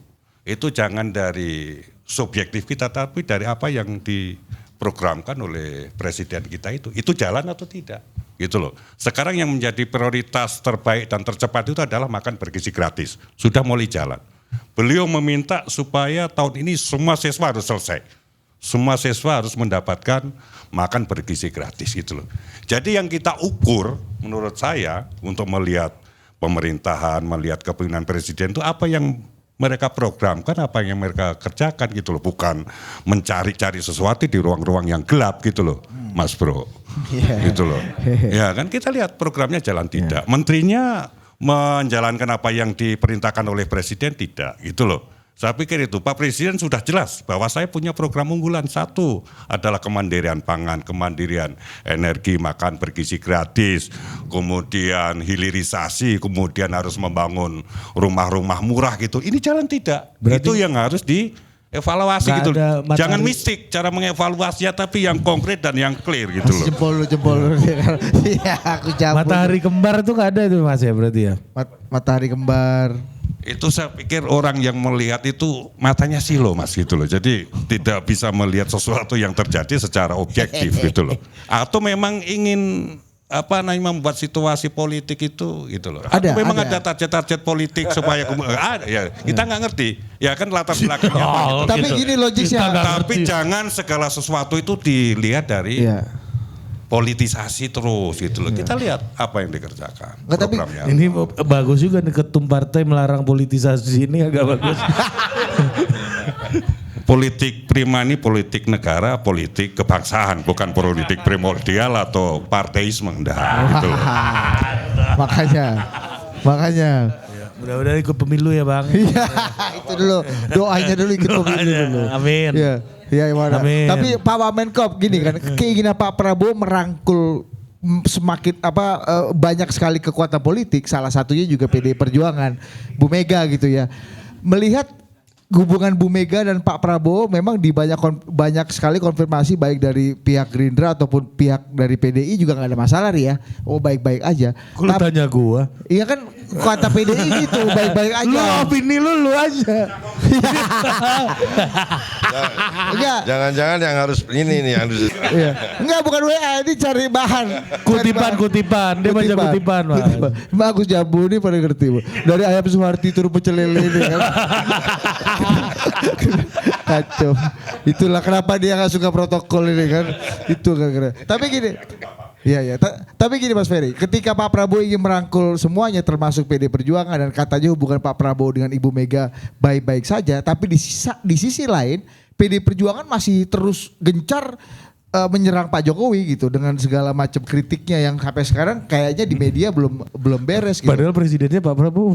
itu jangan dari subjektif kita, tapi dari apa yang diprogramkan oleh presiden kita itu jalan atau tidak gitu loh. Sekarang yang menjadi prioritas terbaik dan tercepat itu adalah makan bergizi gratis, sudah mulai jalan. Beliau meminta supaya tahun ini semua siswa harus selesai, semua siswa harus mendapatkan makan bergizi gratis gitu loh. Jadi yang kita ukur menurut saya untuk melihat pemerintahan, melihat kepemimpinan presiden itu apa yang mereka programkan, apa yang mereka kerjakan gitu loh, bukan mencari-cari sesuatu di ruang-ruang yang gelap gitu loh, Mas Bro, gitu loh. Ya kan kita lihat programnya jalan tidak, menterinya menjalankan apa yang diperintahkan oleh presiden tidak, gitu loh. Saya pikir itu Pak Presiden sudah jelas bahwa saya punya program unggulan. Satu adalah kemandirian pangan, kemandirian energi, makan bergizi gratis, kemudian hilirisasi, kemudian harus membangun rumah-rumah murah gitu. Ini jalan tidak. Berarti itu yang harus dievaluasi gitu. Jangan mistik cara mengevaluasinya, tapi yang konkret dan yang clear gitu loh. Jempol. Iya, aku cabut. Matahari kembar itu nggak ada itu Mas ya berarti ya? Matahari kembar. Itu saya pikir orang yang melihat itu matanya silo Mas gitu loh. Jadi tidak bisa melihat sesuatu yang terjadi secara objektif gitu loh. Atau memang ingin membuat situasi politik itu gitu loh. Atau memang ada target-target politik supaya ya kita nggak ngerti. Ya kan latar belakangnya. Tapi gini logiknya. Tapi jangan segala sesuatu itu dilihat dari politisasi terus gitu loh. Kita lihat apa yang dikerjakan. Programnya. Ini bagus juga nih ketum partai melarang politisasi ini agak bagus. Politik prima ini politik negara, politik kebangsaan, bukan politik primordial atau parteisme. Enggak, gitu loh. Makanya. Mudah-mudahan ikut pemilu ya Bang. Iya, itu dulu. Doanya dulu ikut pemilu dulu. Amin. Iya, iya gimana? Amin. Tapi Pak Wamenkop gini kan, keinginan Pak Prabowo merangkul semakin banyak sekali kekuatan politik, salah satunya juga PDI Perjuangan, Bu Mega gitu ya. Melihat hubungan Bu Mega dan Pak Prabowo memang di banyak sekali konfirmasi baik dari pihak Gerindra ataupun pihak dari PDI juga nggak ada masalah Ri ya. Oh baik-baik aja. Kok lu tanya gua? Iya kan kata PDI gitu baik-baik aja. Lu opini lu aja. Enggak. Jangan-jangan yang harus ini nih yang harus Iya. Enggak bukan WA ini cari bahan. Kutipan. Dia baca kutipan, Mas. Bagus Jambu ini pada ngerti. Bu. Dari ayam Suharti turun pecel lele ini kan. Kacau. Itulah kenapa dia nggak suka protokol ini kan. Itu gara-gara. Tapi gini. Iya. Tapi gini Mas Ferry, ketika Pak Prabowo ingin merangkul semuanya termasuk PD Perjuangan dan katanya hubungan Pak Prabowo dengan Ibu Mega baik-baik saja, tapi di sisi lain PD Perjuangan masih terus gencar menyerang Pak Jokowi gitu dengan segala macam kritiknya yang sampai sekarang kayaknya di media belum beres gitu. Padahal presidennya Pak Prabowo.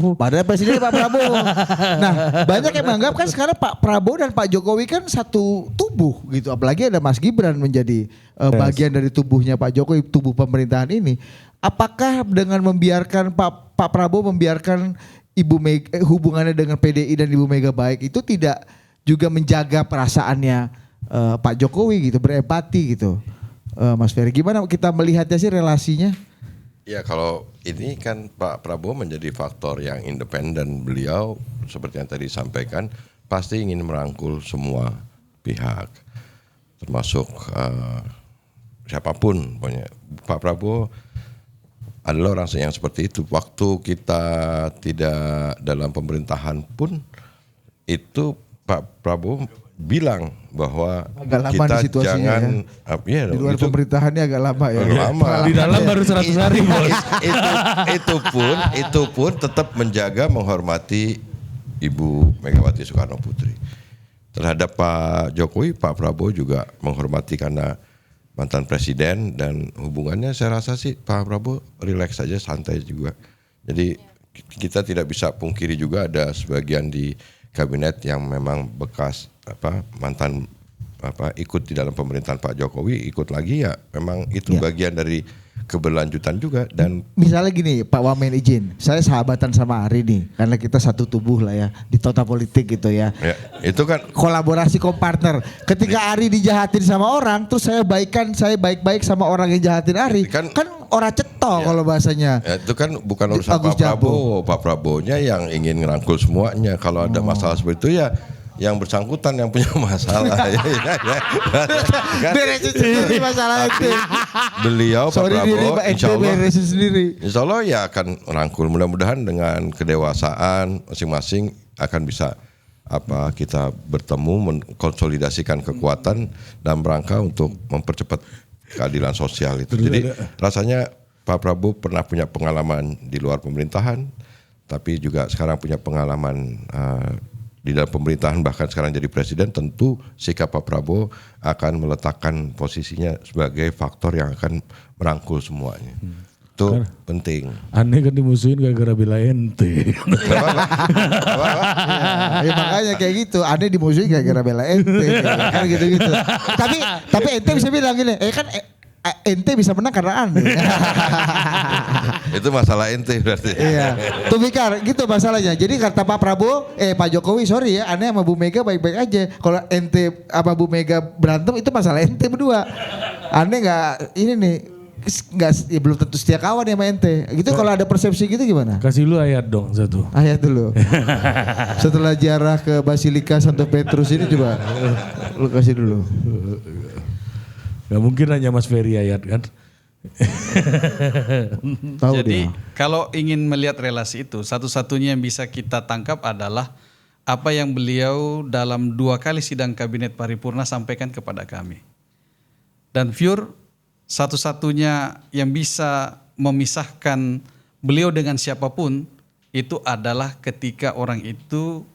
Nah, banyak yang menganggap kan sekarang Pak Prabowo dan Pak Jokowi kan satu tubuh gitu. Apalagi ada Mas Gibran menjadi bagian dari tubuhnya Pak Jokowi, tubuh pemerintahan ini. Apakah dengan membiarkan Pak Prabowo membiarkan Ibu Mega hubungannya dengan PDI dan Ibu Mega baik itu tidak juga menjaga perasaannya Pak Jokowi gitu, berempati gitu. Mas Ferry, gimana kita melihatnya sih relasinya? Ya kalau ini kan Pak Prabowo menjadi faktor yang independen. Beliau seperti yang tadi disampaikan pasti ingin merangkul semua pihak, termasuk siapapun. Pokoknya Pak Prabowo adalah orang yang seperti itu. Waktu kita tidak dalam pemerintahan pun itu Pak Prabowo bilang bahwa agak lama kita di situasinya jangan ya. Di luar pemerintahannya agak lama ya. Lama. Di dalam baru 100 hari Bos. itu pun tetap menjaga menghormati Ibu Megawati Soekarno Putri. Terhadap Pak Jokowi, Pak Prabowo juga menghormati karena mantan presiden dan hubungannya saya rasa sih Pak Prabowo rileks saja, santai juga. Jadi kita tidak bisa pungkiri juga ada sebagian di kabinet yang memang bekas mantan ikut di dalam pemerintahan Pak Jokowi, ikut lagi ya memang itu bagian dari keberlanjutan juga. Dan misalnya gini Pak Wamen izin, saya sahabatan sama Ari nih karena kita satu tubuh lah ya di tota politik gitu ya. Itu kan kolaborasi kompartner. Ketika Ari dijahatin sama orang, terus saya baik-baik sama orang yang jahatin Ari, kan orang cetok kalau bahasanya. Ya, itu kan bukan urusan Pak Prabowo. Pak Prabowo-nya yang ingin ngerangkul semuanya. Kalau ada masalah seperti itu ya yang bersangkutan yang punya masalah. Beresin sendiri masalah itu. Beliau Pak Prabowo insya Allah ya akan merangkul. Mudah-mudahan dengan kedewasaan masing-masing akan bisa kita bertemu mengkonsolidasikan kekuatan dalam rangka untuk mempercepat keadilan sosial itu. Jadi rasanya Pak Prabowo pernah punya pengalaman di luar pemerintahan, tapi juga sekarang punya pengalaman di dalam pemerintahan, bahkan sekarang jadi presiden. Tentu sikap Pak Prabowo akan meletakkan posisinya sebagai faktor yang akan merangkul semuanya. Itu penting. Aneh kan dimusuhin gara-gara bela ente. Ya, makanya kayak gitu. Aneh dimusuhin gara-gara bela ente. Kan gitu-gitu. Tapi ente bisa bilang gini, kan ente bisa menang karena aneh. Itu masalah ente berarti. Iya. Tuh Fikar, gitu masalahnya. Jadi kata Pak Prabowo, Pak Jokowi sorry ya, aneh sama Bu Mega baik-baik aja. Kalau ente sama Bu Mega berantem itu masalah ente berdua. Aneh nggak ini nih belum tentu setia kawan ya sama ente. Gitu kalau ada persepsi gitu gimana? Kasih lu ayat dong satu. Ayat dulu. Setelah ziarah ke Basilika Santo Petrus ini coba lu kasih dulu. Gak mungkin hanya Mas Ferry ayat kan. Jadi kalau ingin melihat relasi itu, satu-satunya yang bisa kita tangkap adalah apa yang beliau dalam 2 kali sidang kabinet paripurna sampaikan kepada kami. Dan Fyur, satu-satunya yang bisa memisahkan beliau dengan siapapun itu adalah ketika orang itu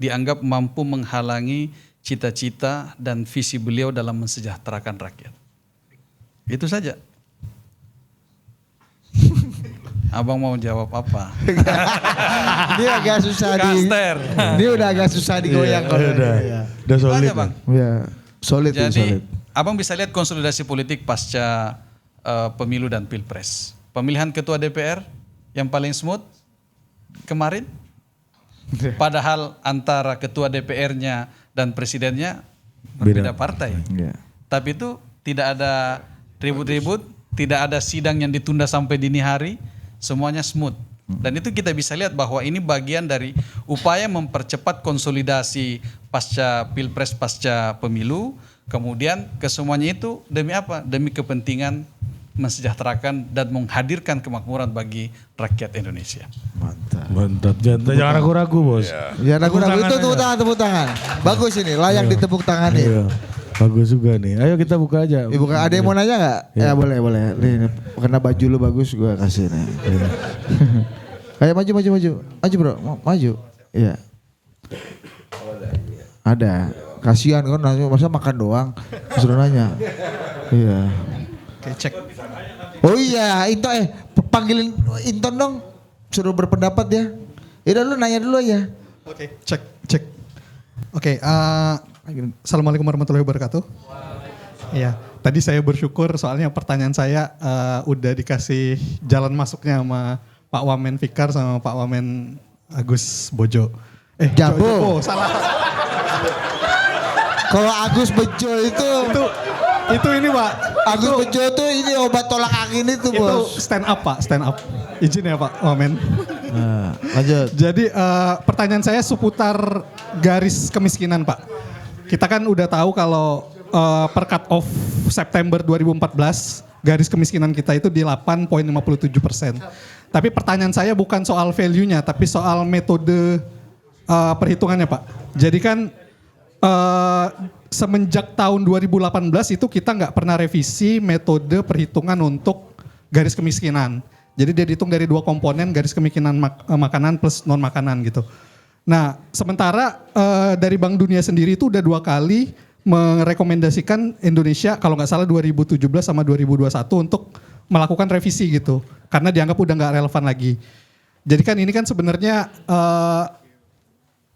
dianggap mampu menghalangi cita-cita dan visi beliau dalam mensejahterakan rakyat. Itu saja. Abang mau jawab apa? Ini agak susah Kaster. Ini udah agak susah digoyang kalau udah Itu solid. aja, Bang. Ya, solid tuh, Jadi solid. abang bisa lihat konsolidasi politik pasca pemilu dan pilpres. Pemilihan ketua DPR yang paling smooth kemarin. Padahal antara ketua DPR-nya dan presidennya berbeda partai. Iya. Tapi itu tidak ada ribut-ribut, tidak ada sidang yang ditunda sampai dini hari, semuanya smooth. Dan itu kita bisa lihat bahwa ini bagian dari upaya mempercepat konsolidasi pasca pilpres, pasca pemilu, kemudian kesemuanya itu demi apa? Demi kepentingan mensejahterakan dan menghadirkan kemakmuran bagi rakyat Indonesia. Mantap. Jangan ragu-ragu, Bos. Ya ragu-ragu itu Tepuk tepuk tangan. Bagus ini, layak ditepuk tangan nih. Iya. Bagus juga nih. Ayo kita buka aja. Ibu ada yang mau nanya nggak? Ya boleh. Nih, karena baju lu bagus gue kasih nih. Ayo maju. Maju bro, maju. Iya. Ada. Kasihan kan, masa makan doang. Suruh nanya. Iya. Oke, cek. Oh iya, panggilin Inton dong. Suruh berpendapat ya. Yaudah lu nanya dulu ya. Oke, cek. Oke, Assalamualaikum warahmatullahi wabarakatuh. Iya, tadi saya bersyukur soalnya pertanyaan saya udah dikasih jalan masuknya sama Pak Wamen Fikar sama Pak Wamen Agus Bojo. Jabo. Salah. Kalau Agus Bejo Itu ini Pak. Agus Bejo tuh ini obat tolak angin itu bos. Itu stand up Pak, stand up. Izin ya Pak Wamen. Nah, lanjut. Jadi pertanyaan saya seputar garis kemiskinan Pak. Kita kan udah tahu kalau per cut off September 2014 garis kemiskinan kita itu di 8,57%. Tapi pertanyaan saya bukan soal value-nya tapi soal metode perhitungannya Pak. Jadi kan semenjak tahun 2018 itu kita nggak pernah revisi metode perhitungan untuk garis kemiskinan. Jadi dia dihitung dari dua komponen garis kemiskinan makanan plus non makanan gitu. Nah sementara dari Bank Dunia sendiri itu udah 2 kali merekomendasikan Indonesia kalau nggak salah 2017 sama 2021 untuk melakukan revisi gitu. Karena dianggap udah nggak relevan lagi. Jadi kan ini kan sebenarnya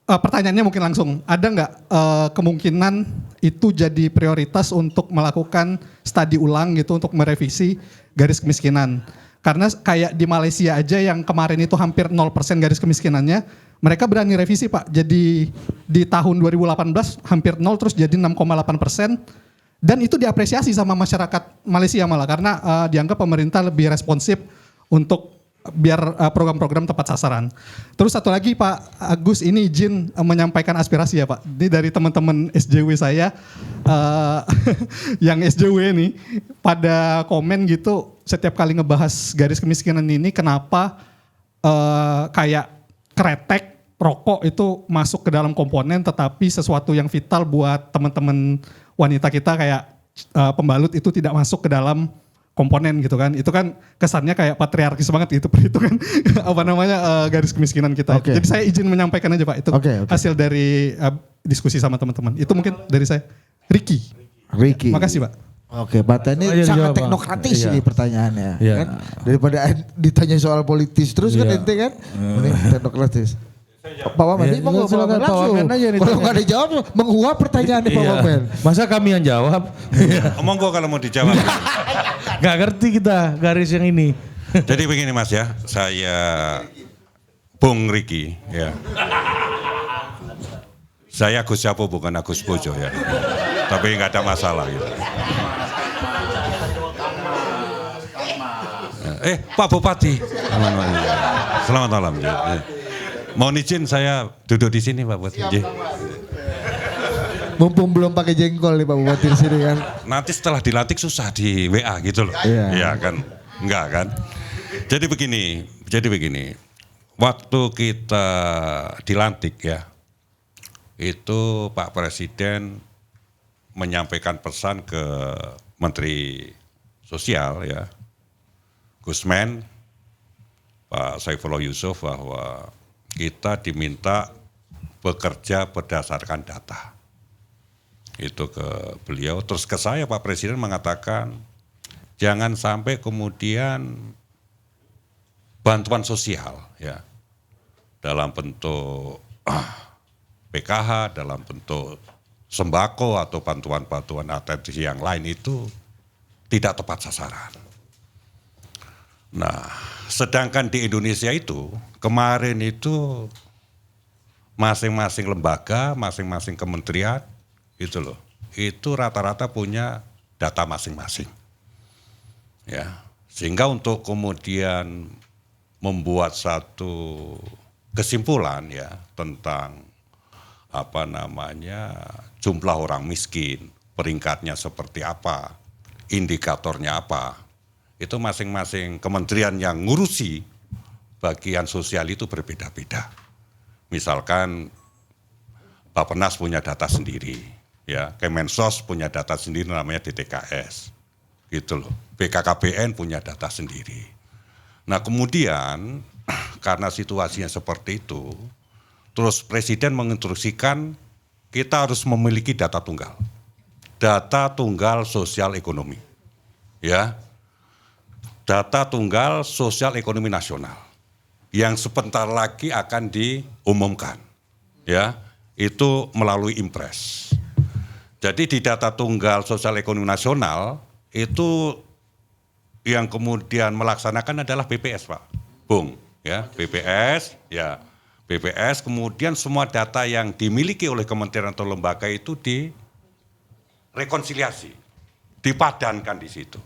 pertanyaannya mungkin langsung, ada nggak kemungkinan itu jadi prioritas untuk melakukan studi ulang gitu untuk merevisi garis kemiskinan? Karena kayak di Malaysia aja yang kemarin itu hampir 0% garis kemiskinannya, mereka berani revisi Pak. Jadi di tahun 2018 hampir 0 terus jadi 6,8%. Dan itu diapresiasi sama masyarakat Malaysia malah karena dianggap pemerintah lebih responsif untuk biar program-program tepat sasaran. Terus satu lagi Pak Agus ini izin menyampaikan aspirasi ya Pak. Ini dari teman-teman SJW saya yang SJW nih pada komen gitu setiap kali ngebahas garis kemiskinan ini kenapa kayak kretek, rokok itu masuk ke dalam komponen tetapi sesuatu yang vital buat teman-teman wanita kita kayak pembalut itu tidak masuk ke dalam komponen gitu kan. Itu kan kesannya kayak patriarkis banget gitu perhitungan garis kemiskinan kita. Okay. Jadi saya izin menyampaikan aja Pak itu hasil dari diskusi sama teman-teman. Itu mungkin dari saya. Ricky. Makasih Pak. Oke, Pak ini sangat teknokratis ini pertanyaannya. Kan? Daripada ditanya soal politis terus kan ente kan. Ini teknokratis. Pak Wamen, ini mau silakan Pak Wamen aja nih. Kalau nggak dijawab, menguap pertanyaan Pak Wamen. Masa kami yang jawab? Monggo kalau mau dijawab. Gak ngerti kita garis yang ini. Jadi begini Mas ya, saya Bung Ricky ya. Saya Gus Japo bukan Agus Bojo ya. Tapi nggak ada masalah gitu. Pak Bupati. Selamat malam. Mohon izin saya duduk di sini Pak Bupati. Mumpung belum pakai jengkol nih Pak Bupati di sini kan. Nanti setelah dilantik susah di WA gitu loh. Iya kan? Enggak kan? Jadi begini. Waktu kita dilantik ya, itu Pak Presiden menyampaikan pesan ke Menteri Sosial ya, Gusmen, Pak Saifullah Yusuf bahwa kita diminta bekerja berdasarkan data. Itu ke beliau. Terus ke saya Pak Presiden mengatakan jangan sampai kemudian bantuan sosial ya, dalam bentuk PKH, dalam bentuk sembako atau bantuan-bantuan atensi yang lain itu tidak tepat sasaran. Nah, sedangkan di Indonesia itu kemarin itu masing-masing lembaga, masing-masing kementerian itu loh, itu rata-rata punya data masing-masing. Ya, sehingga untuk kemudian membuat satu kesimpulan ya tentang jumlah orang miskin, peringkatnya seperti apa, indikatornya apa, itu masing-masing kementerian yang ngurusi bagian sosial itu berbeda-beda. Misalkan Bappenas punya data sendiri, ya, Kemensos punya data sendiri namanya DTKS, gitu loh. BKKBN punya data sendiri. Nah kemudian karena situasinya seperti itu, terus Presiden menginstruksikan kita harus memiliki data tunggal sosial ekonomi, ya, data tunggal sosial ekonomi nasional, yang sebentar lagi akan diumumkan, ya, itu melalui Impres. Jadi di data tunggal sosial ekonomi nasional itu yang kemudian melaksanakan adalah BPS, Pak, Bung, ya, BPS, ya. BPS, kemudian semua data yang dimiliki oleh kementerian atau lembaga itu direkonsiliasi, dipadankan di situ,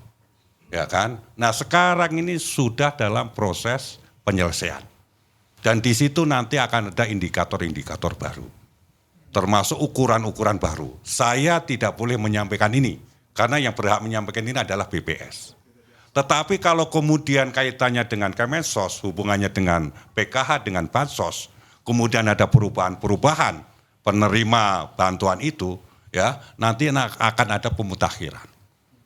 ya kan? Nah sekarang ini sudah dalam proses penyelesaian, dan di situ nanti akan ada indikator-indikator baru, termasuk ukuran-ukuran baru. Saya tidak boleh menyampaikan ini, karena yang berhak menyampaikan ini adalah BPS. Tetapi kalau kemudian kaitannya dengan Kemensos, hubungannya dengan PKH, dengan Bansos, kemudian ada perubahan-perubahan penerima bantuan itu, ya nanti akan ada pemutakhiran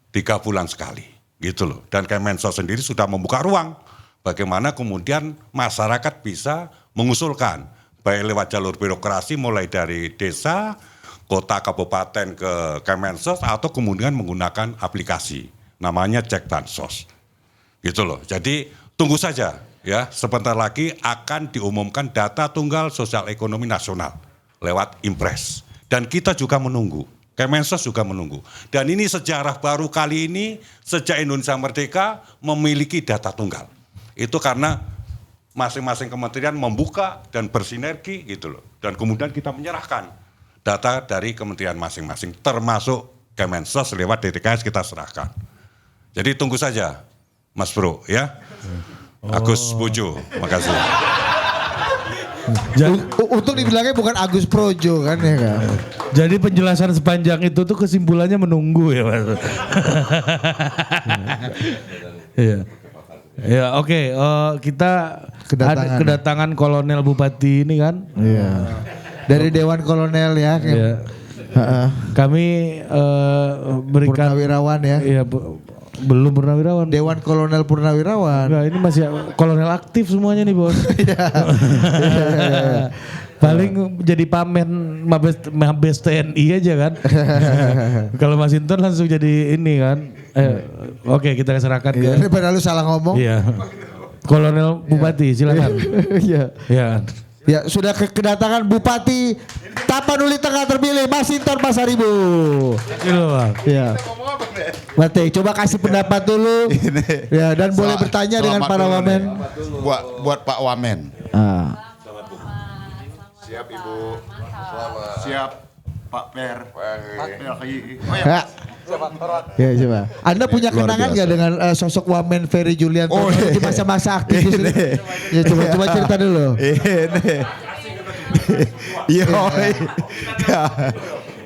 3 bulan sekali, gitu loh. Dan Kemensos sendiri sudah membuka ruang bagaimana kemudian masyarakat bisa mengusulkan, baik lewat jalur birokrasi mulai dari desa, kota, kabupaten ke Kemensos, atau kemudian menggunakan aplikasi namanya Cek Bansos, gitu loh. Jadi tunggu saja ya, sebentar lagi akan diumumkan data tunggal sosial ekonomi nasional lewat Impres, dan kita juga menunggu, Kemensos juga menunggu. Dan ini sejarah baru kali ini sejak Indonesia merdeka memiliki data tunggal. Itu karena masing-masing kementerian membuka dan bersinergi, gitu loh. Dan kemudian kita menyerahkan data dari kementerian masing-masing, termasuk Kemensos lewat DTKS kita serahkan. Jadi tunggu saja, Mas Bro, ya. Agus Bojo, makasih. Untuk dibilangnya bukan Agus Projo kan ya kan. Jadi penjelasan sepanjang itu tuh kesimpulannya menunggu ya Mas. Iya. Ya oke, kita kedatangan Kolonel Bupati ini kan. Iya. Dari Dewan Kolonel ya. Iya. Kami berikan Purnawirawan ya. Iya, belum purnawirawan. Dewan Kolonel Purnawirawan. Enggak, ini masih kolonel aktif semuanya nih, Bos. Paling jadi pamen Mabes TNI aja kan. Kalau Mas Hinton langsung jadi ini kan. Oke, kita serahkan ke. Daripada lu salah ngomong. Iya. Kolonel Bupati, silakan. Iya. Iya. Ya, sudah kedatangan Bupati Tapanuli Tengah terpilih, Mas Hinton Pasaribu. Iya. Mate, coba kasih pendapat dulu. Ya, dan boleh bertanya dengan para wamen. Buat Pak Wamen. Siap Ibu. Siap Pak Per. Ya, coba. Anda punya kenangan nggak dengan sosok Wamen Ferry Julianto di masa-masa aktif ini? Ya, coba cerita dulu.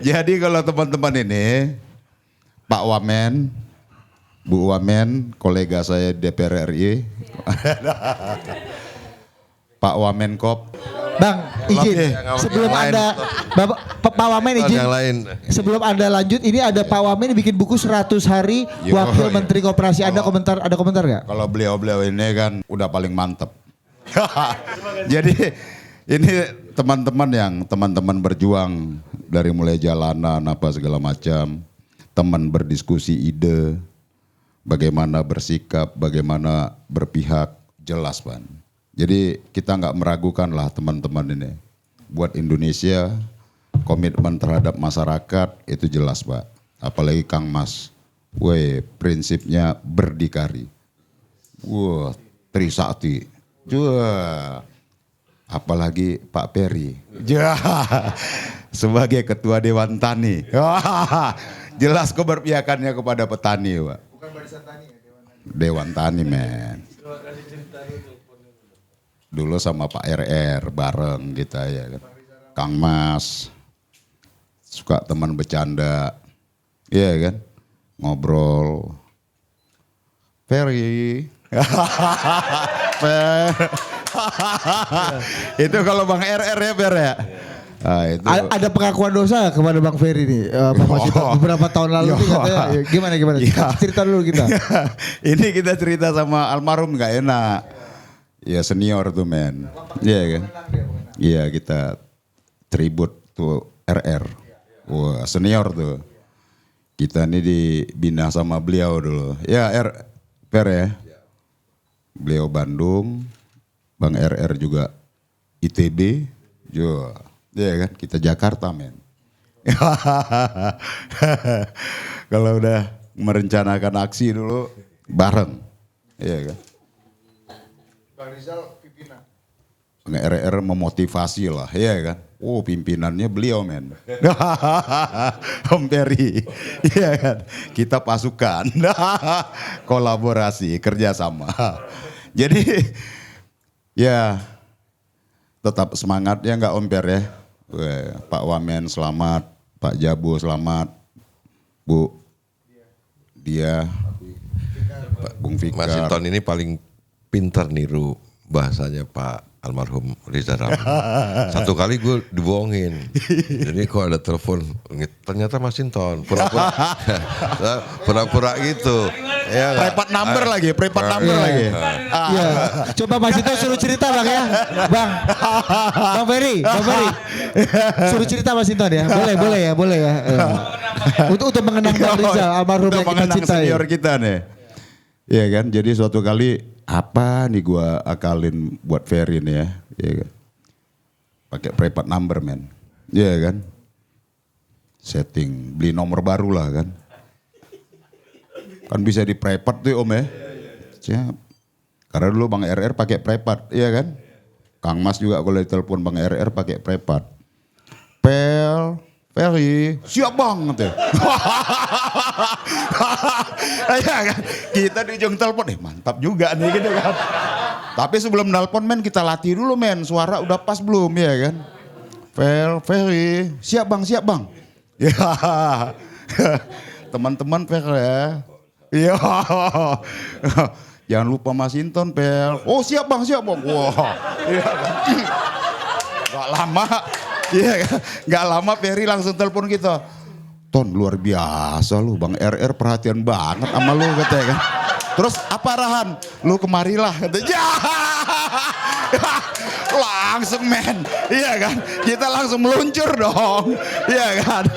Jadi kalau teman-teman ini, Pak Wamen, Bu Wamen, kolega saya DPR RI, Pak Wamenkop. Bang, izin sebelum Anda Pak Wamen izin. Sebelum Anda lanjut, ini ada Pak Wamen bikin buku 100 hari Wakil Menteri Koperasi. Ada komentar nggak? Kalau beliau ini kan udah paling mantep. Jadi ini teman-teman berjuang dari mulai jalanan apa segala macam, teman berdiskusi ide, bagaimana bersikap, bagaimana berpihak jelas Pak. Jadi kita nggak meragukan lah teman-teman ini. Buat Indonesia komitmen terhadap masyarakat itu jelas Pak. Apalagi Kang Mas. Weh, prinsipnya berdikari. Wah, Trisakti. Wah. Apalagi Pak Peri. Ya. Sebagai ketua Dewan Tani. Wah, jelas keberpihakannya kepada petani, Pak. Bukan Barisan Tani ya, Dewan Tani, men. Dulu sama Pak RR bareng kita ya kan. Kang Mas. Suka teman bercanda. Iya kan? Ngobrol. Peri. Itu kalau Bang RR ya Per ya. Nah, itu. Ada pengakuan dosa kepada Bang Ferry nih, Bang Masito beberapa tahun lalu nih katanya. Gimana? Cerita dulu kita. Ini kita cerita sama almarhum nggak enak. Ya senior tuh men. Iya kan. Iya kita tribut tuh RR. Wah senior tuh. Kita ini dibina sama beliau dulu. Ya Per ya. Beliau Bandung, Bang RR juga ITB, jo, ya kan kita Jakarta men. Kalau udah merencanakan aksi dulu bareng, ya kan. Bang Rizal pimpinan. Bang RR memotivasi lah, ya kan. Oh pimpinannya beliau men. Om Peri, ya kan. Kita pasukan, kolaborasi, kerjasama. Jadi ya tetap semangat ya nggak Om Per ya. Pak Wamen selamat, Pak Jabu selamat, Bu Dia, Pak Bung Fikar. Mas Hinton ini paling pintar niru bahasanya Pak almarhum Riza Ramli. Satu kali gue dibohongin. Jadi kok ada telepon, ternyata Mas Hinton. Pura-pura gitu. Ya, Prepat number lagi. Iya. Coba Mas Hinton suruh cerita Bang ya. Bang Ferry. Suruh cerita Mas Hinton ya. Boleh ya. Untuk mengenang Bang Rizal almarhum yang kita cintai. Senior kita nih. Iya kan, jadi suatu kali apa nih gua akalin buat Ferry nih ya, iya kan. Pakai prepat number men, iya kan. Setting, beli nomor baru lah kan. Kan bisa di prepat tuh Om ya. Siap. Karena dulu Bang RR pakai prepat, iya kan. Kang Mas juga kalau ditelepon Bang RR pakai prepat. Ferry, siap Bang gitu. Ya kan, kita di ujung telepon, mantap juga nih gitu kan. Tapi sebelum nelpon men kita latih dulu men, suara udah pas belum ya kan. Ferry, siap bang. Ya, teman-teman Ferry ya. Iya, jangan lupa Mas Hinton Pel. Oh siap bang. Wah, gak lama. Iya kan, gak lama Ferry langsung telepon kita. Ton luar biasa lu Bang RR perhatian banget sama lu katanya kan. Terus apa arahan? Lu kemarilah katanya. Langsung men, iya kan. Kita langsung meluncur dong, iya kan.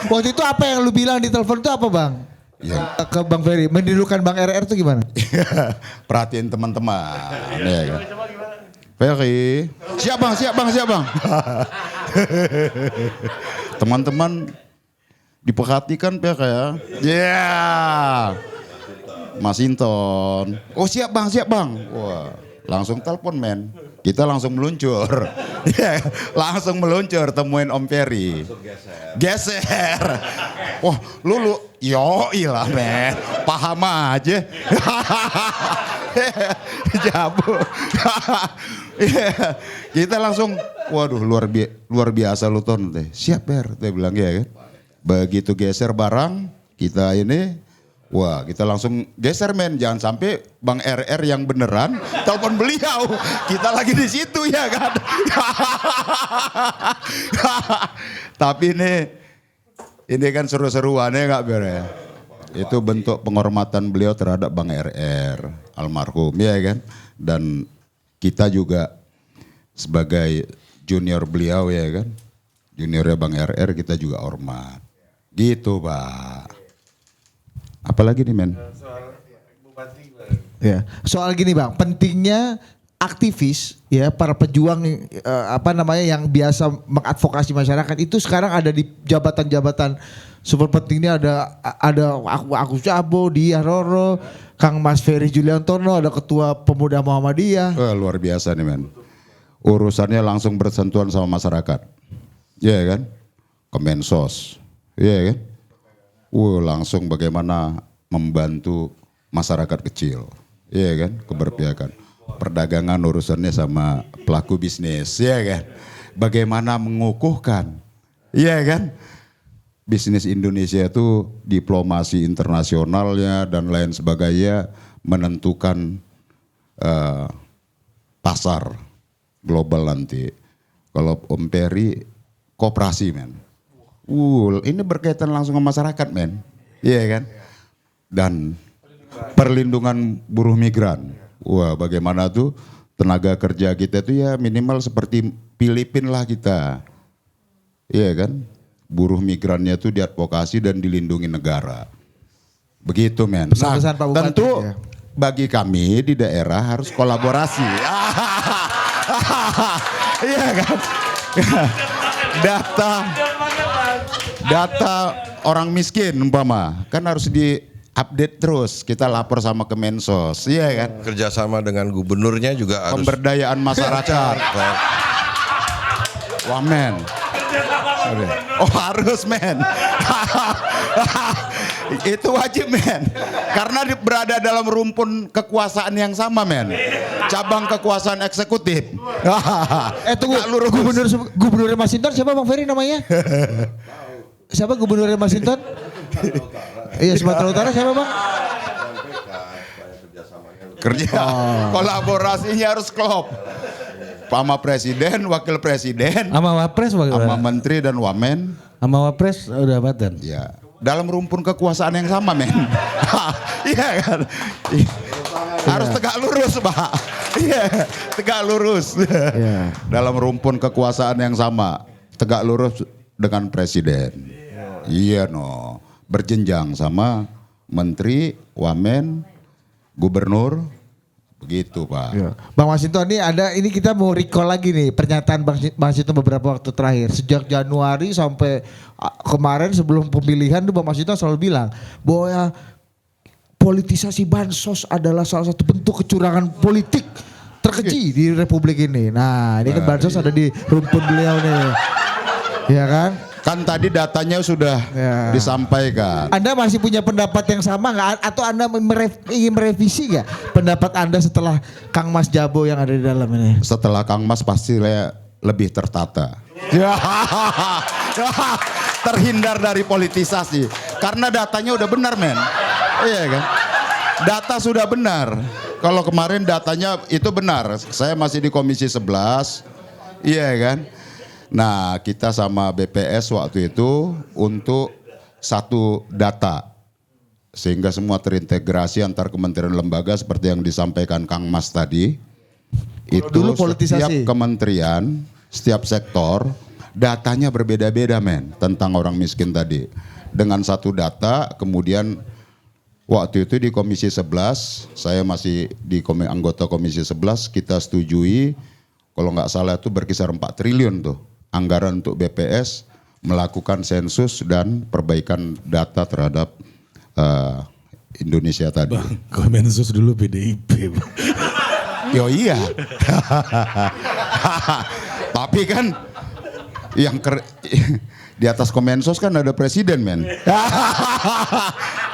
Waktu itu apa yang lu bilang di telepon itu apa Bang? Ya. Ke Bang Ferry, menirukan Bang RR itu gimana? Perhatiin teman-teman, ya kan. Ferry, siap bang. Teman-teman diperhatikan Per ya. Yeah. Mas Hinton. Oh siap bang. Wah, langsung telepon men. Kita langsung meluncur. Yeah. Langsung meluncur temuin Om Ferry. Geser. Wah, lu ilah men. Paham aja. Jabu. Kita langsung, waduh luar biasa lu Ton. Siap Ber, dia bilang ya kan. Begitu geser barang, kita ini, wah kita langsung geser men. Jangan sampai Bang RR yang beneran telepon beliau. Kita lagi di situ ya kan. Tapi ini kan seru-seruannya gak Ber ya. Itu bentuk penghormatan beliau terhadap Bang RR almarhum ya kan. Dan kita juga sebagai junior beliau ya kan. Juniornya Bang RR kita juga hormat. Gitu Pak. Apalagi nih men? Soal Bupati gimana? Ya. Soal gini Bang, pentingnya aktivis ya para pejuang yang biasa mengadvokasi masyarakat itu sekarang ada di jabatan-jabatan super pentingnya ada aku Cabo, Dia Roro, Kang Mas Ferry Juliantono, ada Ketua Pemuda Muhammadiyah. Wah, luar biasa nih men. Urusannya langsung bersentuhan sama masyarakat. Iya kan? Kemensos. Iya kan? Langsung bagaimana membantu masyarakat kecil. Iya kan? Keberpihakan. Perdagangan urusannya sama pelaku bisnis, ya kan? Bagaimana mengukuhkan, ya kan? Bisnis Indonesia itu diplomasi internasionalnya dan lain sebagainya menentukan pasar global nanti. Kalau Om Peri koperasi men, ini berkaitan langsung sama masyarakat men, iya kan? Dan perlindungan buruh migran. Wah, bagaimana tuh tenaga kerja kita tuh ya minimal seperti Filipina lah kita. Iya kan? Buruh migrannya tuh diadvokasi dan dilindungi negara. Begitu men. Nah, Pak Bupati, tentu ya. bagi kami di daerah harus kolaborasi. Iya kan? Data orang miskin umpama kan harus update terus, kita lapor sama Kemensos, iya kan? Kerjasama dengan gubernurnya juga harus. Pemberdayaan masyarakat. Wah men. Oh harus men. Itu wajib men. Karena berada dalam rumpun kekuasaan yang sama men. Cabang kekuasaan eksekutif. Tunggu, gubernur Masinton siapa Bang Ferry namanya? Siapa gubernur Masinton? Iya Sumatera Utara siapa Bang? Kerja kolaborasinya harus klop. Sama presiden, wakil presiden, Sama wapres sama menteri dan wamen. sama wapres udah badan. Ya, dalam rumpun kekuasaan yang sama men. Iya kan? Harus tegak lurus Pak. Iya, tegak lurus. Dalam rumpun kekuasaan yang sama, tegak lurus dengan presiden. Iya no. Berjenjang sama menteri, wamen, gubernur, begitu Pak. Ya. Bang Masinton ini kita mau recall lagi nih pernyataan Bang Masinton beberapa waktu terakhir. Sejak Januari sampai kemarin sebelum pemilihan tuh Bang Masinton selalu bilang bahwa ya, politisasi bansos adalah salah satu bentuk kecurangan politik terkeji di Republik ini. Nah ini kan bansos ada di rumpun beliau nih. Ya kan? Kan tadi datanya sudah disampaikan. Anda masih punya pendapat yang sama nggak? Atau Anda ingin merevisi nggak pendapat Anda setelah Kang Mas Jabo yang ada di dalam ini? Setelah Kang Mas pasti lebih tertata. Terhindar dari politisasi. Karena datanya udah benar men. Iya kan? Data sudah benar. Kalau kemarin datanya itu benar. Saya masih di Komisi 11. Iya kan? Nah kita sama BPS waktu itu untuk satu data. Sehingga semua terintegrasi antar kementerian lembaga seperti yang disampaikan Kang Mas tadi. Itu dulu politisasi. Setiap kementerian, setiap sektor datanya berbeda-beda men tentang orang miskin tadi. Dengan satu data kemudian waktu itu di Komisi 11, saya masih di anggota Komisi 11, kita setujui kalau nggak salah itu berkisar 4 triliun tuh anggaran untuk BPS melakukan sensus dan perbaikan data terhadap Indonesia tadi. Kemensos dulu PDIP. Yo iya. Tapi kan yang di atas Kemensos kan ada presiden men.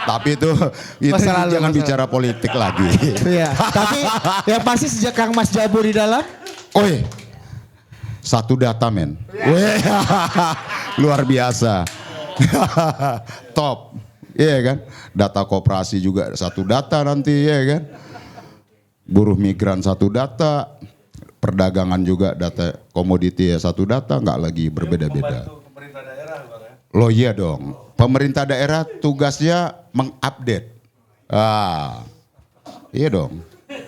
Tapi itu jangan bicara politik lagi. Iya. Tapi yang pasti sejak Kang Mas Jabo di dalam. Oh iya. Satu data men. Luar biasa. Top. Iya kan. Data koperasi juga satu data nanti ya kan. Buruh migran satu data. Perdagangan juga data komoditi ya satu data. Nggak lagi berbeda-beda. Loh iya dong. Pemerintah daerah tugasnya mengupdate. Iya dong.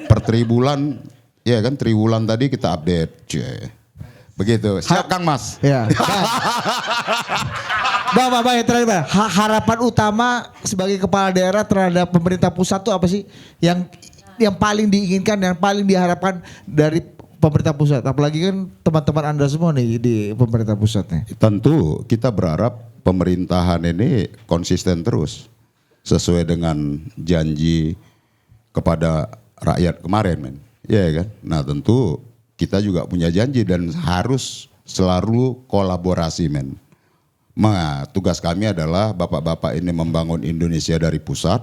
Per tribulan. Iya kan tribulan tadi kita update. Begitu. Siap Kang Mas. Ya. Bang, yang terakhir Bang. Harapan utama sebagai kepala daerah terhadap pemerintah pusat tuh apa sih? Yang yang paling diinginkan, yang paling diharapkan dari pemerintah pusat? Apalagi kan teman-teman Anda semua nih di pemerintah pusatnya. Tentu kita berharap pemerintahan ini konsisten terus sesuai dengan janji kepada rakyat kemarin, men. Iya kan? Nah, tentu kita juga punya janji dan harus selalu kolaborasi, men. Nah, tugas kami adalah bapak-bapak ini membangun Indonesia dari pusat,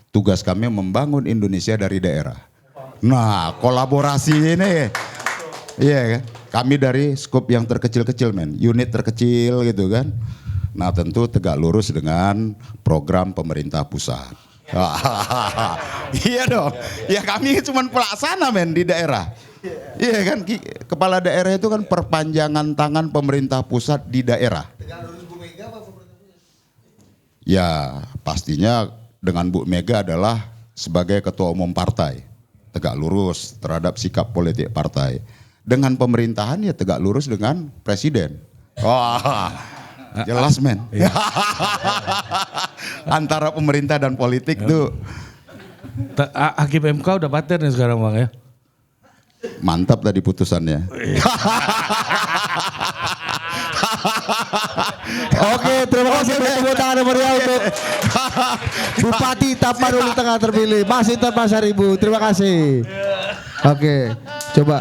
tugas kami membangun Indonesia dari daerah. Nah, kolaborasi ini, iya kan? Kami dari skop yang terkecil-kecil, men, unit terkecil gitu kan. Nah, tentu tegak lurus dengan program pemerintah pusat. Iya dong, ya kami cuma pelaksana, men, di daerah. Iya kan, kepala daerah itu kan perpanjangan tangan pemerintah pusat di daerah. Ya pastinya dengan Bu Mega adalah sebagai ketua umum partai, tegak lurus terhadap sikap politik partai. Dengan pemerintahan ya tegak lurus dengan presiden. Wah, jelas, men. Antara pemerintah dan politik tuh. Hakim MK udah paten nih sekarang, Bang, ya. Mantap tadi putusannya. Oke, terima kasih tepuk tangan yang meriah untuk Bupati Tapanuli Tengah terpilih, Mas Inton Pasaribu. Terima kasih. Oke, coba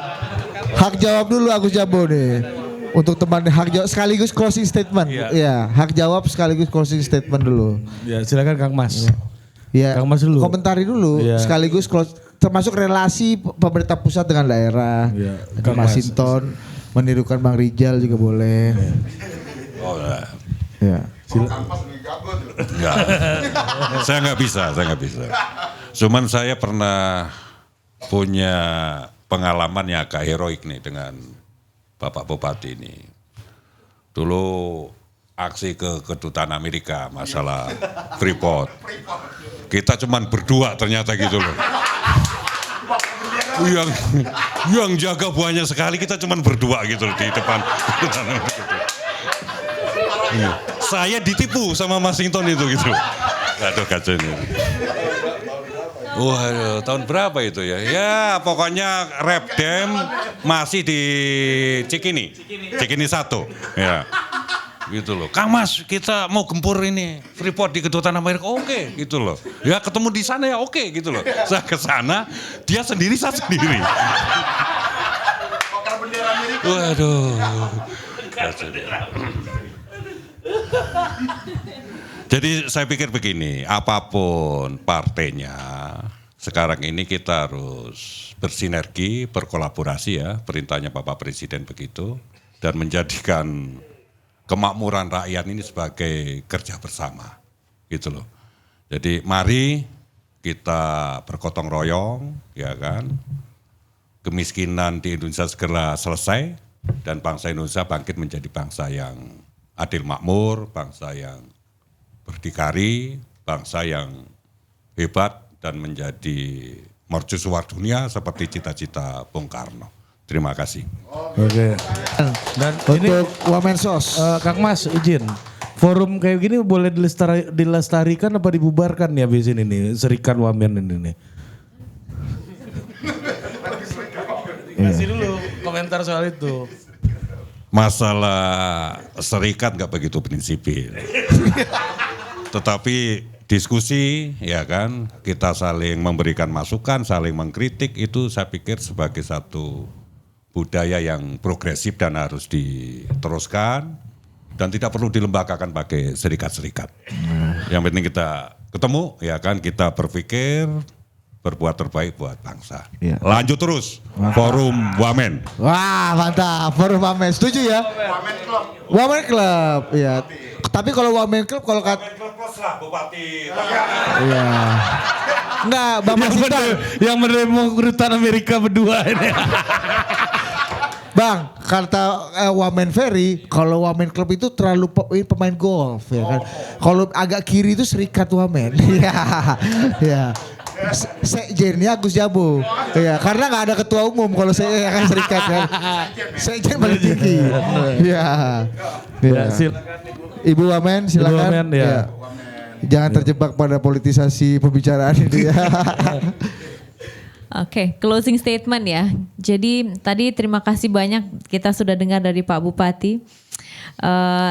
hak jawab dulu Agus Jambo nih. Untuk teman hak jawab sekaligus closing statement. Iya, hak jawab sekaligus closing statement dulu. Ya, silakan Kang Mas. Ya, Kang Mas dulu. komentari dulu Iya. sekaligus termasuk relasi pemerintah pusat dengan daerah. Iya, Ada Kang Mas Mas. Inton menirukan Bang Rijal juga boleh. Oh, enggak. Ya. Enggak. Saya nggak bisa. Cuman saya pernah punya pengalaman yang agak heroik nih dengan Bapak Bupati ini. Dulu aksi ke kedutaan Amerika masalah Freeport. Kita cuman berdua ternyata gitu loh. Yang jaga banyak sekali, kita cuman berdua gitu loh di depan kedutaan Amerika. Saya ditipu sama Mas Inton itu gitu. Aduh kacau ini. Waduh, tahun berapa itu ya? Ya pokoknya Repdem masih di Cikini 1. Ya. Gitu loh. Kang Mas, kita mau gempur ini Freeport di kedutaan Amerika. Oke, gitu loh. Ya ketemu di sana ya oke gitu loh. Saya ke sana, dia sendiri, saya sendiri. Waduh. Jadi saya pikir begini, apapun partainya, sekarang ini kita harus bersinergi, berkolaborasi ya, perintahnya Bapak Presiden begitu, dan menjadikan kemakmuran rakyat ini sebagai kerja bersama, gitu loh. Jadi mari kita bergotong royong, ya kan, kemiskinan di Indonesia segera selesai, dan bangsa Indonesia bangkit menjadi bangsa yang adil makmur, bangsa yang berdikari, bangsa yang hebat dan menjadi mercusuar dunia seperti cita-cita Bung Karno. Terima kasih. Oke. Dan ini Untuk Wamensos. Kang Mas izin, forum kayak gini boleh dilestarikan apa dibubarkan ya abis ini nih, Serikat Wamen ini nih. Kasih dulu komentar soal itu. Masalah serikat nggak begitu prinsipil. Tetapi diskusi ya kan, kita saling memberikan masukan, saling mengkritik, itu saya pikir sebagai satu budaya yang progresif dan harus diteruskan dan tidak perlu dilembagakan pakai serikat-serikat. Yang penting kita ketemu ya kan, kita berpikir berbuat terbaik buat bangsa. Iya. Lanjut terus Forum Wamen. Wah mantap, Forum Wamen, setuju ya? Wamen Club, ya. Tapi kalau Wamen Club, kalau kata Bupati. iya. Enggak, Bang Mas Inton. Yang menerima kedutaan Amerika berdua ini. Bang, kata Wamen Ferry, kalau Wamen Club itu terlalu pemain golf ya kan. Kalau agak kiri itu Serikat Wamen. Iya. Iya. Sekjennya Agus Jambo. Iya, karena nggak ada ketua umum kalau saya kan serikat kan. Sekjen paling tinggi. Iya. Iya. Ibu Wamen silakan. Ibu Wamen, ya. Jangan terjebak pada politisasi pembicaraan itu ya. Oke, closing statement ya. Jadi tadi terima kasih banyak kita sudah dengar dari Pak Bupati.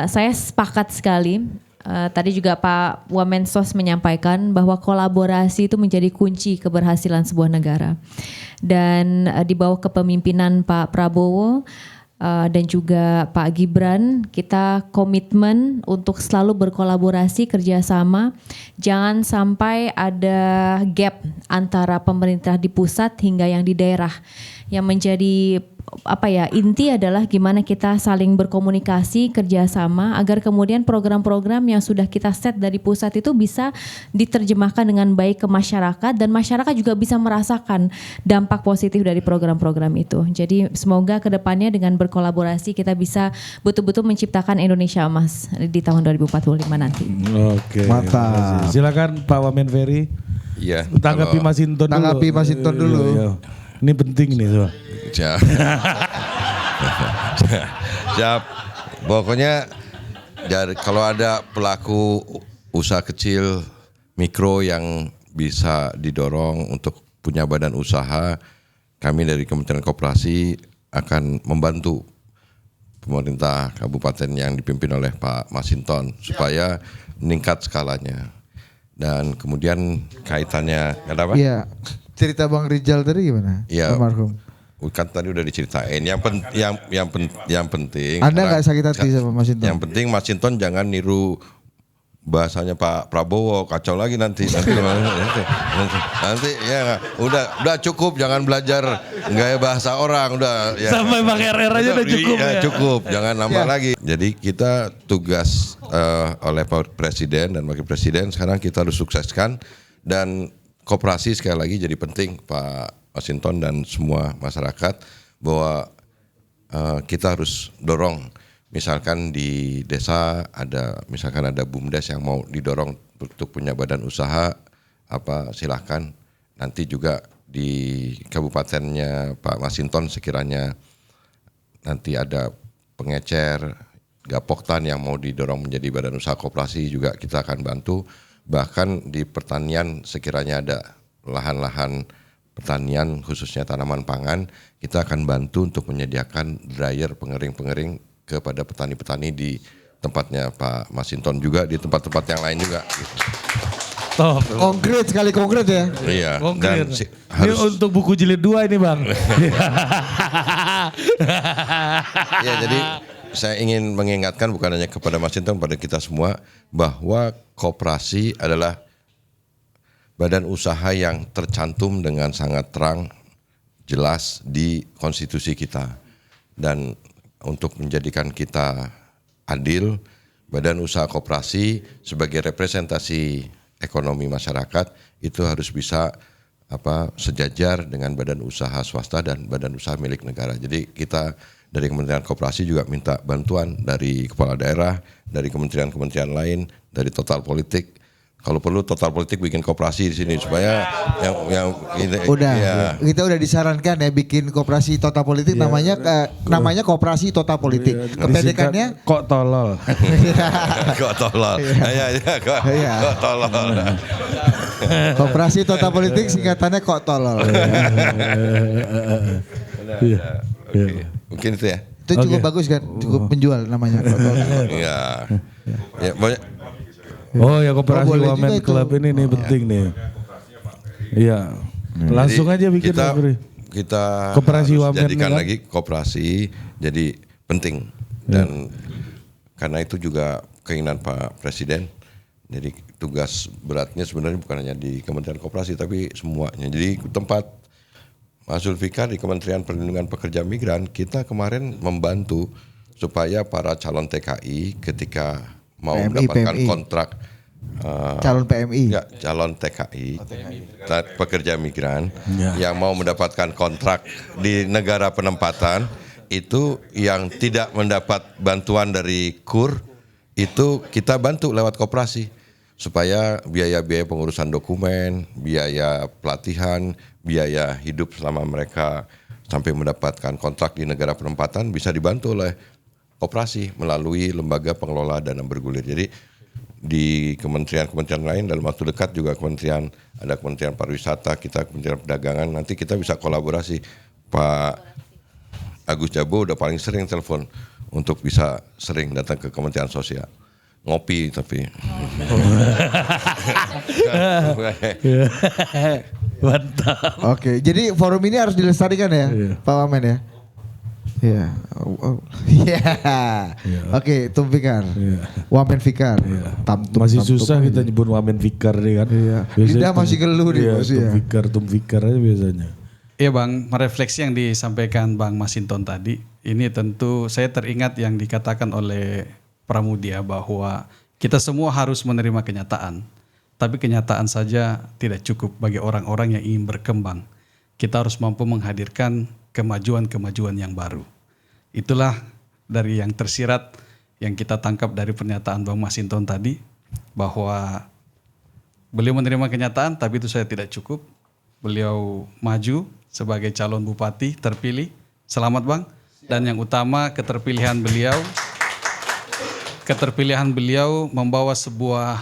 Saya sepakat sekali. Tadi juga Pak Wamensos menyampaikan bahwa kolaborasi itu menjadi kunci keberhasilan sebuah negara. Dan di bawah kepemimpinan Pak Prabowo dan juga Pak Gibran, kita komitmen untuk selalu berkolaborasi, kerjasama. Jangan sampai ada gap antara pemerintah di pusat hingga yang di daerah. Yang menjadi inti adalah gimana kita saling berkomunikasi, kerjasama agar kemudian program-program yang sudah kita set dari pusat itu bisa diterjemahkan dengan baik ke masyarakat dan masyarakat juga bisa merasakan dampak positif dari program-program itu. Jadi semoga kedepannya dengan berkolaborasi kita bisa betul-betul menciptakan Indonesia emas di tahun 2045 nanti. Oke. Mantap. Silakan Pak Wamen Ferry. Iya. Tanggapi Mas Hinton dulu. Tanggapi Mas Hinton dulu. Iya. Ini penting nih, so. Siap. Siap. Pokoknya kalau ada pelaku usaha kecil mikro yang bisa didorong untuk punya badan usaha, kami dari Kementerian Koperasi akan membantu pemerintah kabupaten yang dipimpin oleh Pak Masinton supaya meningkat skalanya. Dan kemudian kaitannya kenapa? Iya. Cerita Bang Rijal tadi gimana? Iya. Almarhum. Kan tadi udah diceritain. Yang penting. Anda nggak sakit hati sama Mas Hinton? Yang penting Mas Hinton jangan niru bahasanya Pak Prabowo, kacau lagi nanti ya udah cukup, jangan belajar gaya bahasa orang udah ya. Sampai pakai RR aja udah cukup ya. Cukup, jangan nambah lagi. Jadi kita tugas oleh Pak Presiden dan Wakil Presiden sekarang kita harus sukseskan, dan koperasi sekali lagi jadi penting Pak Masinton dan semua masyarakat bahwa kita harus dorong. Misalkan di desa ada BUMDes yang mau didorong untuk punya badan usaha, silahkan. Nanti juga di kabupatennya Pak Masinton sekiranya nanti ada pengecer, gapoktan yang mau didorong menjadi badan usaha koperasi juga kita akan bantu. Bahkan di pertanian sekiranya ada lahan-lahan pertanian khususnya tanaman pangan, kita akan bantu untuk menyediakan dryer pengering-pengering kepada petani-petani di tempatnya Pak Masinton juga, di tempat-tempat yang lain juga. Gitu. Konkret ya. Iya. Konkret. Dan Ini untuk buku jilid 2 ini Bang. Ya, jadi saya ingin mengingatkan bukan hanya kepada Masinton, pada kita semua bahwa koperasi adalah badan usaha yang tercantum dengan sangat terang, jelas di konstitusi kita. Dan untuk menjadikan kita adil, badan usaha koperasi sebagai representasi ekonomi masyarakat itu harus bisa sejajar dengan badan usaha swasta dan badan usaha milik negara. Jadi kita dari Kementerian Koperasi juga minta bantuan dari kepala daerah, dari kementerian-kementerian lain, dari Total Politik. Kalau perlu Total Politik bikin koperasi di sini supaya yang kita udah disarankan ya bikin koperasi Total Politik, namanya koperasi Total Politik. Kependekannya kok tolol. Kok tolol. Kok tolol. Koperasi Total Politik singkatannya kok tolol. Mungkin itu ya. Itu cukup bagus kan, cukup menjual namanya. Iya. Ya, banyak. Oh ya koperasi Wamen Club ini nih penting nih. Iya. Langsung aja bikin kita koperasi harus Wamen jadikan kan? lagi koperasi jadi penting, dan karena itu juga keinginan Pak Presiden. Jadi tugas beratnya sebenarnya bukan hanya di Kementerian Koperasi tapi semuanya. Jadi tempat Mas Zulfikar di Kementerian Perlindungan Pekerja Migran, kita kemarin membantu supaya para calon TKI ketika mau mendapatkan kontrak calon PMI. Ya, calon TKI, pekerja migran yang mau mendapatkan kontrak di negara penempatan itu yang tidak mendapat bantuan dari KUR itu kita bantu lewat koperasi supaya biaya-biaya pengurusan dokumen, biaya pelatihan, biaya hidup selama mereka sampai mendapatkan kontrak di negara penempatan bisa dibantu oleh koperasi melalui lembaga pengelola dana bergulir. Jadi di kementerian-kementerian lain dalam waktu dekat juga ada Kementerian Pariwisata, kita Kementerian Perdagangan, nanti kita bisa kolaborasi. Pak Agus Jabo udah paling sering telepon untuk bisa sering datang ke Kementerian Sosial. Ngopi tapi. Mantap. Oke, jadi forum ini harus dilestarikan ya, Pak Wamen ya. Iya. Iya. Oke, Tum Fikar. Wamen Fikar. Tamtum. Masih Tamtum. susah kita nyebut Wamen Fikar nih kan. Iya. Lidah masih geluh nih, Bos, ya. Tum Fikar aja biasanya. Iya Bang, merefleksi yang disampaikan Bang Masinton tadi, ini tentu saya teringat yang dikatakan oleh Pramudia bahwa kita semua harus menerima kenyataan. Tapi kenyataan saja tidak cukup bagi orang-orang yang ingin berkembang. Kita harus mampu menghadirkan kemajuan-kemajuan yang baru. Itulah dari yang tersirat yang kita tangkap dari pernyataan Bang Masinton tadi, bahwa beliau menerima kenyataan tapi itu saya tidak cukup. Beliau maju sebagai calon bupati terpilih. Selamat Bang. Dan yang utama keterpilihan beliau membawa sebuah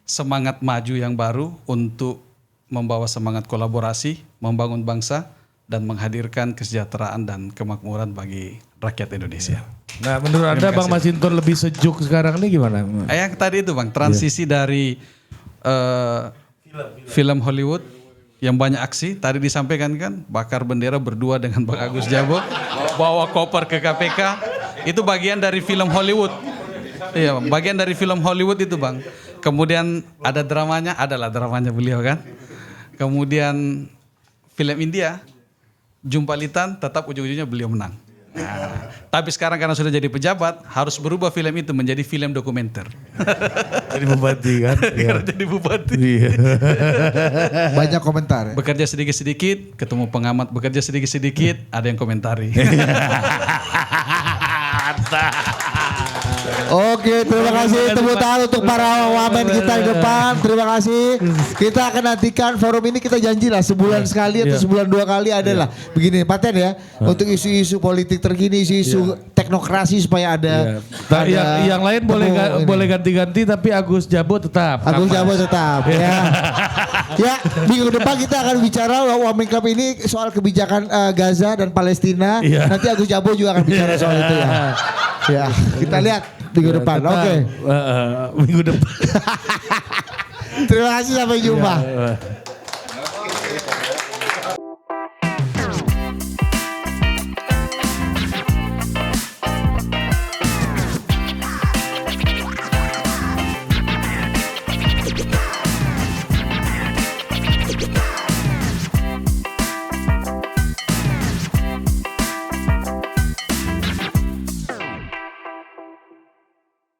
semangat maju yang baru untuk membawa semangat kolaborasi, membangun bangsa dan menghadirkan kesejahteraan dan kemakmuran bagi rakyat Indonesia. Nah, menurut Anda Bang Masinton lebih sejuk sekarang ini gimana? Yang tadi itu Bang, transisi dari film Hollywood yang banyak aksi, tadi disampaikan kan, bakar bendera berdua dengan Bang Agus Jabo, bawa koper ke KPK, itu bagian dari film Hollywood. Iya, bagian dari film Hollywood itu Bang. Kemudian ada dramanya, adalah dramanya beliau kan. Kemudian film India, Jumpalitan, tetap ujung-ujungnya beliau menang. Nah, tapi sekarang karena sudah jadi pejabat, harus berubah film itu menjadi film dokumenter. Jadi bupati kan? Karena jadi bupati. Iya. Banyak komentar. Ya? Bekerja sedikit-sedikit, ketemu pengamat, bekerja sedikit-sedikit, ada yang komentari. Oke, terima kasih tepuk tangan untuk para wamen kita di depan. Terima kasih. Kita akan nantikan forum ini, kita janjilah sebulan sekali atau sebulan 2 kali adalah begini paten ya, untuk isu-isu politik terkini, isu-isu teknokrasi supaya ada. Yang lain boleh ganti-ganti tapi Agus Jabo tetap. Agus Jabo tetap ya. Ya, minggu depan kita akan bicara Wamen Club ini soal kebijakan Gaza dan Palestina. Nanti Agus Jabo juga akan bicara soal itu ya. Ya, kita lihat minggu depan. Oke. Minggu depan. Terima kasih, sampai jumpa.